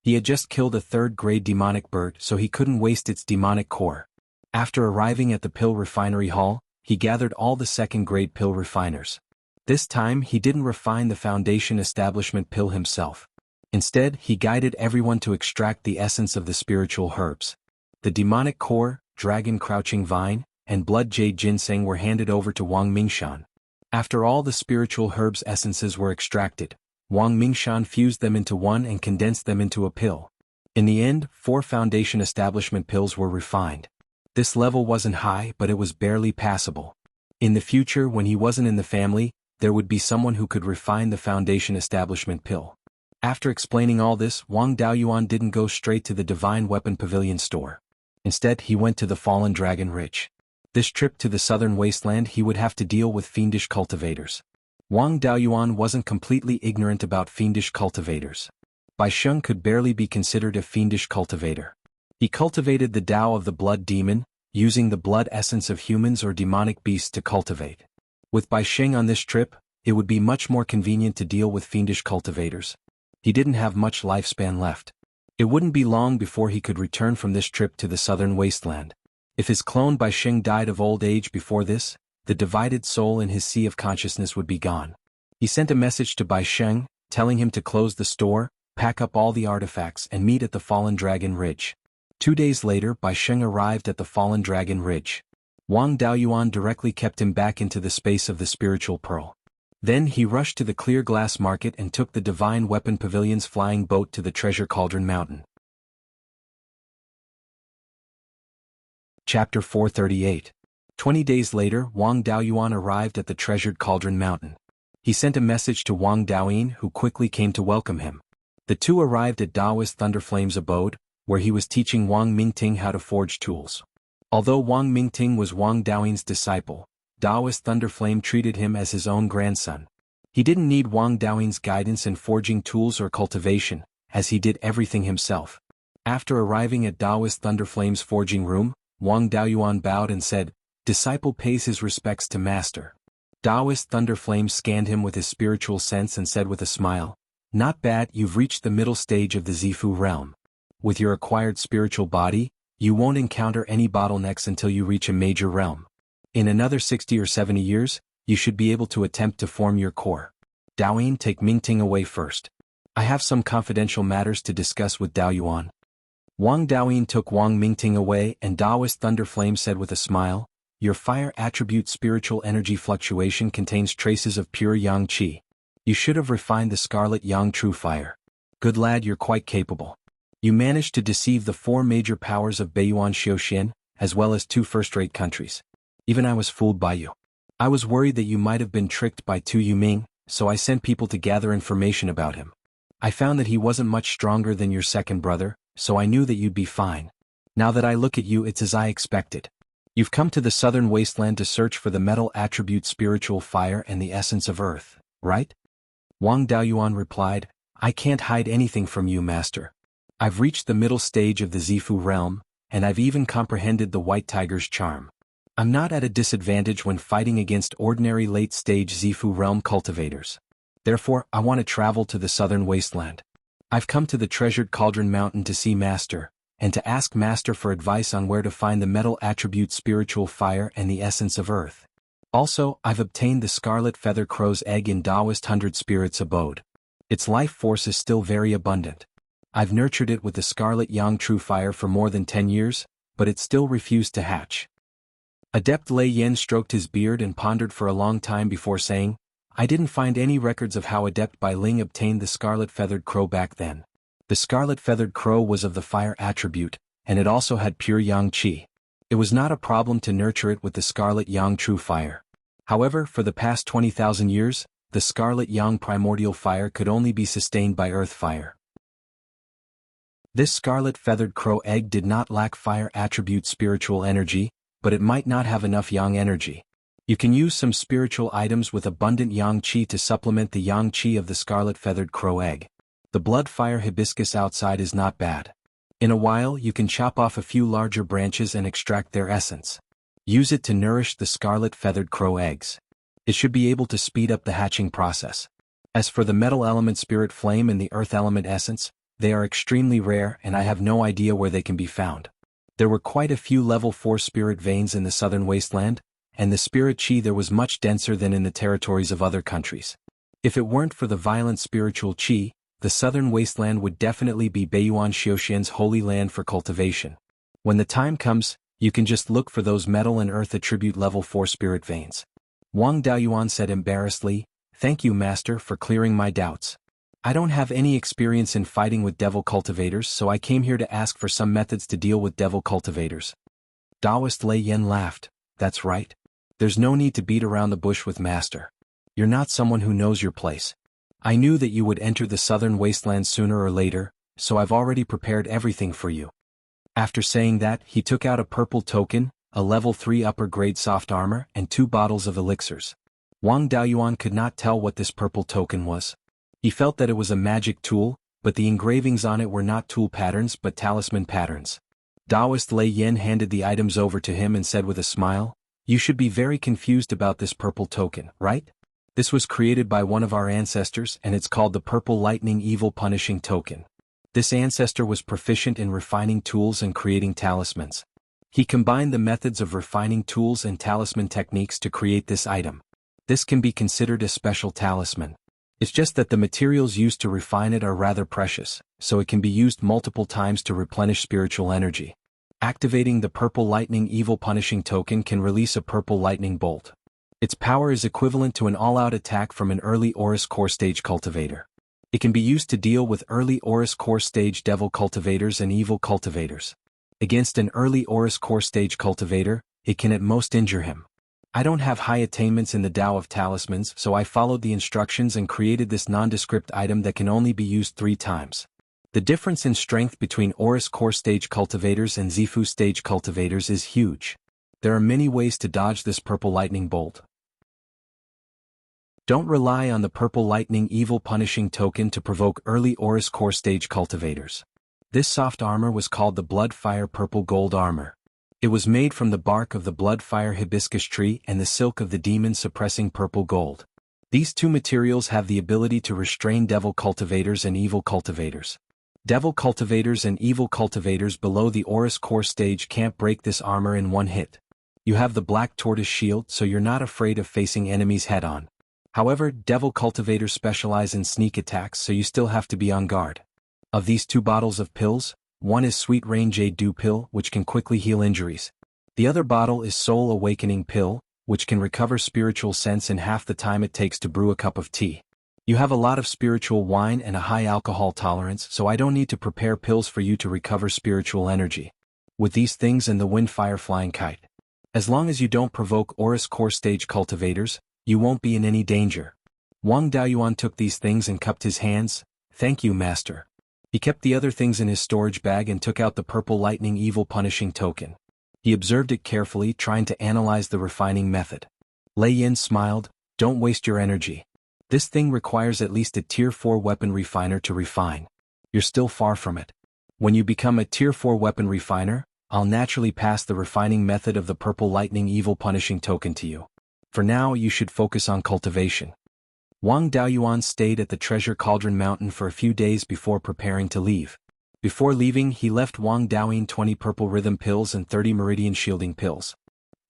He had just killed a 3rd-grade demonic bird, so he couldn't waste its demonic core. After arriving at the Pill Refinery Hall, he gathered all the 2nd-grade pill refiners. This time, he didn't refine the Foundation Establishment pill himself. Instead, he guided everyone to extract the essence of the spiritual herbs. The demonic core, dragon crouching vine, and blood jade ginseng were handed over to Wang Mingshan. After all the spiritual herbs' essences were extracted, Wang Mingshan fused them into one and condensed them into a pill. In the end, 4 Foundation Establishment pills were refined. This level wasn't high, but it was barely passable. In the future, when he wasn't in the family, there would be someone who could refine the Foundation Establishment pill. After explaining all this, Wang Daoyuan didn't go straight to the Divine Weapon Pavilion store. Instead, he went to the Fallen Dragon Ridge. This trip to the southern wasteland he would have to deal with fiendish cultivators. Wang Daoyuan wasn't completely ignorant about fiendish cultivators. Bai Sheng could barely be considered a fiendish cultivator. He cultivated the Tao of the blood demon, using the blood essence of humans or demonic beasts to cultivate. With Bai Sheng on this trip, it would be much more convenient to deal with fiendish cultivators. He didn't have much lifespan left. It wouldn't be long before he could return from this trip to the southern wasteland. If his clone Bai Sheng died of old age before this, the divided soul in his sea of consciousness would be gone. He sent a message to Bai Sheng, telling him to close the store, pack up all the artifacts and meet at the Fallen Dragon Ridge. 2 days later, Bai Sheng arrived at the Fallen Dragon Ridge. Wang Daoyuan directly kept him back into the space of the spiritual pearl. Then he rushed to the clear glass market and took the Divine Weapon Pavilion's flying boat to the Treasure Cauldron Mountain. Chapter 438. 20 days later, Wang Daoyuan arrived at the Treasured Cauldron Mountain. He sent a message to Wang Daoyin, who quickly came to welcome him. The two arrived at Daoist Thunderflame's abode, where he was teaching Wang Mingting how to forge tools. Although Wang Mingting was Wang Daoyin's disciple, Daoist Thunderflame treated him as his own grandson. He didn't need Wang Daoyin's guidance in forging tools or cultivation, as he did everything himself. After arriving at Daoist Thunderflame's forging room, Wang Daoyuan bowed and said, "Disciple pays his respects to master." Daoist Thunderflame scanned him with his spiritual sense and said with a smile, "Not bad, you've reached the middle stage of the Zifu realm. With your acquired spiritual body, you won't encounter any bottlenecks until you reach a major realm. In another 60 or 70 years, you should be able to attempt to form your core. Daoyin, take Mingting away first. I have some confidential matters to discuss with Daoyuan." Wang Daoyin took Wang Mingting away and Daoist Thunderflame said with a smile, "Your fire attribute spiritual energy fluctuation contains traces of pure Yang Qi. You should have refined the Scarlet Yang True Fire. Good lad, you're quite capable. You managed to deceive the 4 major powers of Beiyuan Xiuxian, as well as 2 first-rate countries. Even I was fooled by you. I was worried that you might have been tricked by Tu Yuming, so I sent people to gather information about him. I found that he wasn't much stronger than your second brother, so I knew that you'd be fine. Now that I look at you, it's as I expected. You've come to the southern wasteland to search for the metal attribute spiritual fire and the essence of earth, right?" Wang Daoyuan replied, "I can't hide anything from you, master. I've reached the middle stage of the Zifu realm, and I've even comprehended the White Tiger's charm. I'm not at a disadvantage when fighting against ordinary late-stage Zifu realm cultivators. Therefore, I want to travel to the southern wasteland. I've come to the Treasured Cauldron Mountain to see Master, and to ask Master for advice on where to find the metal attribute spiritual fire and the essence of earth. Also, I've obtained the Scarlet Feather Crow's egg in Daoist 100 Spirits abode. Its life force is still very abundant. I've nurtured it with the Scarlet Yang True Fire for more than 10 years, but it still refused to hatch." Adept Lei Yen stroked his beard and pondered for a long time before saying, "I didn't find any records of how Adept Bai Ling obtained the Scarlet Feathered Crow back then. The Scarlet Feathered Crow was of the fire attribute, and it also had pure Yang Qi. It was not a problem to nurture it with the Scarlet Yang True Fire. However, for the past 20,000 years, the Scarlet Yang Primordial Fire could only be sustained by Earth Fire. This Scarlet Feathered Crow egg did not lack fire attribute spiritual energy, but it might not have enough Yang energy. You can use some spiritual items with abundant Yang Qi to supplement the Yang Qi of the Scarlet Feathered Crow egg. The blood fire hibiscus outside is not bad. In a while you can chop off a few larger branches and extract their essence. Use it to nourish the Scarlet Feathered Crow eggs. It should be able to speed up the hatching process. As for the metal element spirit flame and the earth element essence, they are extremely rare and I have no idea where they can be found. There were quite a few level 4 spirit veins in the southern wasteland, and the spirit chi there was much denser than in the territories of other countries. If it weren't for the violent spiritual chi, the southern wasteland would definitely be Beiyuan Xiuxian's holy land for cultivation. When the time comes, you can just look for those metal and earth attribute level 4 spirit veins." Wang Daoyuan said embarrassedly, "Thank you, master, for clearing my doubts. I don't have any experience in fighting with devil cultivators, so I came here to ask for some methods to deal with devil cultivators." Daoist Lei Yen laughed, "That's right. There's no need to beat around the bush with master. You're not someone who knows your place. I knew that you would enter the southern wasteland sooner or later, so I've already prepared everything for you. After saying that, he took out a purple token, a level 3 upper grade soft armor, and 2 bottles of elixirs. Wang Daoyuan could not tell what this purple token was. He felt that it was a magic tool, but the engravings on it were not tool patterns but talisman patterns. Taoist Lei Yin handed the items over to him and said with a smile, "You should be very confused about this purple token, right? This was created by one of our ancestors and it's called the Purple Lightning Evil Punishing Token. This ancestor was proficient in refining tools and creating talismans. He combined the methods of refining tools and talisman techniques to create this item. This can be considered a special talisman. It's just that the materials used to refine it are rather precious, so it can be used multiple times to replenish spiritual energy. Activating the Purple Lightning Evil Punishing Token can release a purple lightning bolt. Its power is equivalent to an all-out attack from an early Aurus Core Stage cultivator. It can be used to deal with early Aurus Core Stage Devil cultivators and evil cultivators. Against an early Aurus Core Stage cultivator, it can at most injure him. I don't have high attainments in the Tao of Talismans, so I followed the instructions and created this nondescript item that can only be used 3 times. The difference in strength between Aurus Core Stage cultivators and Zifu Stage cultivators is huge. There are many ways to dodge this purple lightning bolt. Don't rely on the Purple Lightning Evil Punishing Token to provoke early Aurus Core Stage cultivators. This soft armor was called the Bloodfire Purple Gold Armor. It was made from the bark of the Bloodfire hibiscus tree and the silk of the demon-suppressing purple gold. These 2 materials have the ability to restrain devil cultivators and evil cultivators. Devil cultivators and evil cultivators below the Aurus Core Stage can't break this armor in one hit. You have the Black Tortoise Shield, so you're not afraid of facing enemies head-on. However, devil cultivators specialize in sneak attacks, so you still have to be on guard. Of these 2 bottles of pills, one is Sweet Rain Jade Dew Pill, which can quickly heal injuries. The other bottle is Soul Awakening Pill, which can recover spiritual sense in half the time it takes to brew a cup of tea. You have a lot of spiritual wine and a high alcohol tolerance, so I don't need to prepare pills for you to recover spiritual energy. With these things and the Windfire Flying Kite. As long as you don't provoke Aurus Core Stage cultivators, you won't be in any danger." Wang Daoyuan took these things and cupped his hands. "Thank you, master." He kept the other things in his storage bag and took out the Purple Lightning Evil Punishing Token. He observed it carefully, trying to analyze the refining method. Lei Yin smiled, "Don't waste your energy. This thing requires at least a Tier 4 weapon refiner to refine. You're still far from it. When you become a Tier 4 weapon refiner, I'll naturally pass the refining method of the Purple Lightning Evil Punishing Token to you. For now, you should focus on cultivation." Wang Daoyuan stayed at the Treasure Cauldron Mountain for a few days before preparing to leave. Before leaving, he left Wang Daoyin 20 purple rhythm pills and 30 meridian shielding pills.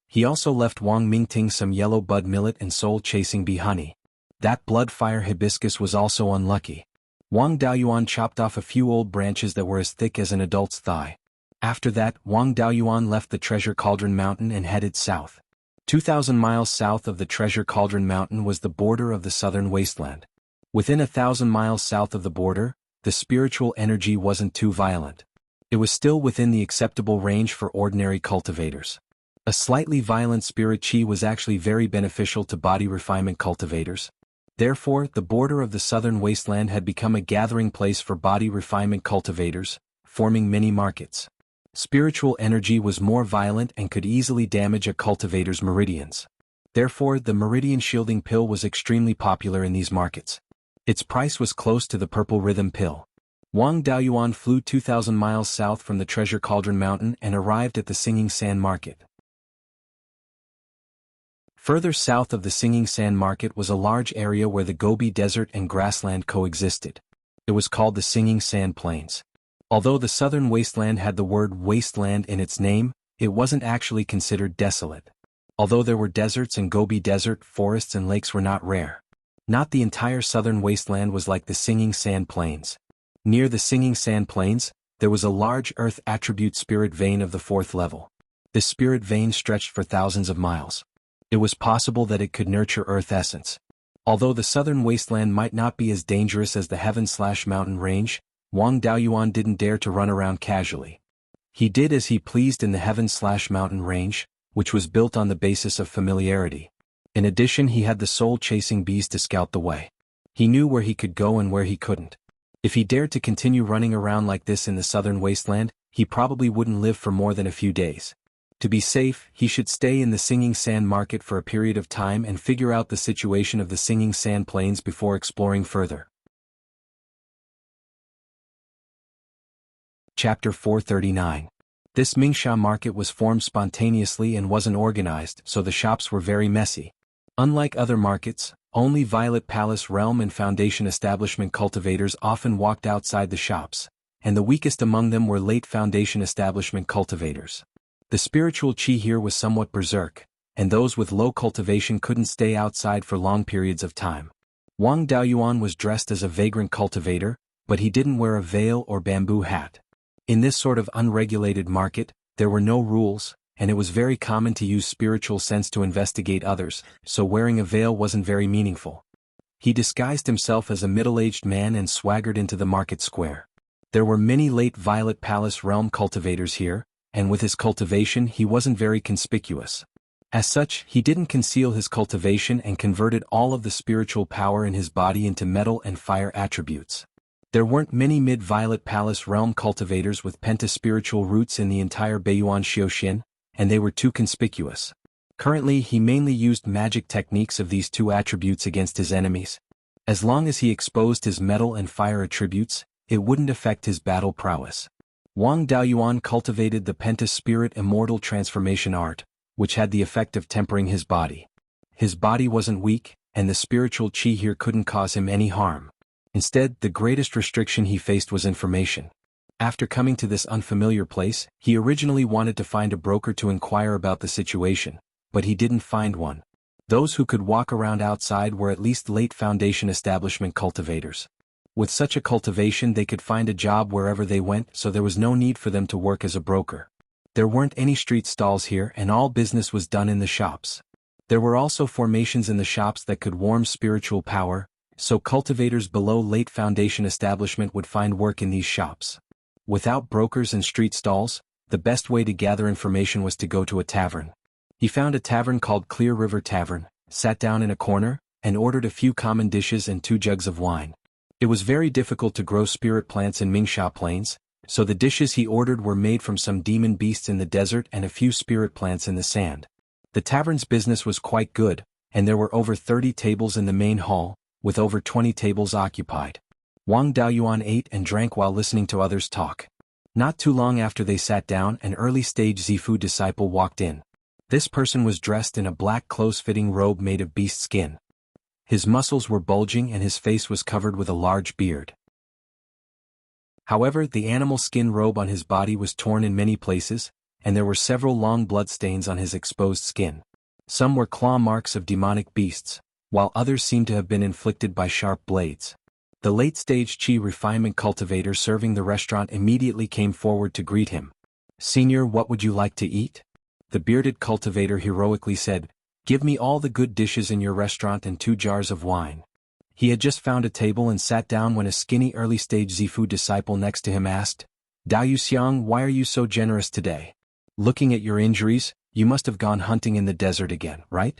He also left Wang Mingting some yellow bud millet and soul-chasing bee honey. That Bloodfire hibiscus was also unlucky. Wang Daoyuan chopped off a few old branches that were as thick as an adult's thigh. After that, Wang Daoyuan left the Treasure Cauldron Mountain and headed south. 2,000 miles south of the Treasure Cauldron Mountain was the border of the southern wasteland. Within 1,000 miles south of the border, the spiritual energy wasn't too violent. It was still within the acceptable range for ordinary cultivators. A slightly violent spirit chi was actually very beneficial to body refinement cultivators. Therefore, the border of the southern wasteland had become a gathering place for body refinement cultivators, forming many markets. Spiritual energy was more violent and could easily damage a cultivator's meridians. Therefore, the meridian shielding pill was extremely popular in these markets. Its price was close to the purple rhythm pill. Wang Daoyuan flew 2,000 miles south from the Treasure Cauldron Mountain and arrived at the Singing Sand Market. Further south of the Singing Sand Market was a large area where the Gobi Desert and grassland coexisted. It was called the Singing Sand Plains. Although the southern wasteland had the word wasteland in its name, it wasn't actually considered desolate. Although there were deserts and Gobi Desert, forests and lakes were not rare. Not the entire southern wasteland was like the Singing Sand Plains. Near the Singing Sand Plains, there was a large earth attribute spirit vein of the 4th level. This spirit vein stretched for thousands of miles. It was possible that it could nurture earth essence. Although the southern wasteland might not be as dangerous as the heaven/mountain range, Wang Daoyuan didn't dare to run around casually. He did as he pleased in the heaven/mountain range, which was built on the basis of familiarity. In addition, he had the soul-chasing bees to scout the way. He knew where he could go and where he couldn't. If he dared to continue running around like this in the southern wasteland, he probably wouldn't live for more than a few days. To be safe, he should stay in the Singing Sand Market for a period of time and figure out the situation of the Singing Sand Plains before exploring further. Chapter 439. This Mingsha market was formed spontaneously and wasn't organized, so the shops were very messy. Unlike other markets, only Violet Palace Realm and Foundation Establishment cultivators often walked outside the shops, and the weakest among them were late Foundation Establishment cultivators. The spiritual chi here was somewhat berserk, and those with low cultivation couldn't stay outside for long periods of time. Wang Daoyuan was dressed as a vagrant cultivator, but he didn't wear a veil or bamboo hat. In this sort of unregulated market, there were no rules, and it was very common to use spiritual sense to investigate others, so wearing a veil wasn't very meaningful. He disguised himself as a middle-aged man and swaggered into the market square. There were many late Violet Palace Realm cultivators here, and with his cultivation he wasn't very conspicuous. As such, he didn't conceal his cultivation and converted all of the spiritual power in his body into metal and fire attributes. There weren't many mid-Violet Palace Realm cultivators with penta-spiritual roots in the entire Beiyuan Xiuxin, and they were too conspicuous. Currently he mainly used magic techniques of these two attributes against his enemies. As long as he exposed his metal and fire attributes, it wouldn't affect his battle prowess. Wang Daoyuan cultivated the Penta-Spirit Immortal Transformation Art, which had the effect of tempering his body. His body wasn't weak, and the spiritual chi here couldn't cause him any harm. Instead, the greatest restriction he faced was information. After coming to this unfamiliar place, he originally wanted to find a broker to inquire about the situation, but he didn't find one. Those who could walk around outside were at least late Foundation Establishment cultivators. With such a cultivation they could find a job wherever they went, so there was no need for them to work as a broker. There weren't any street stalls here and all business was done in the shops. There were also formations in the shops that could warm spiritual power, so cultivators below late Foundation Establishment would find work in these shops. Without brokers and street stalls, the best way to gather information was to go to a tavern. He found a tavern called Clear River Tavern, sat down in a corner, and ordered a few common dishes and 2 jugs of wine. It was very difficult to grow spirit plants in Mingsha Plains, so the dishes he ordered were made from some demon beasts in the desert and a few spirit plants in the sand. The tavern's business was quite good, and there were over 30 tables in the main hall, with over 20 tables occupied. Wang Daoyuan ate and drank while listening to others talk. Not too long after they sat down, an early-stage Zifu disciple walked in. This person was dressed in a black close-fitting robe made of beast skin. His muscles were bulging and his face was covered with a large beard. However, the animal skin robe on his body was torn in many places, and there were several long bloodstains on his exposed skin. Some were claw marks of demonic beasts, while others seemed to have been inflicted by sharp blades. The late-stage chi refinement cultivator serving the restaurant immediately came forward to greet him. "Senior, what would you like to eat?" The bearded cultivator heroically said, "Give me all the good dishes in your restaurant and 2 jars of wine." He had just found a table and sat down when a skinny early-stage Zifu disciple next to him asked, "Dao Xiang, why are you so generous today? Looking at your injuries, you must have gone hunting in the desert again, right?"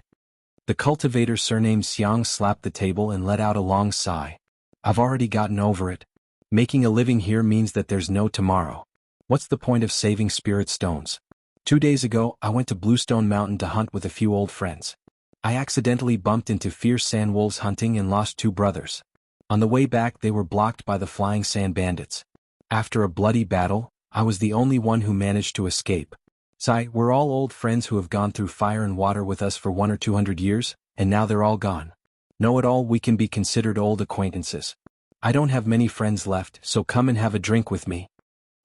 The cultivator surnamed Xiang slapped the table and let out a long sigh. "I've already gotten over it. Making a living here means that there's no tomorrow. What's the point of saving spirit stones? 2 days ago, I went to Bluestone Mountain to hunt with a few old friends. I accidentally bumped into fierce sand wolves hunting and lost 2 brothers. On the way back they were blocked by the flying sand bandits. After a bloody battle, I was the only one who managed to escape. Sai, we're all old friends who have gone through fire and water with us for 100 or 200 years, and now they're all gone. Know-it-all, we can be considered old acquaintances. I don't have many friends left, so come and have a drink with me."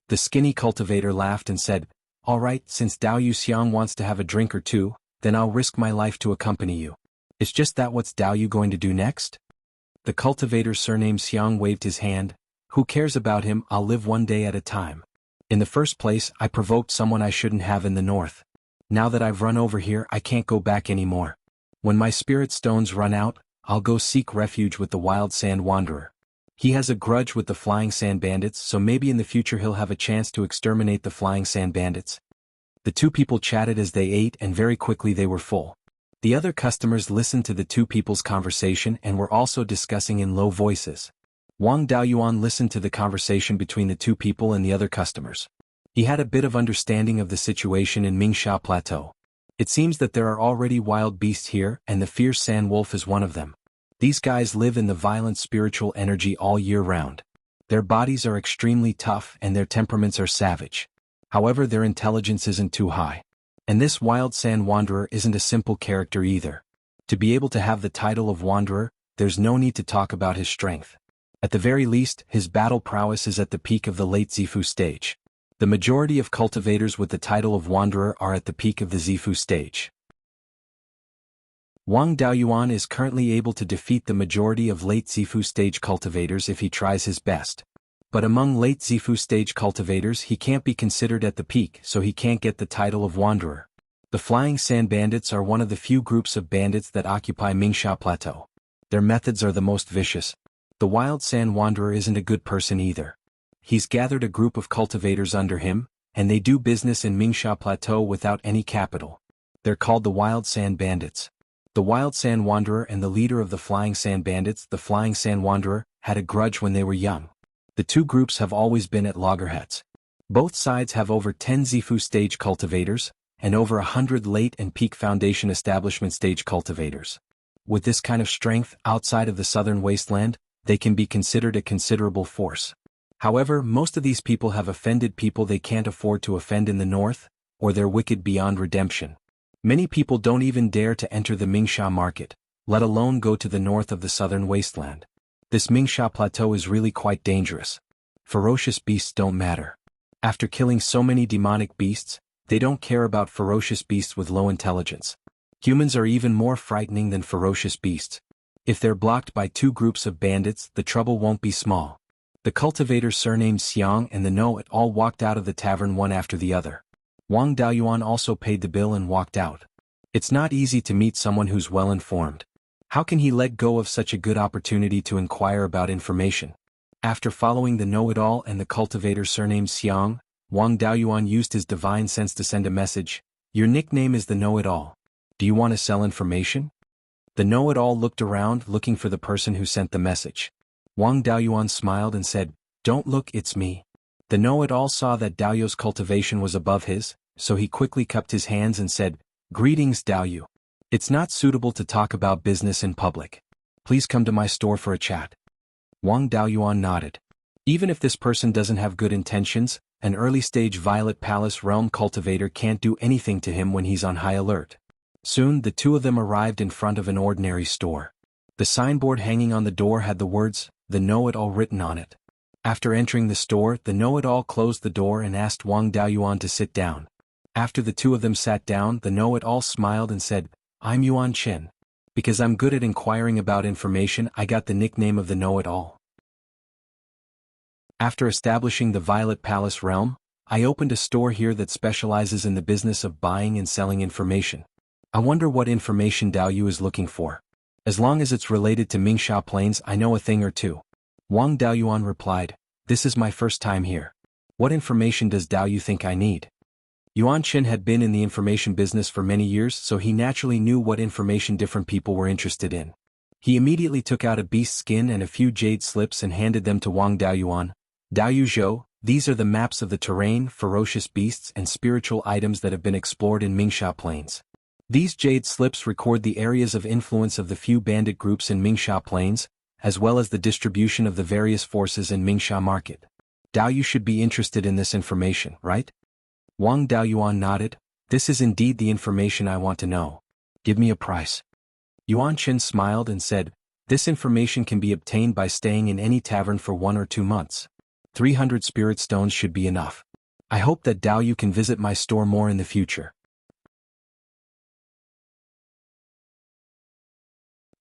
The skinny cultivator laughed and said, "All right, since Dao Yu Xiang wants to have a drink or two, then I'll risk my life to accompany you. It's just that what's Dao Yu going to do next?" The cultivator surnamed Xiang waved his hand. "Who cares about him? I'll live one day at a time. In the first place, I provoked someone I shouldn't have in the north. Now that I've run over here, I can't go back anymore. When my spirit stones run out, I'll go seek refuge with the wild sand wanderer. He has a grudge with the flying sand bandits, so maybe in the future he'll have a chance to exterminate the flying sand bandits." The 2 people chatted as they ate and very quickly they were full. The other customers listened to the two people's conversation and were also discussing in low voices. Wang Daoyuan listened to the conversation between the two people and the other customers. He had a bit of understanding of the situation in Mingsha Plateau. It seems that there are already wild beasts here, and the fierce sand wolf is one of them. These guys live in the violent spiritual energy all year round. Their bodies are extremely tough and their temperaments are savage. However, their intelligence isn't too high. And this wild sand wanderer isn't a simple character either. To be able to have the title of wanderer, there's no need to talk about his strength. At the very least, his battle prowess is at the peak of the late Zifu stage. The majority of cultivators with the title of wanderer are at the peak of the Zifu stage. Wang Daoyuan is currently able to defeat the majority of late Zifu stage cultivators if he tries his best. But among late Zifu stage cultivators he can't be considered at the peak, so he can't get the title of wanderer. The Flying Sand Bandits are one of the few groups of bandits that occupy Mingsha Plateau. Their methods are the most vicious. The Wild Sand Wanderer isn't a good person either. He's gathered a group of cultivators under him, and they do business in Mingsha Plateau without any capital. They're called the Wild Sand Bandits. The Wild Sand Wanderer and the leader of the Flying Sand Bandits, the Flying Sand Wanderer, had a grudge when they were young. The two groups have always been at loggerheads. Both sides have over 10 Zifu stage cultivators, and over 100 late and peak foundation establishment stage cultivators. With this kind of strength outside of the southern wasteland, they can be considered a considerable force. However, most of these people have offended people they can't afford to offend in the north, or they're wicked beyond redemption. Many people don't even dare to enter the Mingsha market, let alone go to the north of the southern wasteland. This Mingsha Plateau is really quite dangerous. Ferocious beasts don't matter. After killing so many demonic beasts, they don't care about ferocious beasts with low intelligence. Humans are even more frightening than ferocious beasts. If they're blocked by two groups of bandits, the trouble won't be small. The cultivator surnamed Xiang and the know-it-all walked out of the tavern one after the other. Wang Daoyuan also paid the bill and walked out. It's not easy to meet someone who's well-informed. How can he let go of such a good opportunity to inquire about information? After following the know-it-all and the cultivator surnamed Xiang, Wang Daoyuan used his divine sense to send a message. Your nickname is the know-it-all. Do you want to sell information? The know-it-all looked around looking for the person who sent the message. Wang Daoyuan smiled and said, Don't look, it's me. The know-it-all saw that Daoyu's cultivation was above his, so he quickly cupped his hands and said, Greetings, Daoyu. It's not suitable to talk about business in public. Please come to my store for a chat. Wang Daoyuan nodded. Even if this person doesn't have good intentions, an early-stage Violet Palace realm cultivator can't do anything to him when he's on high alert. Soon the two of them arrived in front of an ordinary store. The signboard hanging on the door had the words, The Know-It-All written on it. After entering the store, the know-it-all closed the door and asked Wang Daoyuan to sit down. After the two of them sat down, the know-it-all smiled and said, I'm Yuan Chen. Because I'm good at inquiring about information, I got the nickname of the know-it-all. After establishing the Violet Palace realm, I opened a store here that specializes in the business of buying and selling information. I wonder what information Daoyu is looking for. As long as it's related to Mingsha Plains, I know a thing or two. Wang Daoyuan replied, This is my first time here. What information does Daoyu think I need? Yuan Chen had been in the information business for many years, so he naturally knew what information different people were interested in. He immediately took out a beast skin and a few jade slips and handed them to Wang Daoyuan. Daoyu Zhou, these are the maps of the terrain, ferocious beasts and spiritual items that have been explored in Mingsha Plains. These jade slips record the areas of influence of the few bandit groups in Mingsha Plains, as well as the distribution of the various forces in Mingsha Market. Daoyu should be interested in this information, right? Wang Daoyuan nodded. This is indeed the information I want to know. Give me a price. Yuan Chen smiled and said, This information can be obtained by staying in any tavern for 1 or 2 months. 300 spirit stones should be enough. I hope that Daoyu can visit my store more in the future.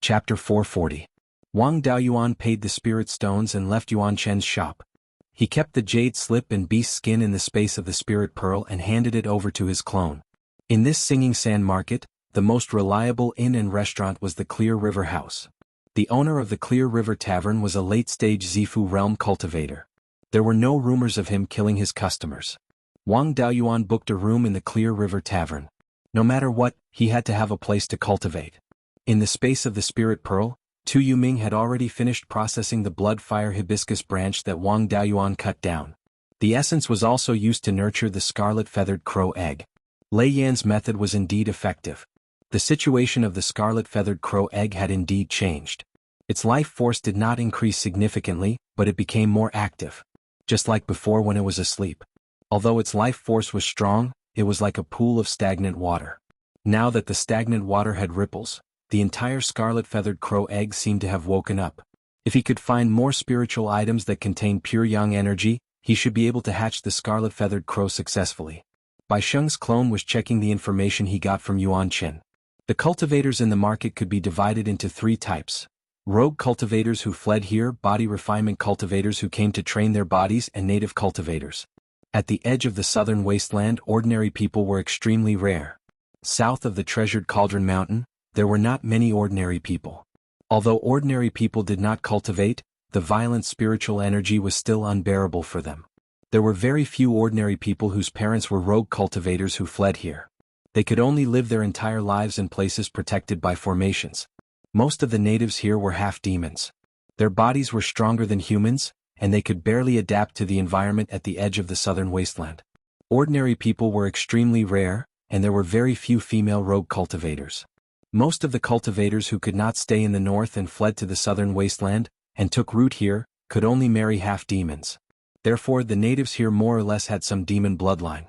Chapter 440. Wang Daoyuan paid the spirit stones and left Yuan Chen's shop. He kept the jade slip and beast skin in the space of the spirit pearl and handed it over to his clone. In this singing sand market, the most reliable inn and restaurant was the Clear River House. The owner of the Clear River Tavern was a late-stage Zifu realm cultivator. There were no rumors of him killing his customers. Wang Daoyuan booked a room in the Clear River Tavern. No matter what, he had to have a place to cultivate. In the space of the spirit pearl, Tu Yuming had already finished processing the blood fire hibiscus branch that Wang Daoyuan cut down. The essence was also used to nurture the scarlet-feathered crow egg. Lei Yan's method was indeed effective. The situation of the scarlet-feathered crow egg had indeed changed. Its life force did not increase significantly, but it became more active. Just like before when it was asleep. Although its life force was strong, it was like a pool of stagnant water. Now that the stagnant water had ripples, the entire scarlet-feathered crow egg seemed to have woken up. If he could find more spiritual items that contained pure yang energy, he should be able to hatch the scarlet-feathered crow successfully. Bai Sheng's clone was checking the information he got from Yuan Qin. The cultivators in the market could be divided into 3 types. Rogue cultivators who fled here, body refinement cultivators who came to train their bodies, and native cultivators. At the edge of the southern wasteland, ordinary people were extremely rare. South of the treasured Cauldron Mountain, there were not many ordinary people. Although ordinary people did not cultivate, the violent spiritual energy was still unbearable for them. There were very few ordinary people whose parents were rogue cultivators who fled here. They could only live their entire lives in places protected by formations. Most of the natives here were half-demons. Their bodies were stronger than humans, and they could barely adapt to the environment at the edge of the southern wasteland. Ordinary people were extremely rare, and there were very few female rogue cultivators. Most of the cultivators who could not stay in the north and fled to the southern wasteland, and took root here, could only marry half-demons. Therefore the natives here more or less had some demon bloodline.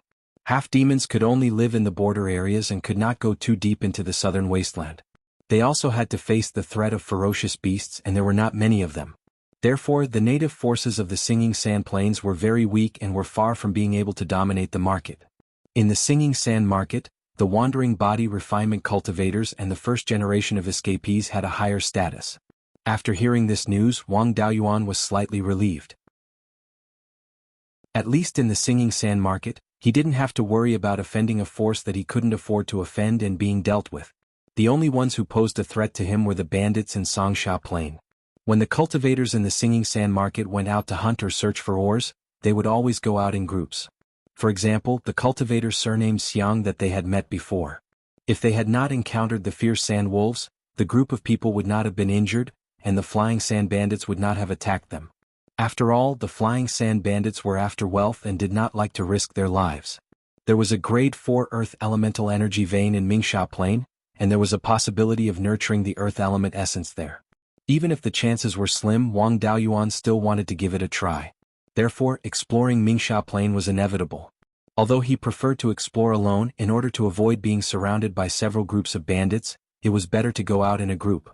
Half-demons could only live in the border areas and could not go too deep into the southern wasteland. They also had to face the threat of ferocious beasts, and there were not many of them. Therefore the native forces of the Singing Sand Plains were very weak and were far from being able to dominate the market. In the Singing Sand Market, the wandering body refinement cultivators and the first generation of escapees had a higher status. After hearing this news, Wang Daoyuan was slightly relieved. At least in the Singing Sand Market, he didn't have to worry about offending a force that he couldn't afford to offend and being dealt with. The only ones who posed a threat to him were the bandits in Songsha Plain. When the cultivators in the Singing Sand Market went out to hunt or search for ores, they would always go out in groups. For example, the cultivator surnamed Xiang that they had met before. If they had not encountered the fierce sand wolves, the group of people would not have been injured, and the flying sand bandits would not have attacked them. After all, the flying sand bandits were after wealth and did not like to risk their lives. There was a grade 4 earth elemental energy vein in Mingsha Plain, and there was a possibility of nurturing the earth element essence there. Even if the chances were slim, Wang Daoyuan still wanted to give it a try. Therefore, exploring Mingsha Plain was inevitable. Although he preferred to explore alone in order to avoid being surrounded by several groups of bandits, it was better to go out in a group.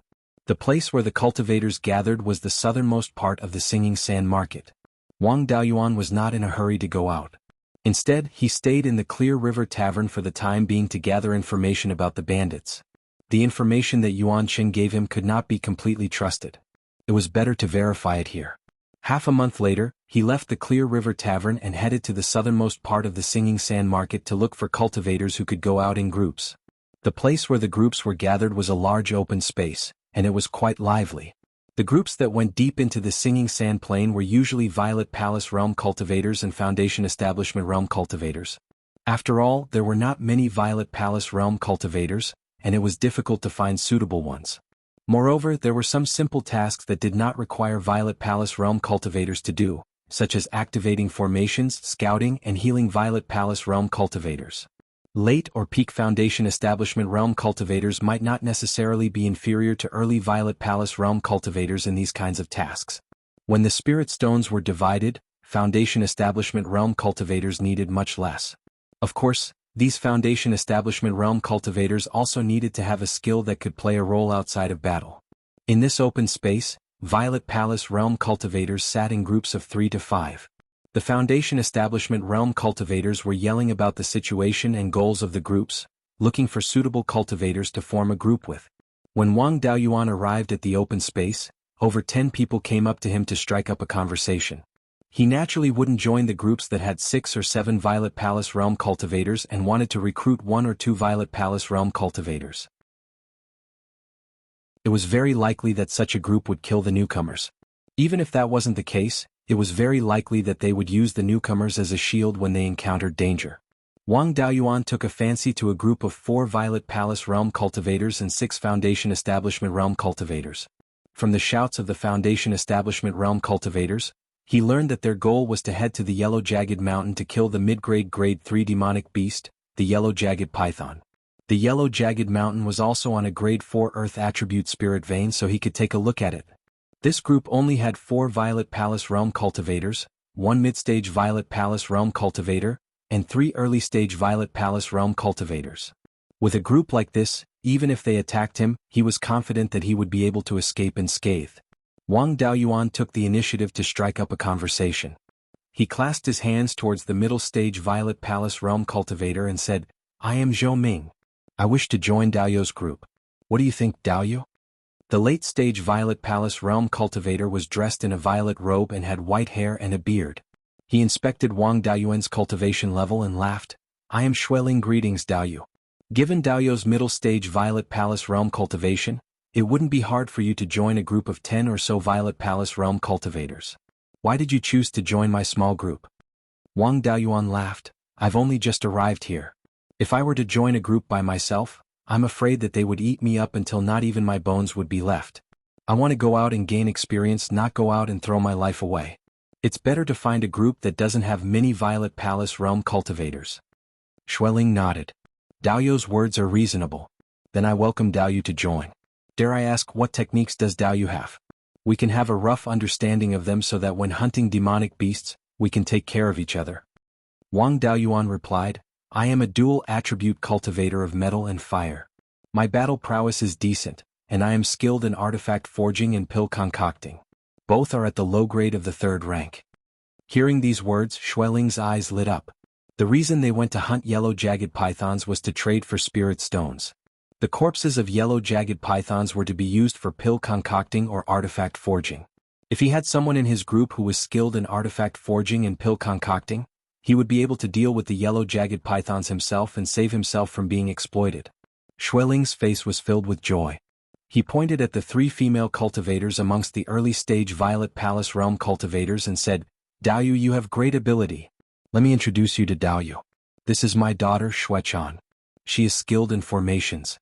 The place where the cultivators gathered was the southernmost part of the Singing Sand Market. Wang Daoyuan was not in a hurry to go out. Instead, he stayed in the Clear River Tavern for the time being to gather information about the bandits. The information that Yuan Qin gave him could not be completely trusted. It was better to verify it here. Half a month later, he left the Clear River Tavern and headed to the southernmost part of the Singing Sand Market to look for cultivators who could go out in groups. The place where the groups were gathered was a large open space, and it was quite lively. The groups that went deep into the Singing Sand Plain were usually Violet Palace Realm cultivators and Foundation Establishment Realm cultivators. After all, there were not many Violet Palace Realm cultivators, and it was difficult to find suitable ones. Moreover, there were some simple tasks that did not require Violet Palace Realm cultivators to do, such as activating formations, scouting, and healing Violet Palace Realm cultivators. Late or peak Foundation Establishment Realm cultivators might not necessarily be inferior to early Violet Palace Realm cultivators in these kinds of tasks. When the Spirit Stones were divided, Foundation Establishment Realm cultivators needed much less. Of course, these Foundation Establishment Realm cultivators also needed to have a skill that could play a role outside of battle. In this open space, Violet Palace Realm cultivators sat in groups of 3 to 5. The Foundation Establishment Realm cultivators were yelling about the situation and goals of the groups, looking for suitable cultivators to form a group with. When Wang Daoyuan arrived at the open space, over 10 people came up to him to strike up a conversation. He naturally wouldn't join the groups that had 6 or 7 Violet Palace Realm cultivators and wanted to recruit 1 or 2 Violet Palace Realm cultivators. It was very likely that such a group would kill the newcomers. Even if that wasn't the case, it was very likely that they would use the newcomers as a shield when they encountered danger. Wang Daoyuan took a fancy to a group of 4 Violet Palace Realm cultivators and 6 Foundation Establishment Realm cultivators. From the shouts of the Foundation Establishment Realm cultivators, he learned that their goal was to head to the Yellow Jagged Mountain to kill the mid-grade Grade 3 demonic beast, the Yellow Jagged Python. The Yellow Jagged Mountain was also on a Grade 4 Earth attribute spirit vein, so he could take a look at it. This group only had 4 Violet Palace Realm cultivators, 1 mid-stage Violet Palace Realm cultivator, and 3 early-stage Violet Palace Realm cultivators. With a group like this, even if they attacked him, he was confident that he would be able to escape unscathed. Wang Daoyuan took the initiative to strike up a conversation. He clasped his hands towards the middle-stage Violet Palace Realm cultivator and said, "I am Zhou Ming. I wish to join Daoyu's group. What do you think, Daoyu?" The late-stage Violet Palace Realm cultivator was dressed in a violet robe and had white hair and a beard. He inspected Wang Daoyuan's cultivation level and laughed. "I am Xueling. Greetings, Daoyu. Given Daoyu's middle-stage Violet Palace Realm cultivation, it wouldn't be hard for you to join a group of 10 or so Violet Palace Realm cultivators. Why did you choose to join my small group?" Wang Daoyuan laughed. "I've only just arrived here. If I were to join a group by myself, I'm afraid that they would eat me up until not even my bones would be left. I want to go out and gain experience, not go out and throw my life away. It's better to find a group that doesn't have many Violet Palace Realm cultivators." Xueling nodded. "Daoyu's words are reasonable. Then I welcome Daoyu to join. Dare I ask, what techniques does Daoyu have? We can have a rough understanding of them so that when hunting demonic beasts, we can take care of each other." Wang Daoyuan replied, "I am a dual attribute cultivator of metal and fire. My battle prowess is decent, and I am skilled in artifact forging and pill concocting. Both are at the low grade of the 3rd rank." Hearing these words, Xueling's eyes lit up. The reason they went to hunt yellow jagged pythons was to trade for spirit stones. The corpses of yellow jagged pythons were to be used for pill concocting or artifact forging. If he had someone in his group who was skilled in artifact forging and pill concocting, he would be able to deal with the yellow jagged pythons himself and save himself from being exploited. Xueling's face was filled with joy. He pointed at the 3 female cultivators amongst the early-stage Violet Palace Realm cultivators and said, "Daoyu, you have great ability. Let me introduce you to Daoyu. This is my daughter, Xuechan. She is skilled in formations.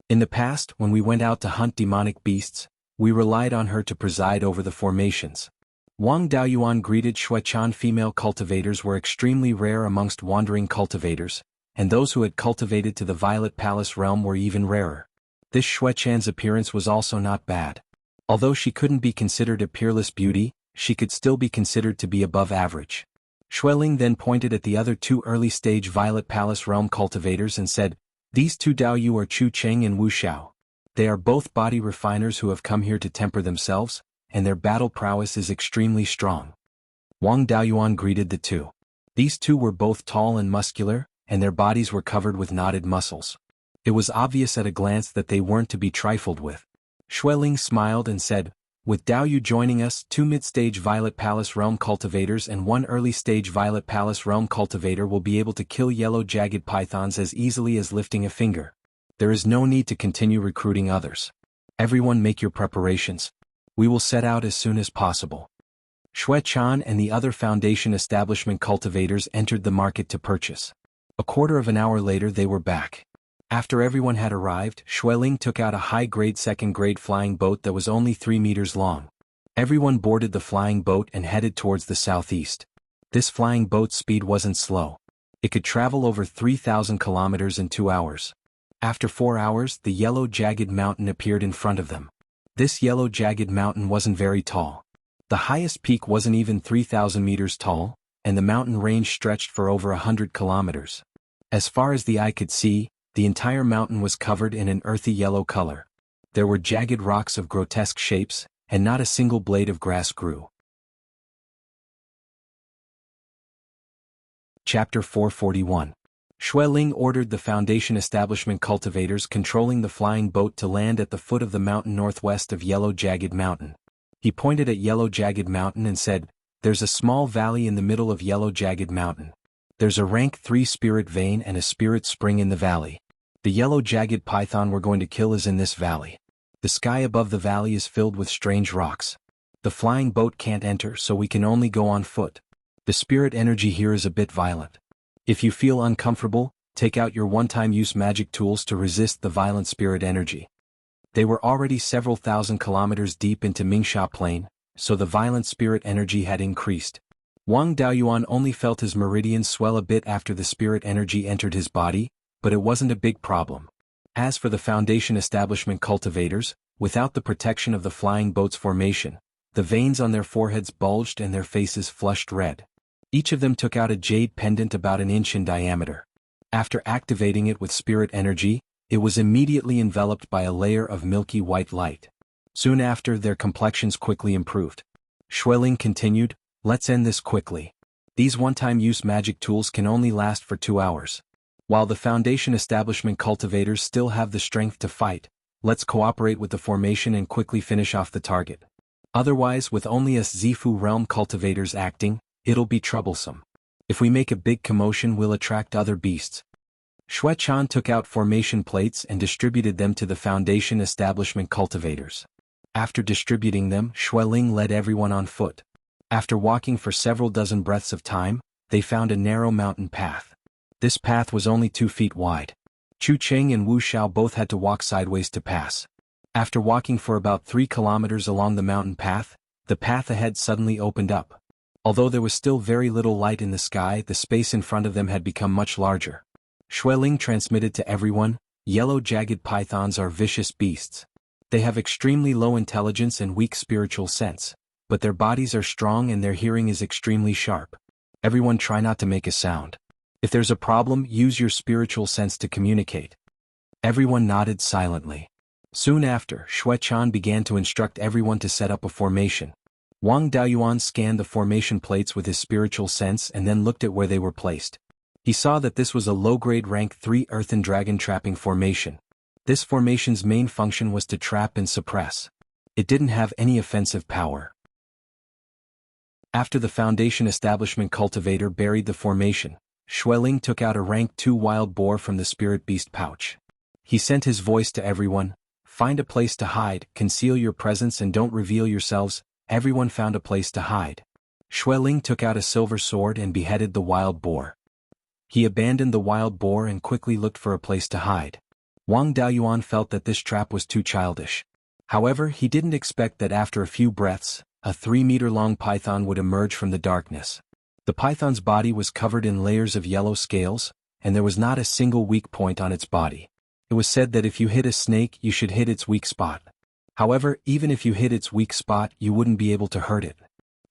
In the past, when we went out to hunt demonic beasts, we relied on her to preside over the formations." Wang Daoyuan greeted Xuechan. Female cultivators were extremely rare amongst wandering cultivators, and those who had cultivated to the Violet Palace realm were even rarer. This Xuechan's appearance was also not bad. Although she couldn't be considered a peerless beauty, she could still be considered to be above average. Xueling then pointed at the other 2 early-stage Violet Palace realm cultivators and said, "These 2 Daoyu are Chu Cheng and Wu Xiao. They are both body refiners who have come here to temper themselves, and their battle prowess is extremely strong." Wang Daoyuan greeted the 2. These 2 were both tall and muscular, and their bodies were covered with knotted muscles. It was obvious at a glance that they weren't to be trifled with. Xueling smiled and said, "With Daoyu joining us, 2 mid-stage Violet Palace Realm cultivators and 1 early-stage Violet Palace Realm cultivator will be able to kill yellow jagged pythons as easily as lifting a finger. There is no need to continue recruiting others. Everyone make your preparations. We will set out as soon as possible." Xuechan and the other Foundation Establishment cultivators entered the market to purchase. A quarter of an hour later they were back. After everyone had arrived, Xueling took out a high-grade 2nd-grade flying boat that was only 3 meters long. Everyone boarded the flying boat and headed towards the southeast. This flying boat's speed wasn't slow. It could travel over 3,000 kilometers in 2 hours. After 4 hours, the yellow jagged mountain appeared in front of them. This yellow jagged mountain wasn't very tall. The highest peak wasn't even 3,000 meters tall, and the mountain range stretched for over 100 kilometers. As far as the eye could see, the entire mountain was covered in an earthy yellow color. There were jagged rocks of grotesque shapes, and not a single blade of grass grew. Chapter 441. Xueling ordered the Foundation Establishment cultivators controlling the flying boat to land at the foot of the mountain northwest of Yellow Jagged Mountain. He pointed at Yellow Jagged Mountain and said, "There's a small valley in the middle of Yellow Jagged Mountain. There's a rank 3 spirit vein and a spirit spring in the valley. The yellow jagged python we're going to kill is in this valley. The sky above the valley is filled with strange rocks. The flying boat can't enter, so we can only go on foot. The spirit energy here is a bit violent. If you feel uncomfortable, take out your one-time use magic tools to resist the violent spirit energy. They were already several thousand kilometers deep into Mingsha Plain, so the violent spirit energy had increased. Wang Daoyuan only felt his meridians swell a bit after the spirit energy entered his body, but it wasn't a big problem. As for the Foundation Establishment cultivators, without the protection of the flying boat's formation, the veins on their foreheads bulged and their faces flushed red. Each of them took out a jade pendant about an inch in diameter. After activating it with spirit energy, it was immediately enveloped by a layer of milky white light. Soon after, their complexions quickly improved. Xueling continued, "Let's end this quickly. These one-time use magic tools can only last for 2 hours. While the Foundation Establishment cultivators still have the strength to fight, let's cooperate with the formation and quickly finish off the target. Otherwise, with only us Zifu realm cultivators acting, it'll be troublesome. If we make a big commotion, we'll attract other beasts." Xuechan took out formation plates and distributed them to the Foundation Establishment cultivators. After distributing them, Xueling led everyone on foot. After walking for several dozen breaths of time, they found a narrow mountain path. This path was only 2 feet wide. Chu Cheng and Wu Xiao both had to walk sideways to pass. After walking for about 3 kilometers along the mountain path, the path ahead suddenly opened up. Although there was still very little light in the sky, the space in front of them had become much larger. Xueling transmitted to everyone, "Yellow jagged pythons are vicious beasts. They have extremely low intelligence and weak spiritual sense, but their bodies are strong and their hearing is extremely sharp. Everyone try not to make a sound. If there's a problem, use your spiritual sense to communicate." Everyone nodded silently. Soon after, Xuechan began to instruct everyone to set up a formation. Wang Daoyuan scanned the formation plates with his spiritual sense and then looked at where they were placed. He saw that this was a low-grade rank 3 earthen dragon trapping formation. This formation's main function was to trap and suppress. It didn't have any offensive power. After the Foundation Establishment cultivator buried the formation, Xueling took out a rank 2 wild boar from the spirit beast pouch. He sent his voice to everyone, "Find a place to hide, conceal your presence and don't reveal yourselves." Everyone found a place to hide. Xueling took out a silver sword and beheaded the wild boar. He abandoned the wild boar and quickly looked for a place to hide. Wang Daoyuan felt that this trap was too childish. However, he didn't expect that after a few breaths, a 3-meter-long python would emerge from the darkness. The python's body was covered in layers of yellow scales, and there was not a single weak point on its body. It was said that if you hit a snake, you should hit its weak spot. However, even if you hit its weak spot, you wouldn't be able to hurt it.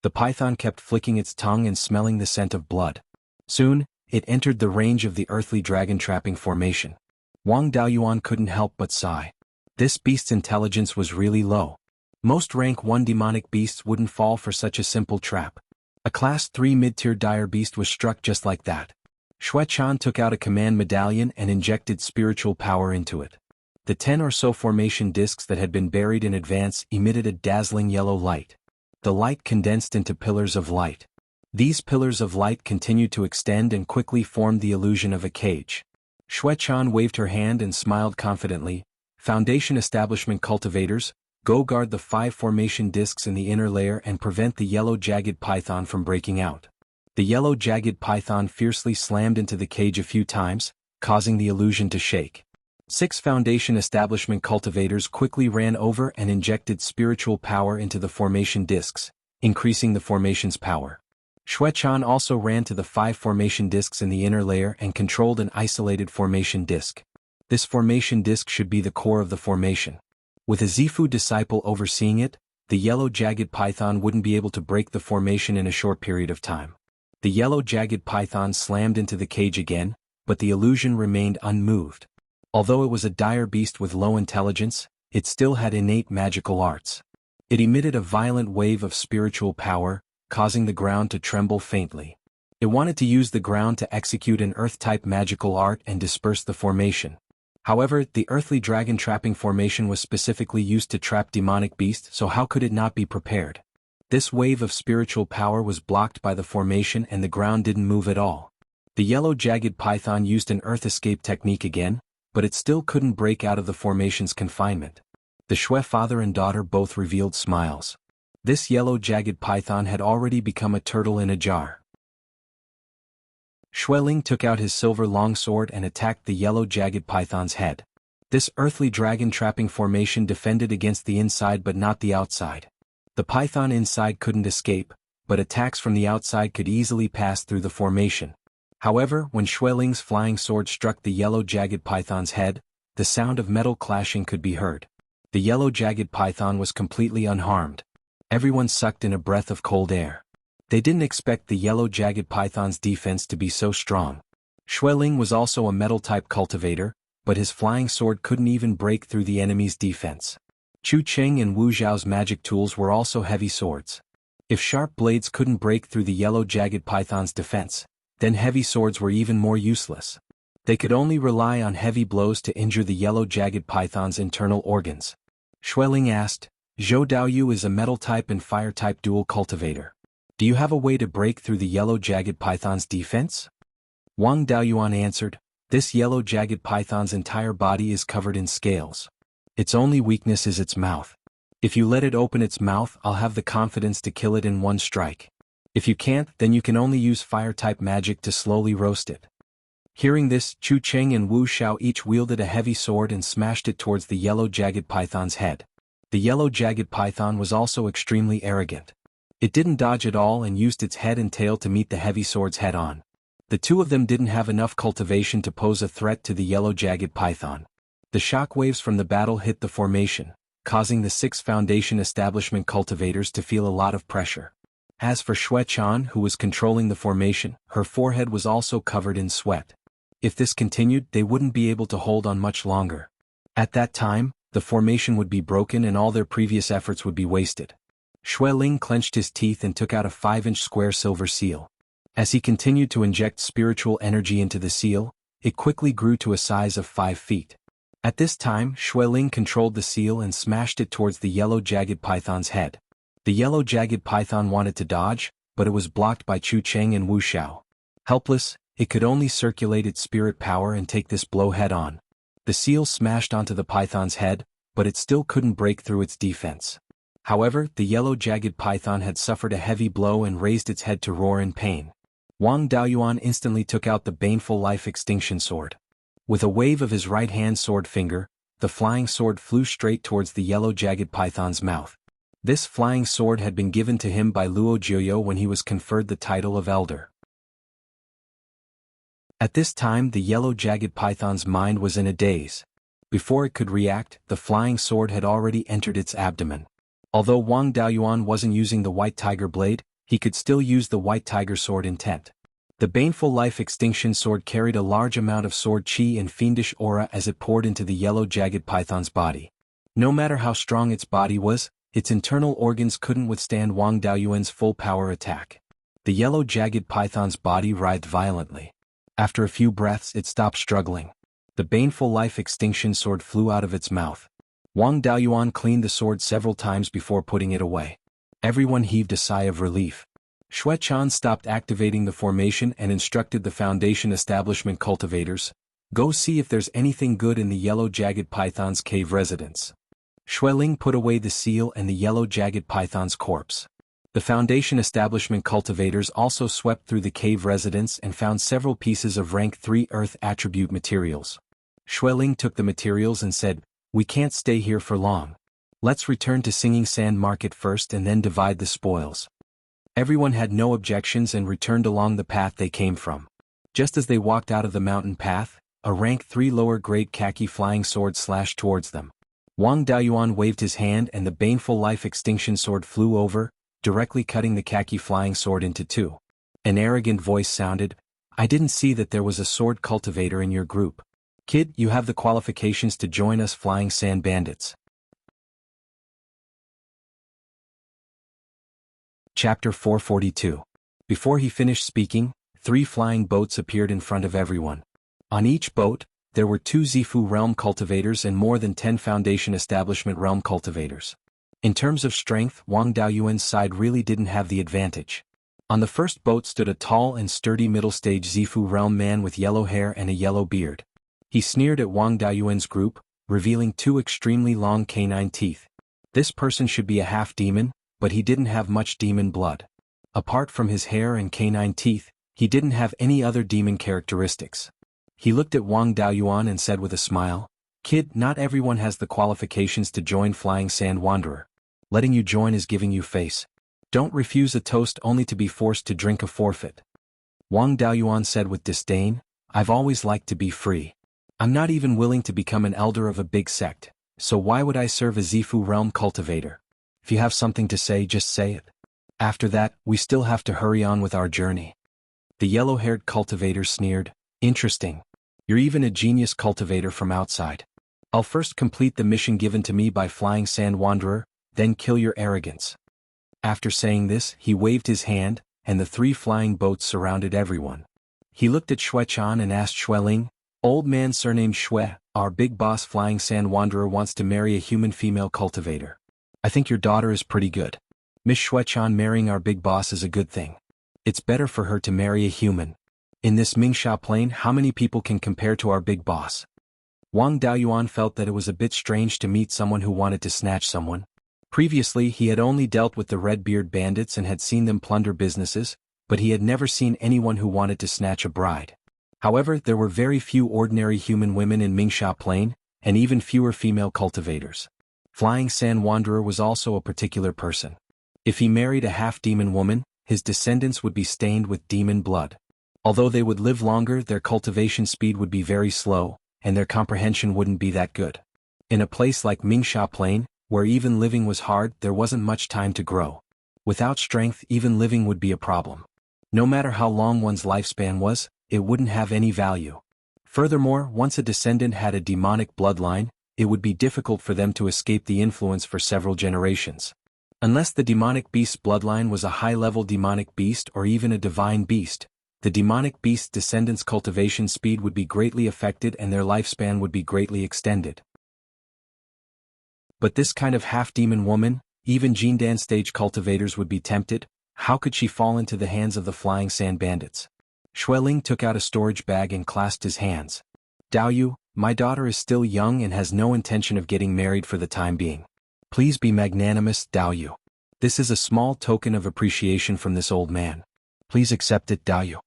The python kept flicking its tongue and smelling the scent of blood. Soon, it entered the range of the earthly dragon trapping formation. Wang Daoyuan couldn't help but sigh. This beast's intelligence was really low. Most rank 1 demonic beasts wouldn't fall for such a simple trap. A class 3 mid-tier dire beast was struck just like that. Xuechan took out a command medallion and injected spiritual power into it. The 10 or so formation discs that had been buried in advance emitted a dazzling yellow light. The light condensed into pillars of light. These pillars of light continued to extend and quickly formed the illusion of a cage. Xuechan waved her hand and smiled confidently. "Foundation Establishment cultivators, go guard the 5 formation discs in the inner layer and prevent the yellow jagged python from breaking out." The yellow jagged python fiercely slammed into the cage a few times, causing the illusion to shake. 6 Foundation Establishment cultivators quickly ran over and injected spiritual power into the formation discs, increasing the formation's power. Xuechan also ran to the 5 formation discs in the inner layer and controlled an isolated formation disc. This formation disc should be the core of the formation. With a Zifu disciple overseeing it, the yellow jagged python wouldn't be able to break the formation in a short period of time. The yellow jagged python slammed into the cage again, but the illusion remained unmoved. Although it was a dire beast with low intelligence, it still had innate magical arts. It emitted a violent wave of spiritual power, causing the ground to tremble faintly. It wanted to use the ground to execute an earth-type magical art and disperse the formation. However, the earthly dragon trapping formation was specifically used to trap demonic beasts, so how could it not be prepared? This wave of spiritual power was blocked by the formation and the ground didn't move at all. The yellow jagged python used an earth escape technique again, but it still couldn't break out of the formation's confinement. The Xue father and daughter both revealed smiles. This yellow jagged python had already become a turtle in a jar. Xueling took out his silver longsword and attacked the yellow jagged python's head. This earthly dragon-trapping formation defended against the inside but not the outside. The python inside couldn't escape, but attacks from the outside could easily pass through the formation. However, when Xueling's flying sword struck the yellow jagged python's head, the sound of metal clashing could be heard. The yellow jagged python was completely unharmed. Everyone sucked in a breath of cold air. They didn't expect the yellow jagged python's defense to be so strong. Xueling was also a metal-type cultivator, but his flying sword couldn't even break through the enemy's defense. Chu Cheng and Wu Zhao's magic tools were also heavy swords. If sharp blades couldn't break through the yellow jagged python's defense, then heavy swords were even more useless. They could only rely on heavy blows to injure the yellow jagged python's internal organs. Xueling asked, "Zhou Daoyu is a metal-type and fire-type dual cultivator. Do you have a way to break through the yellow jagged python's defense?" Wang Daoyuan answered, "This yellow jagged python's entire body is covered in scales. Its only weakness is its mouth. If you let it open its mouth, I'll have the confidence to kill it in one strike. If you can't, then you can only use fire-type magic to slowly roast it." Hearing this, Chu Cheng and Wu Xiao each wielded a heavy sword and smashed it towards the yellow jagged python's head. The yellow jagged python was also extremely arrogant. It didn't dodge at all and used its head and tail to meet the heavy swords head-on. The two of them didn't have enough cultivation to pose a threat to the yellow jagged python. The shockwaves from the battle hit the formation, causing the 6 Foundation establishment cultivators to feel a lot of pressure. As for Xue Chan, who was controlling the formation, her forehead was also covered in sweat. If this continued, they wouldn't be able to hold on much longer. At that time, the formation would be broken and all their previous efforts would be wasted. Xueling clenched his teeth and took out a 5-inch square silver seal. As he continued to inject spiritual energy into the seal, it quickly grew to a size of 5 feet. At this time, Xueling controlled the seal and smashed it towards the yellow jagged python's head. The yellow jagged python wanted to dodge, but it was blocked by Chu Cheng and Wu Xiao. Helpless, it could only circulate its spirit power and take this blow head-on. The seal smashed onto the python's head, but it still couldn't break through its defense. However, the yellow jagged python had suffered a heavy blow and raised its head to roar in pain. Wang Daoyuan instantly took out the baneful life extinction sword. With a wave of his right-hand sword finger, the flying sword flew straight towards the yellow jagged python's mouth. This flying sword had been given to him by Luo Jiuyo when he was conferred the title of Elder. At this time, the yellow jagged python's mind was in a daze. Before it could react, the flying sword had already entered its abdomen. Although Wang Daoyuan wasn't using the white tiger blade, he could still use the white tiger sword intent. The baneful life extinction sword carried a large amount of sword chi and fiendish aura as it poured into the yellow jagged python's body. No matter how strong its body was, its internal organs couldn't withstand Wang Daoyuan's full power attack. The yellow jagged python's body writhed violently. After a few breaths, it stopped struggling. The baneful life extinction sword flew out of its mouth. Wang Daoyuan cleaned the sword several times before putting it away. Everyone heaved a sigh of relief. Xue Chan stopped activating the formation and instructed the Foundation establishment cultivators, "Go see if there's anything good in the yellow jagged python's cave residence." Xueling put away the seal and the yellow jagged python's corpse. The Foundation establishment cultivators also swept through the cave residence and found several pieces of rank 3 earth attribute materials. Xueling took the materials and said, "We can't stay here for long. Let's return to Singing Sand Market first and then divide the spoils." Everyone had no objections and returned along the path they came from. Just as they walked out of the mountain path, a rank 3 lower grade khaki flying sword slashed towards them. Wang Daoyuan waved his hand and the baneful life extinction sword flew over, directly cutting the khaki flying sword into 2. An arrogant voice sounded, "I didn't see that there was a sword cultivator in your group. Kid, you have the qualifications to join us flying sand bandits." Chapter 442. Before he finished speaking, 3 flying boats appeared in front of everyone. On each boat, there were 2 Zifu realm cultivators and more than 10 Foundation establishment realm cultivators. In terms of strength, Wang Daoyuan's side really didn't have the advantage. On the first boat stood a tall and sturdy middle-stage Zifu realm man with yellow hair and a yellow beard. He sneered at Wang Daoyuan's group, revealing 2 extremely long canine teeth. This person should be a half-demon, but he didn't have much demon blood. Apart from his hair and canine teeth, He didn't have any other demon characteristics. He looked at Wang Daoyuan and said with a smile, "Kid, not everyone has the qualifications to join Flying Sand Wanderer. Letting you join is giving you face. Don't refuse a toast only to be forced to drink a forfeit." Wang Daoyuan said with disdain, "I've always liked to be free. I'm not even willing to become an elder of a big sect, so why would I serve a Zifu realm cultivator? If you have something to say, just say it. After that, we still have to hurry on with our journey." The yellow-haired cultivator sneered, "Interesting. You're even a genius cultivator from outside. I'll first complete the mission given to me by Flying Sand Wanderer, then kill your arrogance." After saying this, he waved his hand, and the 3 flying boats surrounded everyone. He looked at Xuechan and asked Xueling, "Old man surnamed Xue, our big boss Flying Sand Wanderer wants to marry a human female cultivator. I think your daughter is pretty good. Miss Xuechan marrying our big boss is a good thing. It's better for her to marry a human. In this Mingsha plain, how many people can compare to our big boss?" Wang Daoyuan felt that it was a bit strange to meet someone who wanted to snatch someone. Previously he had only dealt with the Red-Beard bandits and had seen them plunder businesses, but he had never seen anyone who wanted to snatch a bride. However, there were very few ordinary human women in Mingsha Plain, and even fewer female cultivators. Flying Sand Wanderer was also a particular person. If he married a half-demon woman, his descendants would be stained with demon blood. Although they would live longer, their cultivation speed would be very slow, and their comprehension wouldn't be that good. In a place like Mingsha Plain, where even living was hard, there wasn't much time to grow. Without strength, even living would be a problem. No matter how long one's lifespan was, it wouldn't have any value. Furthermore, once a descendant had a demonic bloodline, it would be difficult for them to escape the influence for several generations. Unless the demonic beast's bloodline was a high-level demonic beast or even a divine beast, the demonic beast's descendants' cultivation speed would be greatly affected and their lifespan would be greatly extended. But this kind of half-demon woman, even Jindan stage cultivators would be tempted. How could she fall into the hands of the Flying Sand Bandits? Xueling took out a storage bag and clasped his hands. "Daoyu, my daughter is still young and has no intention of getting married for the time being. Please be magnanimous, Daoyu. This is a small token of appreciation from this old man. Please accept it, Daoyu."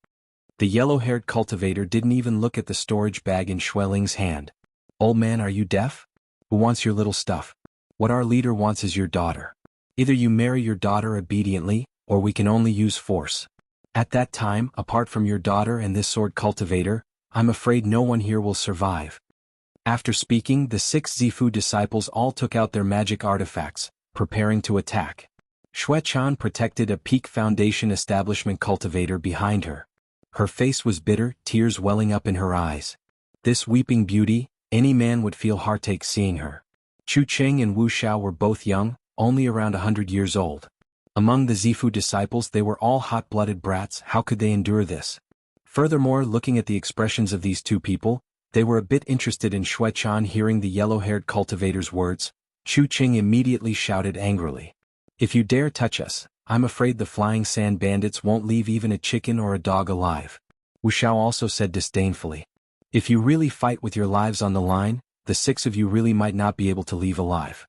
The yellow-haired cultivator didn't even look at the storage bag in Xueling's hand. "Old man, are you deaf? Who wants your little stuff? What our leader wants is your daughter. Either you marry your daughter obediently, or we can only use force. At that time, apart from your daughter and this sword cultivator, I'm afraid no one here will survive." After speaking, the 6 Zifu disciples all took out their magic artifacts, preparing to attack. Xuechan protected a Peak Foundation establishment cultivator behind her. Her face was bitter, tears welling up in her eyes. This weeping beauty, any man would feel heartache seeing her. Chu Cheng and Wu Xiao were both young, only around 100 years old. Among the Zifu disciples they were all hot-blooded brats. How could they endure this? Furthermore, looking at the expressions of these 2 people, they were a bit interested in Xuechan. Hearing the yellow-haired cultivator's words, Chu Cheng immediately shouted angrily, "If you dare touch us, I'm afraid the Flying Sand Bandits won't leave even a chicken or a dog alive." Wu Xiao also said disdainfully, "If you really fight with your lives on the line, the 6 of you really might not be able to leave alive."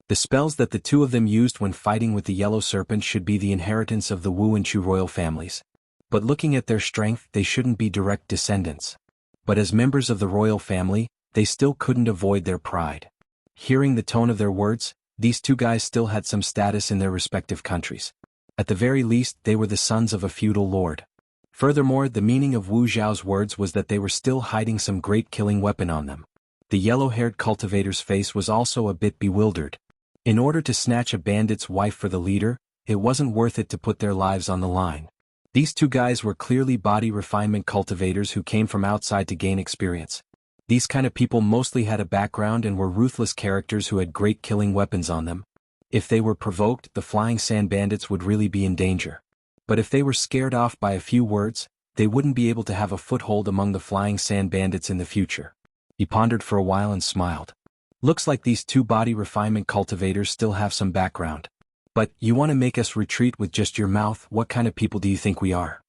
The spells that the 2 of them used when fighting with the Yellow Serpent should be the inheritance of the Wu and Chu royal families. But looking at their strength, they shouldn't be direct descendants. But as members of the royal family, they still couldn't avoid their pride. Hearing the tone of their words, these 2 guys still had some status in their respective countries. At the very least, they were the sons of a feudal lord. Furthermore, the meaning of Wu Zhao's words was that they were still hiding some great killing weapon on them. The yellow-haired cultivator's face was also a bit bewildered. In order to snatch a bandit's wife for the leader, it wasn't worth it to put their lives on the line. These 2 guys were clearly body refinement cultivators who came from outside to gain experience. These kind of people mostly had a background and were ruthless characters who had great killing weapons on them. If they were provoked, the Flying Sand Bandits would really be in danger. But if they were scared off by a few words, they wouldn't be able to have a foothold among the Flying Sand Bandits in the future. He pondered for a while and smiled. "Looks like these 2 body refinement cultivators still have some background. But, you want to make us retreat with just your mouth? What kind of people do you think we are?"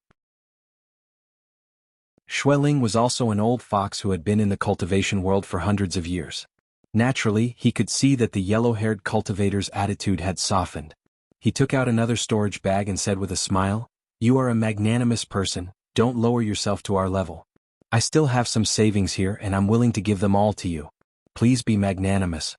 Xueling was also an old fox who had been in the cultivation world for hundreds of years. Naturally, he could see that the yellow-haired cultivator's attitude had softened. He took out another storage bag and said with a smile, "You are a magnanimous person, don't lower yourself to our level. I still have some savings here and I'm willing to give them all to you. Please be magnanimous.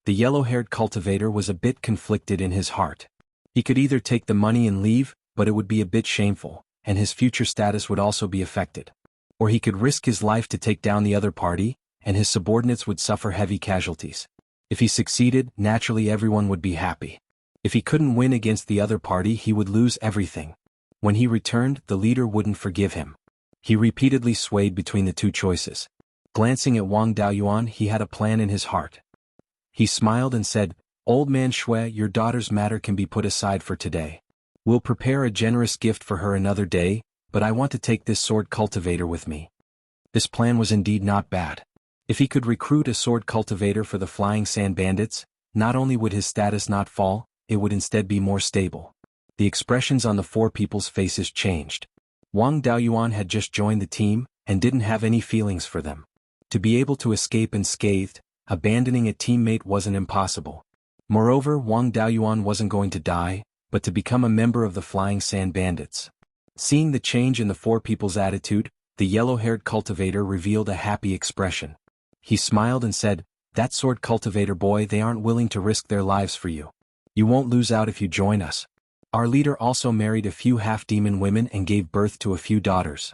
The yellow-haired cultivator was a bit conflicted in his heart. He could either take the money and leave, but it would be a bit shameful, and his future status would also be affected. Or he could risk his life to take down the other party, and his subordinates would suffer heavy casualties. If he succeeded, naturally everyone would be happy. If he couldn't win against the other party, he would lose everything. When he returned, the leader wouldn't forgive him. He repeatedly swayed between the two choices. Glancing at Wang Daoyuan, he had a plan in his heart. He smiled and said, "Old man Shui, your daughter's matter can be put aside for today. We'll prepare a generous gift for her another day, but I want to take this sword cultivator with me." This plan was indeed not bad. If he could recruit a sword cultivator for the Flying Sand Bandits, not only would his status not fall, it would instead be more stable. The expressions on the four people's faces changed. Wang Daoyuan had just joined the team, and didn't have any feelings for them. To be able to escape unscathed, abandoning a teammate wasn't impossible. Moreover, Wang Daoyuan wasn't going to die, but to become a member of the Flying Sand Bandits. Seeing the change in the four people's attitude, the yellow-haired cultivator revealed a happy expression. He smiled and said, "That sword cultivator boy, they aren't willing to risk their lives for you. You won't lose out if you join us. Our leader also married a few half-demon women and gave birth to a few daughters.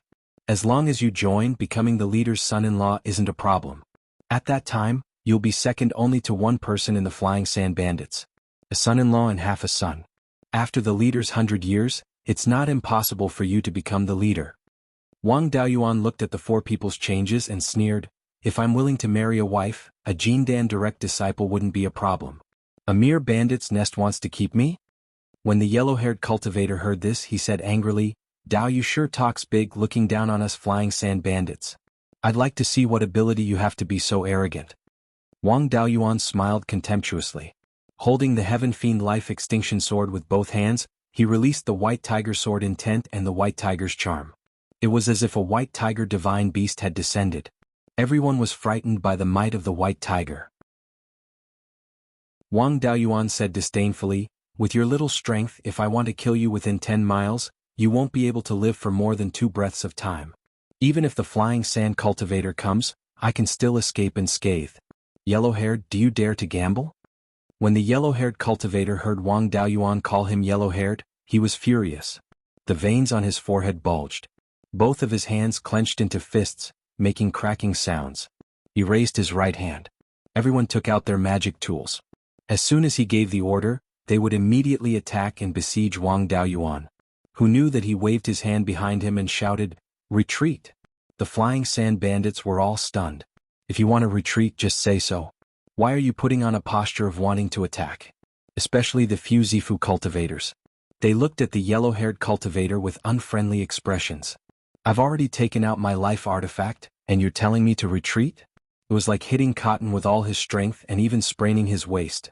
As long as you join, becoming the leader's son-in-law isn't a problem. At that time, you'll be second only to one person in the Flying Sand Bandits. A son-in-law and half a son. After the leader's 100 years, it's not impossible for you to become the leader." Wang Daoyuan looked at the four people's changes and sneered, "If I'm willing to marry a wife, a Jindan direct disciple wouldn't be a problem. A mere bandit's nest wants to keep me?" When the yellow-haired cultivator heard this, he said angrily, "Dao, you sure talks big, looking down on us Flying Sand Bandits. I'd like to see what ability you have to be so arrogant." Wang Daoyuan smiled contemptuously. Holding the Heaven Fiend Life Extinction Sword with both hands, he released the White Tiger Sword Intent and the White Tiger's Charm. It was as if a White Tiger divine beast had descended. Everyone was frightened by the might of the White Tiger. Wang Daoyuan said disdainfully, "With your little strength, if I want to kill you within 10 miles, you won't be able to live for more than 2 breaths of time. Even if the Flying Sand Cultivator comes, I can still escape unscathed. Yellow-haired, do you dare to gamble?" When the yellow-haired cultivator heard Wang Daoyuan call him yellow-haired, he was furious. The veins on his forehead bulged. Both of his hands clenched into fists, making cracking sounds. He raised his right hand. Everyone took out their magic tools. As soon as he gave the order, they would immediately attack and besiege Wang Daoyuan, who knew that he waved his hand behind him and shouted, "Retreat!" The Flying Sand Bandits were all stunned. "If you want to retreat, just say so. Why are you putting on a posture of wanting to attack?" Especially the few Zifu cultivators. They looked at the yellow-haired cultivator with unfriendly expressions. "I've already taken out my life artifact, and you're telling me to retreat?" It was like hitting cotton with all his strength and even spraining his waist.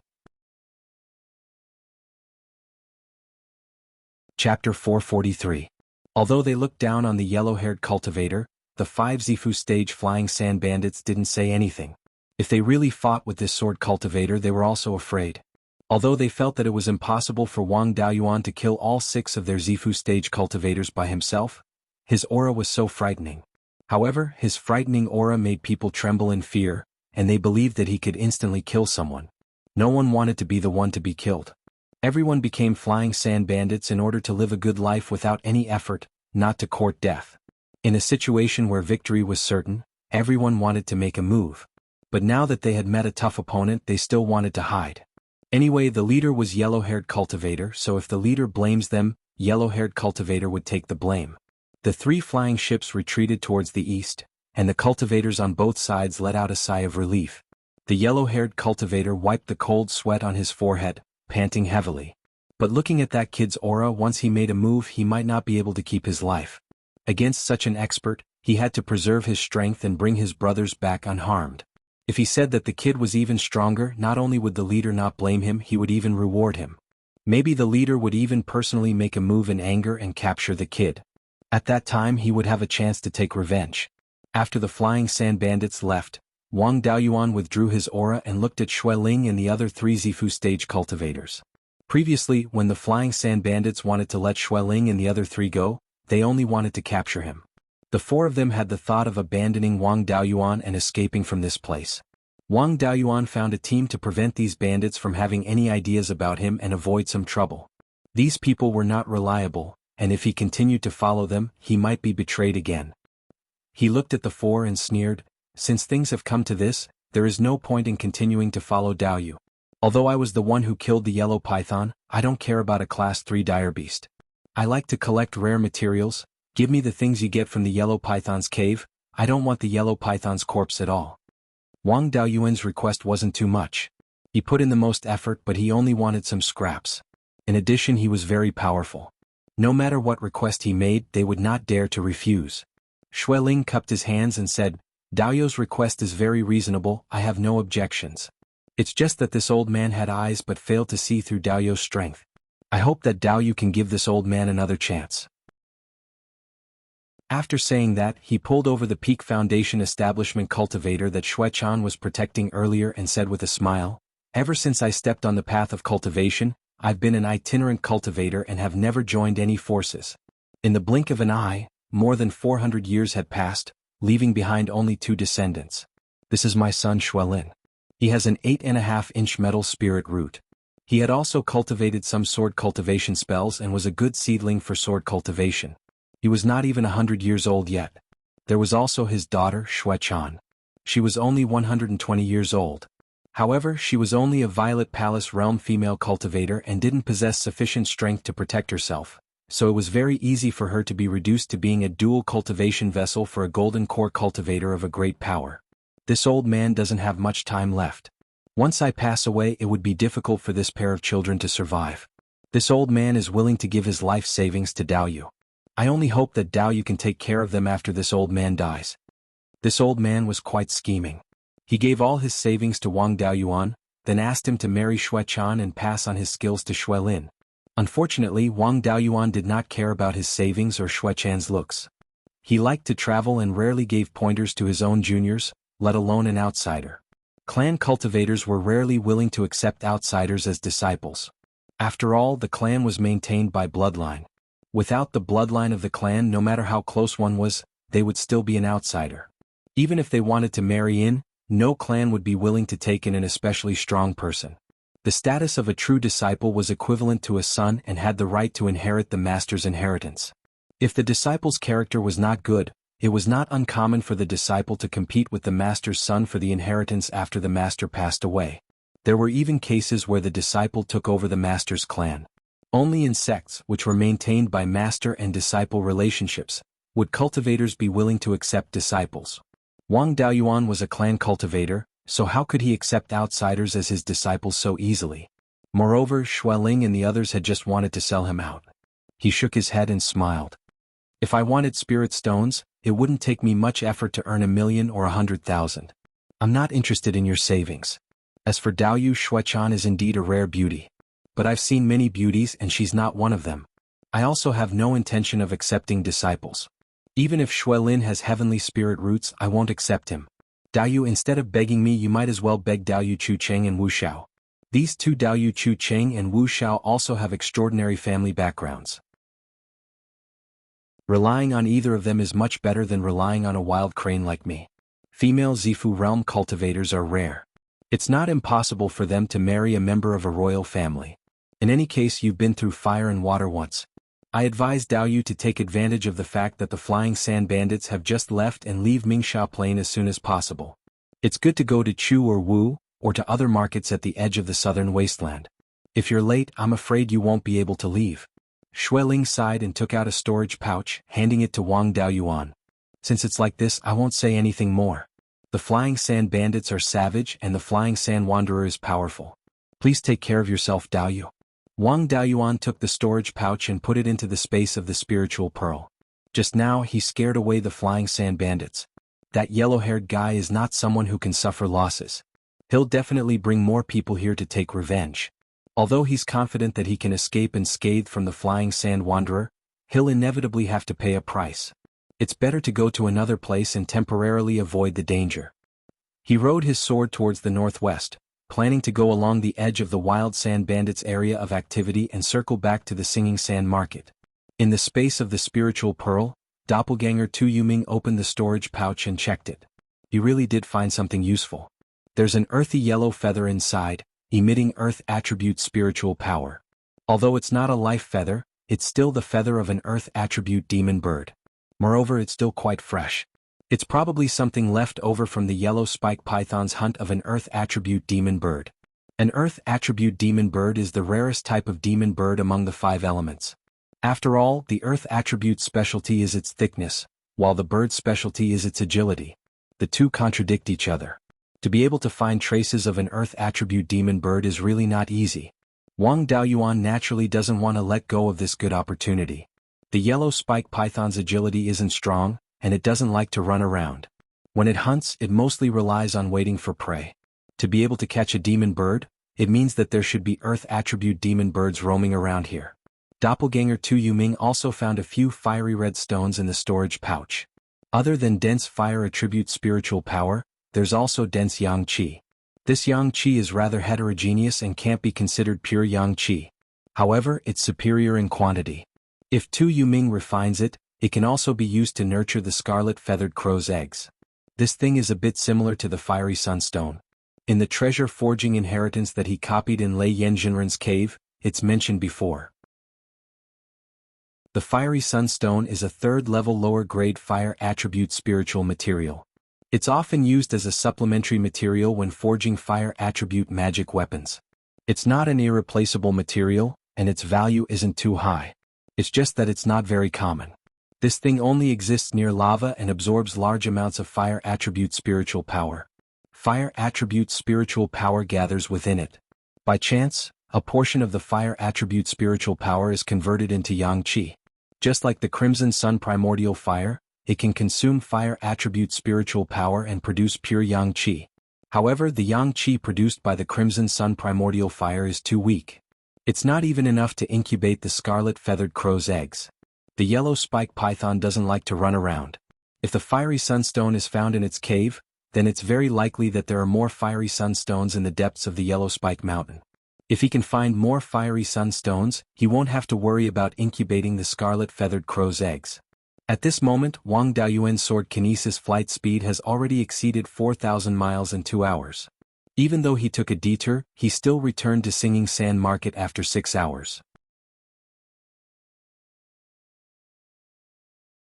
Chapter 443. Although they looked down on the yellow-haired cultivator, the 5 Zifu stage Flying Sand Bandits didn't say anything. If they really fought with this sword cultivator, they were also afraid. Although they felt that it was impossible for Wang Daoyuan to kill all 6 of their Zifu stage cultivators by himself, his aura was so frightening. However, his frightening aura made people tremble in fear, and they believed that he could instantly kill someone. No one wanted to be the one to be killed. Everyone became Flying Sand Bandits in order to live a good life without any effort, not to court death. In a situation where victory was certain, everyone wanted to make a move. But now that they had met a tough opponent, they still wanted to hide. Anyway, the leader was yellow-haired cultivator, so if the leader blames them, yellow-haired cultivator would take the blame. The 3 flying ships retreated towards the east, and the cultivators on both sides let out a sigh of relief. The yellow-haired cultivator wiped the cold sweat on his forehead, panting heavily. But looking at that kid's aura, once he made a move, he might not be able to keep his life. Against such an expert, he had to preserve his strength and bring his brothers back unharmed. If he said that the kid was even stronger, not only would the leader not blame him, he would even reward him. Maybe the leader would even personally make a move in anger and capture the kid. At that time, he would have a chance to take revenge. After the Flying Sand Bandits left, Wang Daoyuan withdrew his aura and looked at Shui Ling and the other 3 Zifu stage cultivators. Previously, when the Flying Sand Bandits wanted to let Shui Ling and the other 3 go, they only wanted to capture him. The four of them had the thought of abandoning Wang Daoyuan and escaping from this place. Wang Daoyuan found a team to prevent these bandits from having any ideas about him and avoid some trouble. These people were not reliable, and if he continued to follow them, he might be betrayed again. He looked at the four and sneered, "Since things have come to this, there is no point in continuing to follow Daoyu. Although I was the one who killed the yellow python, I don't care about a class 3 dire beast. I like to collect rare materials. Give me the things you get from the yellow python's cave. I don't want the yellow python's corpse at all." Wang Daoyuan's request wasn't too much. He put in the most effort, but he only wanted some scraps. In addition, he was very powerful. No matter what request he made, they would not dare to refuse. Xueling cupped his hands and said, "Daoyu's request is very reasonable, I have no objections. It's just that this old man had eyes but failed to see through Daoyu's strength. I hope that Daoyu can give this old man another chance." After saying that, he pulled over the Peak Foundation establishment cultivator that Xuechan was protecting earlier and said with a smile, "Ever since I stepped on the path of cultivation, I've been an itinerant cultivator and have never joined any forces." In the blink of an eye, more than 400 years had passed, leaving behind only 2 descendants. "This is my son Xuelin. He has an 8.5-inch metal spirit root. He had also cultivated some sword cultivation spells and was a good seedling for sword cultivation. He was not even 100 years old yet." There was also his daughter, Xuechan. She was only 120 years old. However, she was only a Violet Palace realm female cultivator and didn't possess sufficient strength to protect herself, so it was very easy for her to be reduced to being a dual cultivation vessel for a golden core cultivator of a great power. "This old man doesn't have much time left. Once I pass away, it would be difficult for this pair of children to survive. This old man is willing to give his life savings to Daoyu. I only hope that Daoyu can take care of them after this old man dies." This old man was quite scheming. He gave all his savings to Wang Daoyuan, then asked him to marry Xuechan and pass on his skills to Xuelin. Unfortunately, Wang Daoyuan did not care about his savings or Xuechan's looks. He liked to travel and rarely gave pointers to his own juniors, let alone an outsider. Clan cultivators were rarely willing to accept outsiders as disciples. After all, the clan was maintained by bloodline. Without the bloodline of the clan, no matter how close one was, they would still be an outsider. Even if they wanted to marry in, no clan would be willing to take in an especially strong person. The status of a true disciple was equivalent to a son and had the right to inherit the master's inheritance. If the disciple's character was not good, it was not uncommon for the disciple to compete with the master's son for the inheritance after the master passed away. There were even cases where the disciple took over the master's clan. Only in sects, which were maintained by master and disciple relationships, would cultivators be willing to accept disciples. Wang Daoyuan was a clan cultivator, so how could he accept outsiders as his disciples so easily? Moreover, Xueling and the others had just wanted to sell him out. He shook his head and smiled. "If I wanted spirit stones, it wouldn't take me much effort to earn 1,000,000 or 100,000. I'm not interested in your savings. As for Daoyu, Xuechan is indeed a rare beauty. But I've seen many beauties and she's not one of them. I also have no intention of accepting disciples. Even if Xuelin has heavenly spirit roots, I won't accept him. Daoyu, instead of begging me, you might as well beg Daoyu Chucheng and Wu Xiao. These two, Daoyu Chucheng and Wu Xiao, also have extraordinary family backgrounds. Relying on either of them is much better than relying on a wild crane like me. Female Zifu realm cultivators are rare. It's not impossible for them to marry a member of a royal family. In any case, you've been through fire and water once. I advise Daoyu to take advantage of the fact that the flying sand bandits have just left and leave Mingxia Plain as soon as possible. It's good to go to Chu or Wu, or to other markets at the edge of the southern wasteland. If you're late, I'm afraid you won't be able to leave." Xueling sighed and took out a storage pouch, handing it to Wang Daoyuan. "Since it's like this, I won't say anything more. The flying sand bandits are savage and the flying sand wanderer is powerful. Please take care of yourself, Daoyu." Wang Daoyuan took the storage pouch and put it into the space of the spiritual pearl. Just now, he scared away the flying sand bandits. That yellow-haired guy is not someone who can suffer losses. He'll definitely bring more people here to take revenge. Although he's confident that he can escape unscathed from the flying sand wanderer, he'll inevitably have to pay a price. It's better to go to another place and temporarily avoid the danger. He rode his sword towards the northwest, planning to go along the edge of the wild sand bandits' area of activity and circle back to the Singing Sand Market. In the space of the spiritual pearl, Doppelganger Tu Yuming opened the storage pouch and checked it. He really did find something useful. There's an earthy yellow feather inside, emitting earth attribute spiritual power. Although it's not a life feather, it's still the feather of an earth attribute demon bird. Moreover, it's still quite fresh. It's probably something left over from the yellow spike python's hunt of an earth attribute demon bird. An earth attribute demon bird is the rarest type of demon bird among the 5 elements. After all, the earth attribute specialty is its thickness, while the bird's specialty is its agility. The two contradict each other. To be able to find traces of an earth attribute demon bird is really not easy. Wang Daoyuan naturally doesn't want to let go of this good opportunity. The yellow spike python's agility isn't strong, and it doesn't like to run around. When it hunts, it mostly relies on waiting for prey. To be able to catch a demon bird, it means that there should be earth attribute demon birds roaming around here. Doppelganger Tu Yuming also found a few fiery red stones in the storage pouch. Other than dense fire attribute spiritual power, there's also dense yang qi. This yang qi is rather heterogeneous and can't be considered pure yang qi. However, it's superior in quantity. If Tu Yuming refines it, it can also be used to nurture the scarlet-feathered crow's eggs. This thing is a bit similar to the fiery sunstone. In the treasure forging inheritance that he copied in Lei Yanjinren's cave, it's mentioned before. The fiery sunstone is a 3rd-level lower-grade fire attribute spiritual material. It's often used as a supplementary material when forging fire attribute magic weapons. It's not an irreplaceable material, and its value isn't too high. It's just that it's not very common. This thing only exists near lava and absorbs large amounts of fire attribute spiritual power. Fire attribute spiritual power gathers within it. By chance, a portion of the fire attribute spiritual power is converted into yang qi. Just like the crimson sun primordial fire, it can consume fire attribute spiritual power and produce pure yang qi. However, the yang qi produced by the crimson sun primordial fire is too weak. It's not even enough to incubate the scarlet-feathered crow's eggs. The yellow spike python doesn't like to run around. If the fiery sunstone is found in its cave, then it's very likely that there are more fiery sunstones in the depths of the yellow spike mountain. If he can find more fiery sunstones, he won't have to worry about incubating the scarlet-feathered crow's eggs. At this moment, Wang Daoyuan's sword kinesis flight speed has already exceeded 4,000 miles in 2 hours. Even though he took a detour, he still returned to Singing Sand Market after 6 hours.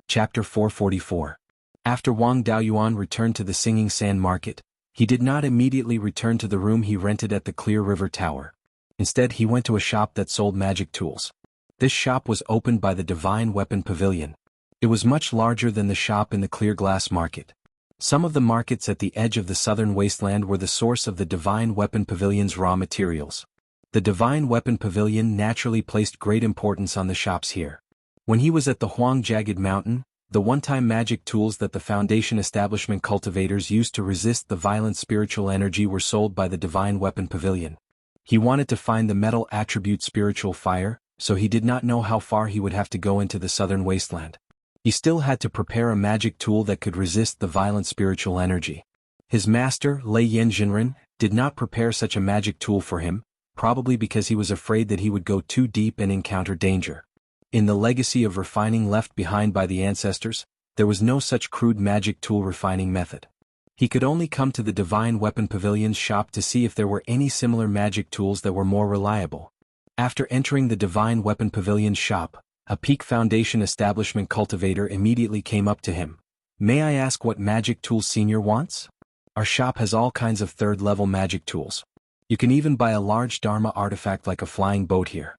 Chapter 444. After Wang Daoyuan returned to the Singing Sand Market, he did not immediately return to the room he rented at the Clear River Tower. Instead, he went to a shop that sold magic tools. This shop was opened by the Divine Weapon Pavilion. It was much larger than the shop in the Clear Glass Market. Some of the markets at the edge of the southern wasteland were the source of the Divine Weapon Pavilion's raw materials. The Divine Weapon Pavilion naturally placed great importance on the shops here. When he was at the Huang Jagged Mountain, the one-time magic tools that the Foundation establishment cultivators used to resist the violent spiritual energy were sold by the Divine Weapon Pavilion. He wanted to find the metal attribute spiritual fire, so he did not know how far he would have to go into the southern wasteland. He still had to prepare a magic tool that could resist the violent spiritual energy. His master, Lei Yanjinren, did not prepare such a magic tool for him, probably because he was afraid that he would go too deep and encounter danger. In the legacy of refining left behind by the ancestors, there was no such crude magic tool refining method. He could only come to the Divine Weapon Pavilion's shop to see if there were any similar magic tools that were more reliable. After entering the Divine Weapon Pavilion's shop, a Peak Foundation establishment cultivator immediately came up to him. "May I ask what magic tools Senior wants? Our shop has all kinds of 3rd-level magic tools. You can even buy a large Dharma artifact like a flying boat here."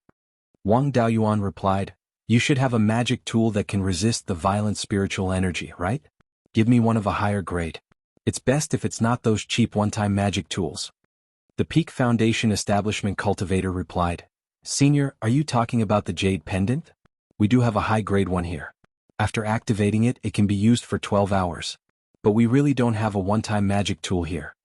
Wang Daoyuan replied, "You should have a magic tool that can resist the violent spiritual energy, right? Give me one of a higher grade. It's best if it's not those cheap one-time magic tools." The Peak Foundation establishment cultivator replied, "Senior, are you talking about the Jade Pendant? We do have a high-grade one here. After activating it, it can be used for 12 hours. But we really don't have a one-time magic tool here."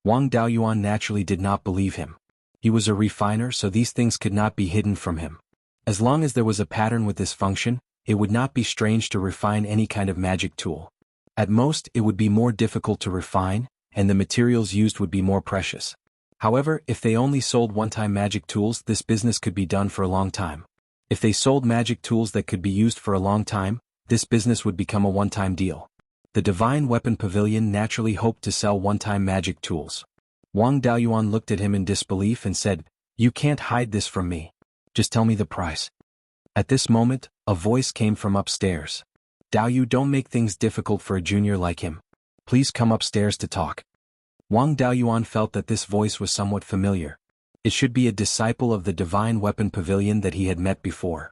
Wang Daoyuan naturally did not believe him. He was a refiner, so these things could not be hidden from him. As long as there was a pattern with this function, it would not be strange to refine any kind of magic tool. At most, it would be more difficult to refine, and the materials used would be more precious. However, if they only sold one-time magic tools, this business could be done for a long time. If they sold magic tools that could be used for a long time, this business would become a one-time deal. The Divine Weapon Pavilion naturally hoped to sell one-time magic tools. Wang Daoyuan looked at him in disbelief and said, "You can't hide this from me. Just tell me the price." At this moment, a voice came from upstairs. "Daoyu, don't make things difficult for a junior like him. Please come upstairs to talk." Wang Daoyuan felt that this voice was somewhat familiar. It should be a disciple of the Divine Weapon Pavilion that he had met before.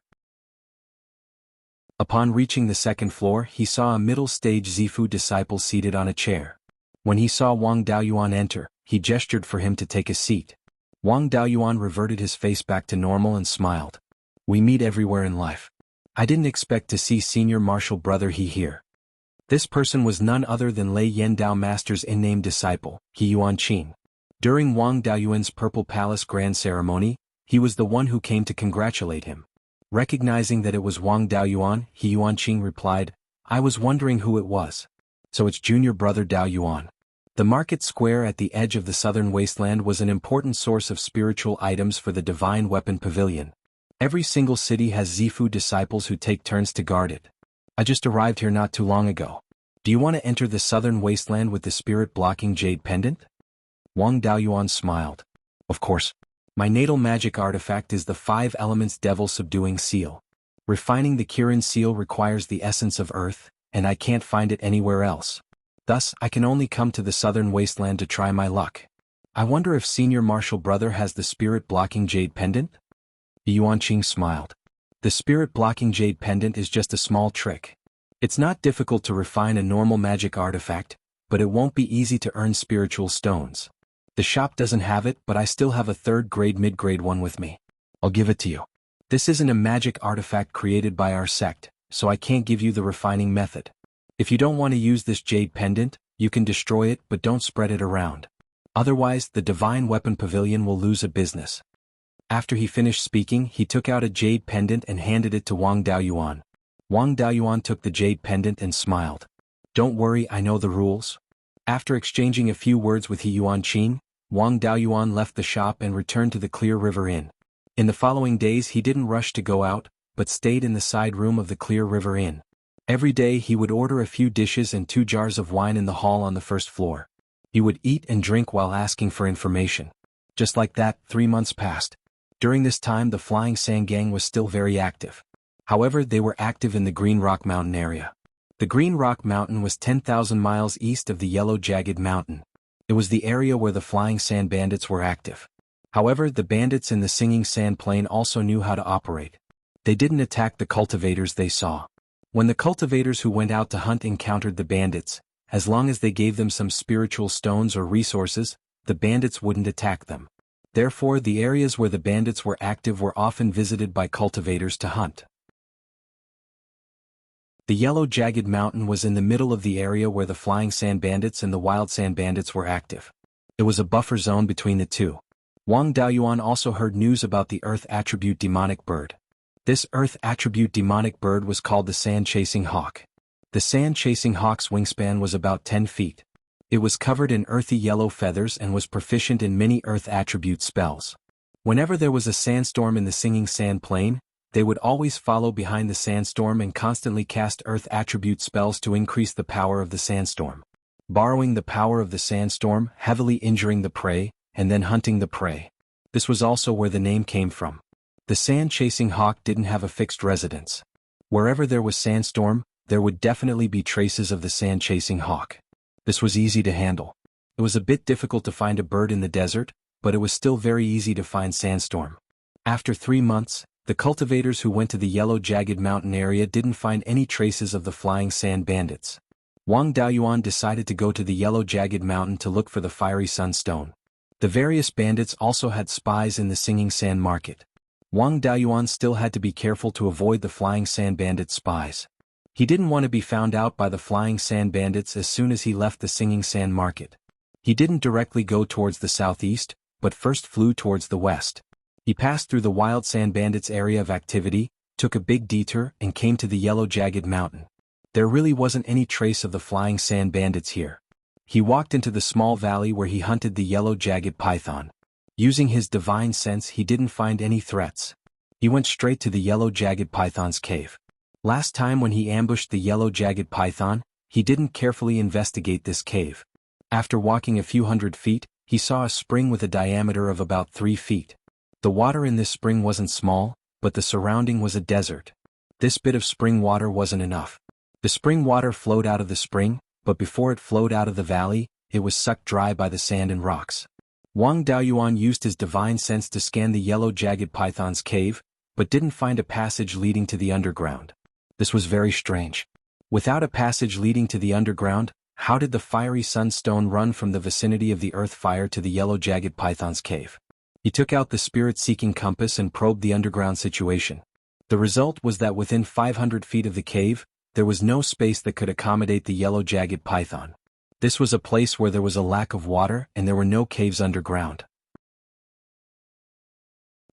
Upon reaching the second floor, he saw a middle-stage Zifu disciple seated on a chair. When he saw Wang Daoyuan enter, he gestured for him to take a seat. Wang Daoyuan reverted his face back to normal and smiled. "We meet everywhere in life. I didn't expect to see Senior Martial Brother He here." This person was none other than Lei Yendao Master's in-name disciple, He Yuanqing. During Wang Daoyuan's Purple Palace Grand Ceremony, he was the one who came to congratulate him. Recognizing that it was Wang Daoyuan, He Yuanqing replied, "I was wondering who it was. So it's junior brother Daoyuan." The market square at the edge of the southern wasteland was an important source of spiritual items for the Divine Weapon Pavilion. Every single city has Zifu disciples who take turns to guard it. "I just arrived here not too long ago. Do you want to enter the southern wasteland with the spirit-blocking jade pendant?" Wang Daoyuan smiled. "Of course. My natal magic artifact is the 5 Elements Devil Subduing Seal. Refining the Kirin seal requires the essence of earth, and I can't find it anywhere else. Thus, I can only come to the southern wasteland to try my luck. I wonder if Senior Martial Brother has the spirit-blocking jade pendant?" Yuanqing smiled. "The spirit-blocking jade pendant is just a small trick. It's not difficult to refine a normal magic artifact, but it won't be easy to earn spiritual stones. The shop doesn't have it, but I still have a 3rd grade mid-grade one with me. I'll give it to you. This isn't a magic artifact created by our sect, so I can't give you the refining method. If you don't want to use this jade pendant, you can destroy it, but don't spread it around. Otherwise, the Divine Weapon Pavilion will lose a business." After he finished speaking, he took out a jade pendant and handed it to Wang Daoyuan. Wang Daoyuan took the jade pendant and smiled. "Don't worry, I know the rules." After exchanging a few words with He Yuanqing, Wang Daoyuan left the shop and returned to the Clear River Inn. In the following days he didn't rush to go out, but stayed in the side room of the Clear River Inn. Every day he would order a few dishes and 2 jars of wine in the hall on the first floor. He would eat and drink while asking for information. Just like that, 3 months passed. During this time the Flying Sand Gang was still very active. However, they were active in the Green Rock Mountain area. The Green Rock Mountain was 10,000 miles east of the Yellow Jagged Mountain. It was the area where the Flying Sand Bandits were active. However, the bandits in the Singing Sand Plain also knew how to operate. They didn't attack the cultivators they saw. When the cultivators who went out to hunt encountered the bandits, as long as they gave them some spiritual stones or resources, the bandits wouldn't attack them. Therefore, the areas where the bandits were active were often visited by cultivators to hunt. The Yellow Jagged Mountain was in the middle of the area where the Flying Sand Bandits and the Wild Sand Bandits were active. It was a buffer zone between the two. Wang Daoyuan also heard news about the Earth Attribute Demonic Bird. This Earth Attribute Demonic Bird was called the Sand-Chasing Hawk. The Sand-Chasing Hawk's wingspan was about 10 feet. It was covered in earthy yellow feathers and was proficient in many Earth Attribute spells. Whenever there was a sandstorm in the Singing Sand Plain, they would always follow behind the sandstorm and constantly cast Earth Attribute spells to increase the power of the sandstorm. Borrowing the power of the sandstorm, heavily injuring the prey, and then hunting the prey. This was also where the name came from. The sand-chasing hawk didn't have a fixed residence. Wherever there was sandstorm, there would definitely be traces of the sand-chasing hawk. This was easy to handle. It was a bit difficult to find a bird in the desert, but it was still very easy to find sandstorm. After 3 months, the cultivators who went to the Yellow Jagged Mountain area didn't find any traces of the Flying Sand Bandits. Wang Daoyuan decided to go to the Yellow Jagged Mountain to look for the Fiery Sunstone. The various bandits also had spies in the Singing Sand Market. Wang Daoyuan still had to be careful to avoid the Flying Sand Bandit spies. He didn't want to be found out by the Flying Sand Bandits as soon as he left the Singing Sand Market. He didn't directly go towards the southeast, but first flew towards the west. He passed through the Wild Sand Bandits area of activity, took a big detour, and came to the Yellow Jagged Mountain. There really wasn't any trace of the Flying Sand Bandits here. He walked into the small valley where he hunted the Yellow Jagged Python. Using his divine sense, he didn't find any threats. He went straight to the yellow jagged python's cave. Last time when he ambushed the yellow jagged python, he didn't carefully investigate this cave. After walking a few hundred feet, he saw a spring with a diameter of about 3 feet. The water in this spring wasn't small, but the surrounding was a desert. This bit of spring water wasn't enough. The spring water flowed out of the spring, but before it flowed out of the valley, it was sucked dry by the sand and rocks. Wang Daoyuan used his divine sense to scan the yellow jagged python's cave, but didn't find a passage leading to the underground. This was very strange. Without a passage leading to the underground, how did the fiery sunstone run from the vicinity of the earth fire to the yellow jagged python's cave? He took out the spirit-seeking compass and probed the underground situation. The result was that within 500 feet of the cave, there was no space that could accommodate the yellow jagged python. This was a place where there was a lack of water and there were no caves underground.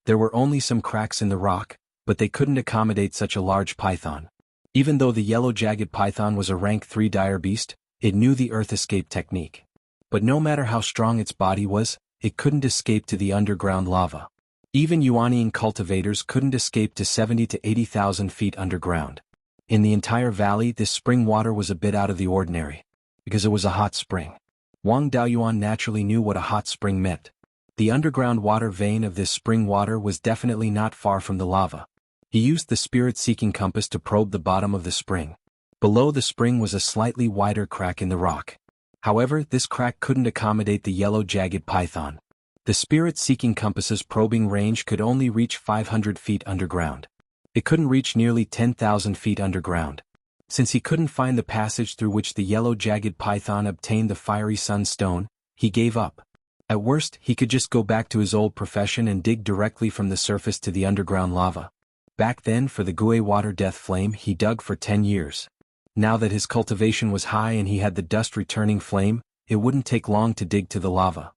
There were only some cracks in the rock, but they couldn't accommodate such a large python. Even though the yellow jagged python was a rank 3 dire beast, it knew the earth escape technique. But no matter how strong its body was, it couldn't escape to the underground lava. Even Yuanian cultivators couldn't escape to 70 to 80,000 feet underground. In the entire valley, this spring water was a bit out of the ordinary, because it was a hot spring. Wang Daoyuan naturally knew what a hot spring meant. The underground water vein of this spring water was definitely not far from the lava. He used the spirit-seeking compass to probe the bottom of the spring. Below the spring was a slightly wider crack in the rock. However, this crack couldn't accommodate the yellow jagged python. The spirit-seeking compass's probing range could only reach 500 feet underground. It couldn't reach nearly 10,000 feet underground. Since he couldn't find the passage through which the yellow jagged python obtained the fiery sunstone, he gave up. At worst, he could just go back to his old profession and dig directly from the surface to the underground lava. Back then, for the Gui water death flame, he dug for 10 years. Now that his cultivation was high and he had the dust-returning flame, it wouldn't take long to dig to the lava.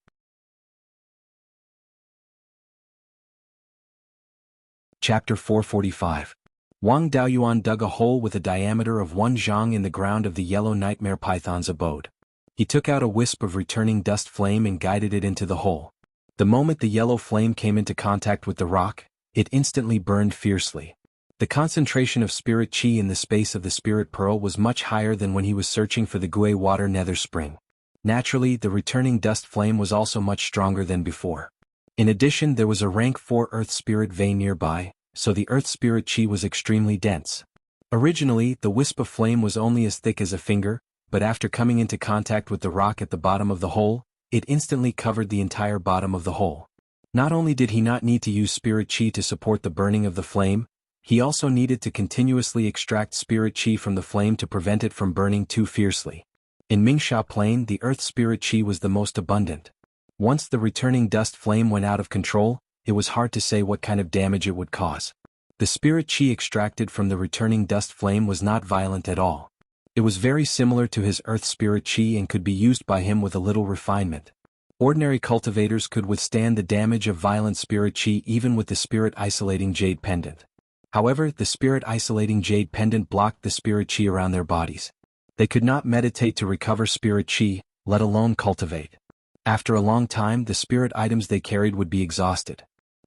Chapter 445. Wang Daoyuan dug a hole with a diameter of 1 zhang in the ground of the yellow nightmare python's abode. He took out a wisp of returning dust flame and guided it into the hole. The moment the yellow flame came into contact with the rock, it instantly burned fiercely. The concentration of spirit chi in the space of the spirit pearl was much higher than when he was searching for the Gui water nether spring. Naturally, the returning dust flame was also much stronger than before. In addition, there was a rank 4 earth spirit vein nearby, so the earth spirit chi was extremely dense. Originally, the wisp of flame was only as thick as a finger, but after coming into contact with the rock at the bottom of the hole, it instantly covered the entire bottom of the hole. Not only did he not need to use spirit chi to support the burning of the flame, he also needed to continuously extract spirit chi from the flame to prevent it from burning too fiercely. In Mingsha Plain, the earth spirit chi was the most abundant. Once the returning dust flame went out of control, it was hard to say what kind of damage it would cause. The spirit chi extracted from the returning dust flame was not violent at all. It was very similar to his earth spirit chi and could be used by him with a little refinement. Ordinary cultivators could withstand the damage of violent spirit chi even with the spirit-isolating jade pendant. However, the spirit-isolating jade pendant blocked the spirit chi around their bodies. They could not meditate to recover spirit chi, let alone cultivate. After a long time, the spirit items they carried would be exhausted.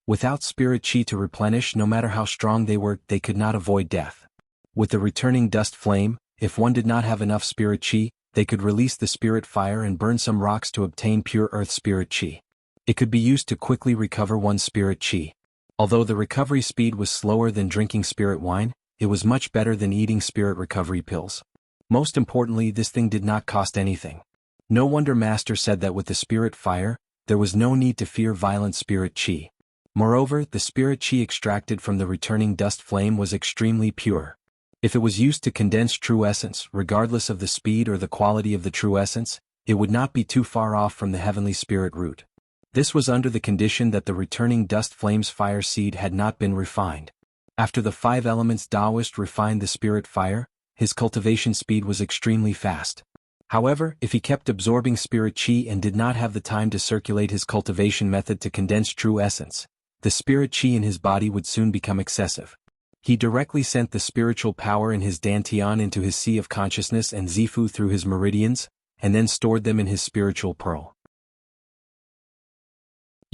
Without spirit chi to replenish, no matter how strong they were, they could not avoid death. With the returning dust flame, if one did not have enough spirit chi, they could release the spirit fire and burn some rocks to obtain pure earth spirit chi. It could be used to quickly recover one's spirit chi. Although the recovery speed was slower than drinking spirit wine, it was much better than eating spirit recovery pills. Most importantly, this thing did not cost anything. No wonder Master said that with the spirit fire, there was no need to fear violent spirit chi. Moreover, the spirit chi extracted from the returning dust flame was extremely pure. If it was used to condense true essence, regardless of the speed or the quality of the true essence, it would not be too far off from the heavenly spirit root. This was under the condition that the returning dust flame's fire seed had not been refined. After the 5 elements Taoist refined the spirit fire, his cultivation speed was extremely fast. However, if he kept absorbing spirit chi and did not have the time to circulate his cultivation method to condense true essence, the spirit chi in his body would soon become excessive. He directly sent the spiritual power in his dantian into his sea of consciousness and zifu through his meridians, and then stored them in his spiritual pearl.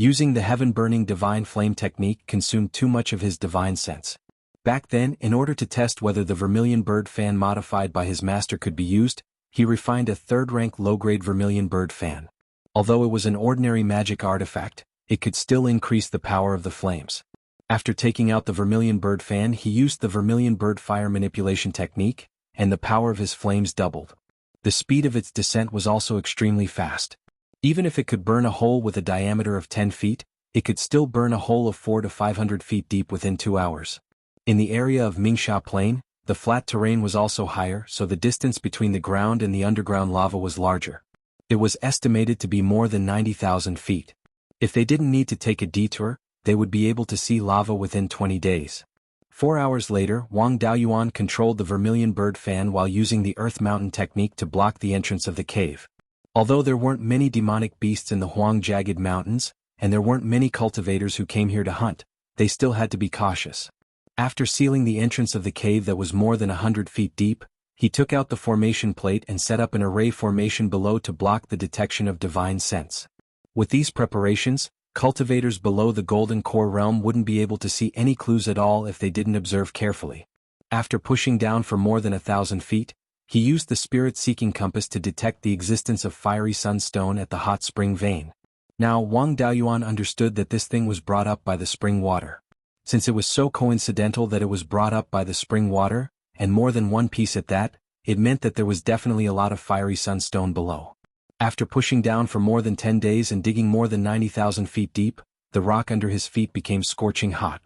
Using the heaven-burning divine flame technique consumed too much of his divine sense. Back then, in order to test whether the vermilion bird fan modified by his master could be used, he refined a third-rank low-grade vermilion bird fan. Although it was an ordinary magic artifact, it could still increase the power of the flames. After taking out the vermilion bird fan, he used the vermilion bird fire manipulation technique, and the power of his flames doubled. The speed of its descent was also extremely fast. Even if it could burn a hole with a diameter of 10 feet, it could still burn a hole of 400 to 500 feet deep within 2 hours. In the area of Mingsha Plain, the flat terrain was also higher, so the distance between the ground and the underground lava was larger. It was estimated to be more than 90,000 feet. If they didn't need to take a detour, they would be able to see lava within 20 days. 4 hours later, Wang Daoyuan controlled the vermilion bird fan while using the earth mountain technique to block the entrance of the cave. Although there weren't many demonic beasts in the Huang Jagged Mountains, and there weren't many cultivators who came here to hunt, they still had to be cautious. After sealing the entrance of the cave that was more than 100 feet deep, he took out the formation plate and set up an array formation below to block the detection of divine sense. With these preparations, cultivators below the Golden Core realm wouldn't be able to see any clues at all if they didn't observe carefully. After pushing down for more than 1,000 feet, he used the spirit-seeking compass to detect the existence of fiery sunstone at the hot spring vein. Now Wang Daoyuan understood that this thing was brought up by the spring water. Since it was so coincidental that it was brought up by the spring water, and more than one piece at that, it meant that there was definitely a lot of fiery sunstone below. After pushing down for more than 10 days and digging more than 90,000 feet deep, the rock under his feet became scorching hot.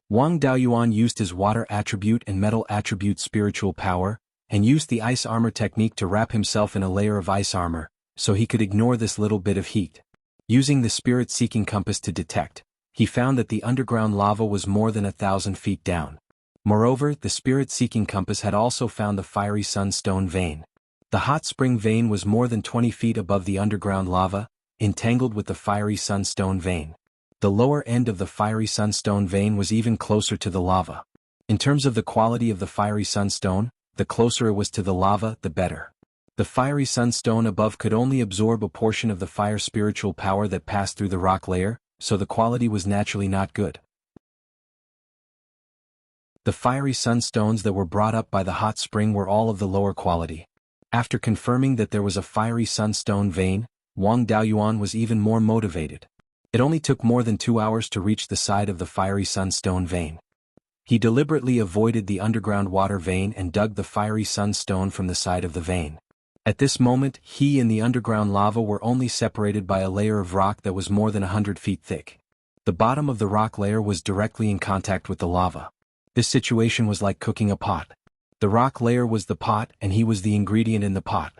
Wang Daoyuan used his water attribute and metal attribute spiritual power, and used the ice armor technique to wrap himself in a layer of ice armor, so he could ignore this little bit of heat. Using the spirit-seeking compass to detect, he found that the underground lava was more than 1,000 feet down. Moreover, the spirit-seeking compass had also found the fiery sunstone vein. The hot spring vein was more than 20 feet above the underground lava, entangled with the fiery sunstone vein. The lower end of the fiery sunstone vein was even closer to the lava. In terms of the quality of the fiery sunstone, the closer it was to the lava, the better. The fiery sunstone above could only absorb a portion of the fire spiritual power that passed through the rock layer, so the quality was naturally not good. The fiery sunstones that were brought up by the hot spring were all of the lower quality. After confirming that there was a fiery sunstone vein, Wang Daoyuan was even more motivated. It only took more than 2 hours to reach the side of the fiery sunstone vein. He deliberately avoided the underground water vein and dug the fiery sunstone from the side of the vein. At this moment, he and the underground lava were only separated by a layer of rock that was more than 100 feet thick. The bottom of the rock layer was directly in contact with the lava. This situation was like cooking a pot. The rock layer was the pot and he was the ingredient in the pot.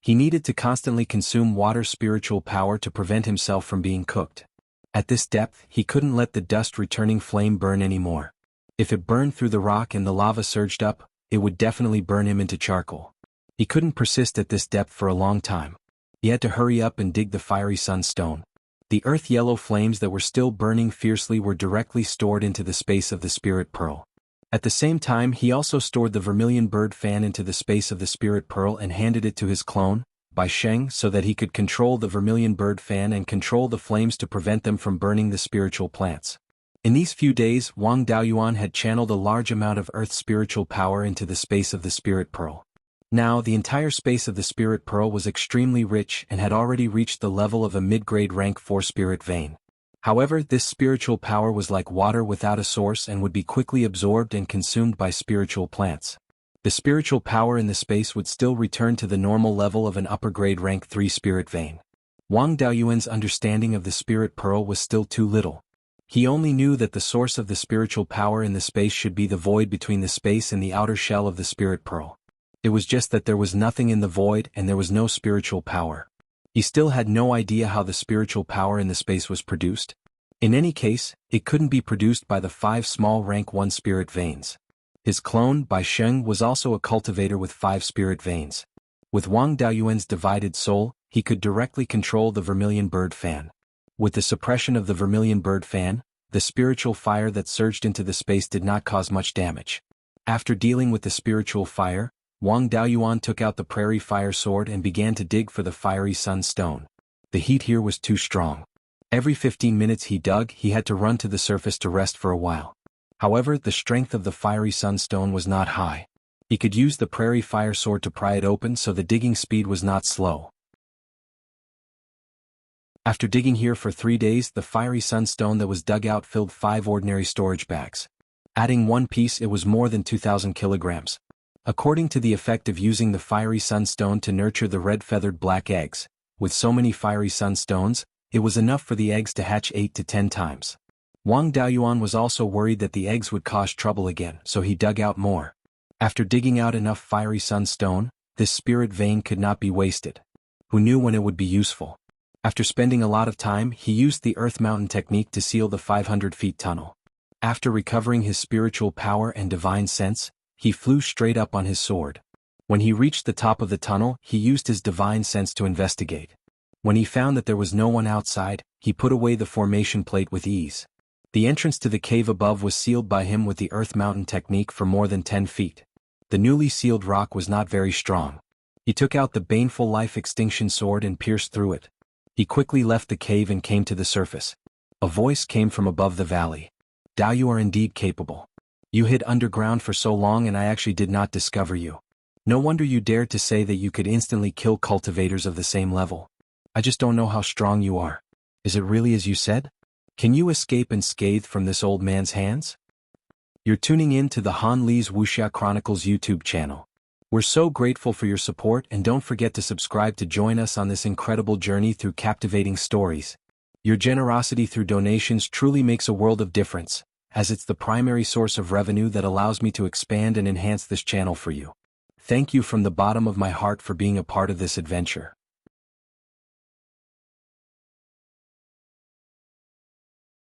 He needed to constantly consume water spiritual power to prevent himself from being cooked. At this depth, he couldn't let the dust-returning flame burn anymore. If it burned through the rock and the lava surged up, it would definitely burn him into charcoal. He couldn't persist at this depth for a long time. He had to hurry up and dig the fiery sunstone. The earth-yellow flames that were still burning fiercely were directly stored into the space of the spirit pearl. At the same time, he also stored the vermilion bird fan into the space of the spirit pearl and handed it to his clone, Bai Sheng, so that he could control the vermilion bird fan and control the flames to prevent them from burning the spiritual plants. In these few days, Wang Daoyuan had channeled a large amount of earth's spiritual power into the space of the spirit pearl. Now, the entire space of the spirit pearl was extremely rich and had already reached the level of a mid-grade rank 4 spirit vein. However, this spiritual power was like water without a source and would be quickly absorbed and consumed by spiritual plants. The spiritual power in the space would still return to the normal level of an upper-grade rank 3 spirit vein. Wang Daoyuan's understanding of the spirit pearl was still too little. He only knew that the source of the spiritual power in the space should be the void between the space and the outer shell of the spirit pearl. It was just that there was nothing in the void and there was no spiritual power. He still had no idea how the spiritual power in the space was produced. In any case, it couldn't be produced by the 5 small rank 1 spirit veins. His clone, Bai Sheng, was also a cultivator with 5 spirit veins. With Wang Daoyuan's divided soul, he could directly control the vermilion bird fan. With the suppression of the vermilion bird fan, the spiritual fire that surged into the space did not cause much damage. After dealing with the spiritual fire, Wang Daoyuan took out the prairie fire sword and began to dig for the fiery sunstone. The heat here was too strong. Every 15 minutes he dug, he had to run to the surface to rest for a while. However, the strength of the fiery sunstone was not high. He could use the prairie fire sword to pry it open, so the digging speed was not slow. After digging here for 3 days, the fiery sunstone that was dug out filled 5 ordinary storage bags. Adding one piece, it was more than 2,000 kilograms. According to the effect of using the fiery sunstone to nurture the red-feathered black eggs, with so many fiery sunstones, it was enough for the eggs to hatch 8 to 10 times. Wang Daoyuan was also worried that the eggs would cause trouble again, so he dug out more. After digging out enough fiery sunstone, this spirit vein could not be wasted. Who knew when it would be useful? After spending a lot of time, he used the Earth Mountain technique to seal the 500-feet tunnel. After recovering his spiritual power and divine sense, he flew straight up on his sword. When he reached the top of the tunnel, he used his divine sense to investigate. When he found that there was no one outside, he put away the formation plate with ease. The entrance to the cave above was sealed by him with the Earth Mountain technique for more than 10 feet. The newly sealed rock was not very strong. He took out the baneful life extinction sword and pierced through it. He quickly left the cave and came to the surface. A voice came from above the valley. Dao, you are indeed capable. You hid underground for so long and I actually did not discover you. No wonder you dared to say that you could instantly kill cultivators of the same level. I just don't know how strong you are. Is it really as you said? Can you escape unscathed from this old man's hands? You're tuning in to the Han Li's Wuxia Chronicles YouTube channel. We're so grateful for your support, and don't forget to subscribe to join us on this incredible journey through captivating stories. Your generosity through donations truly makes a world of difference, as it's the primary source of revenue that allows me to expand and enhance this channel for you. Thank you from the bottom of my heart for being a part of this adventure.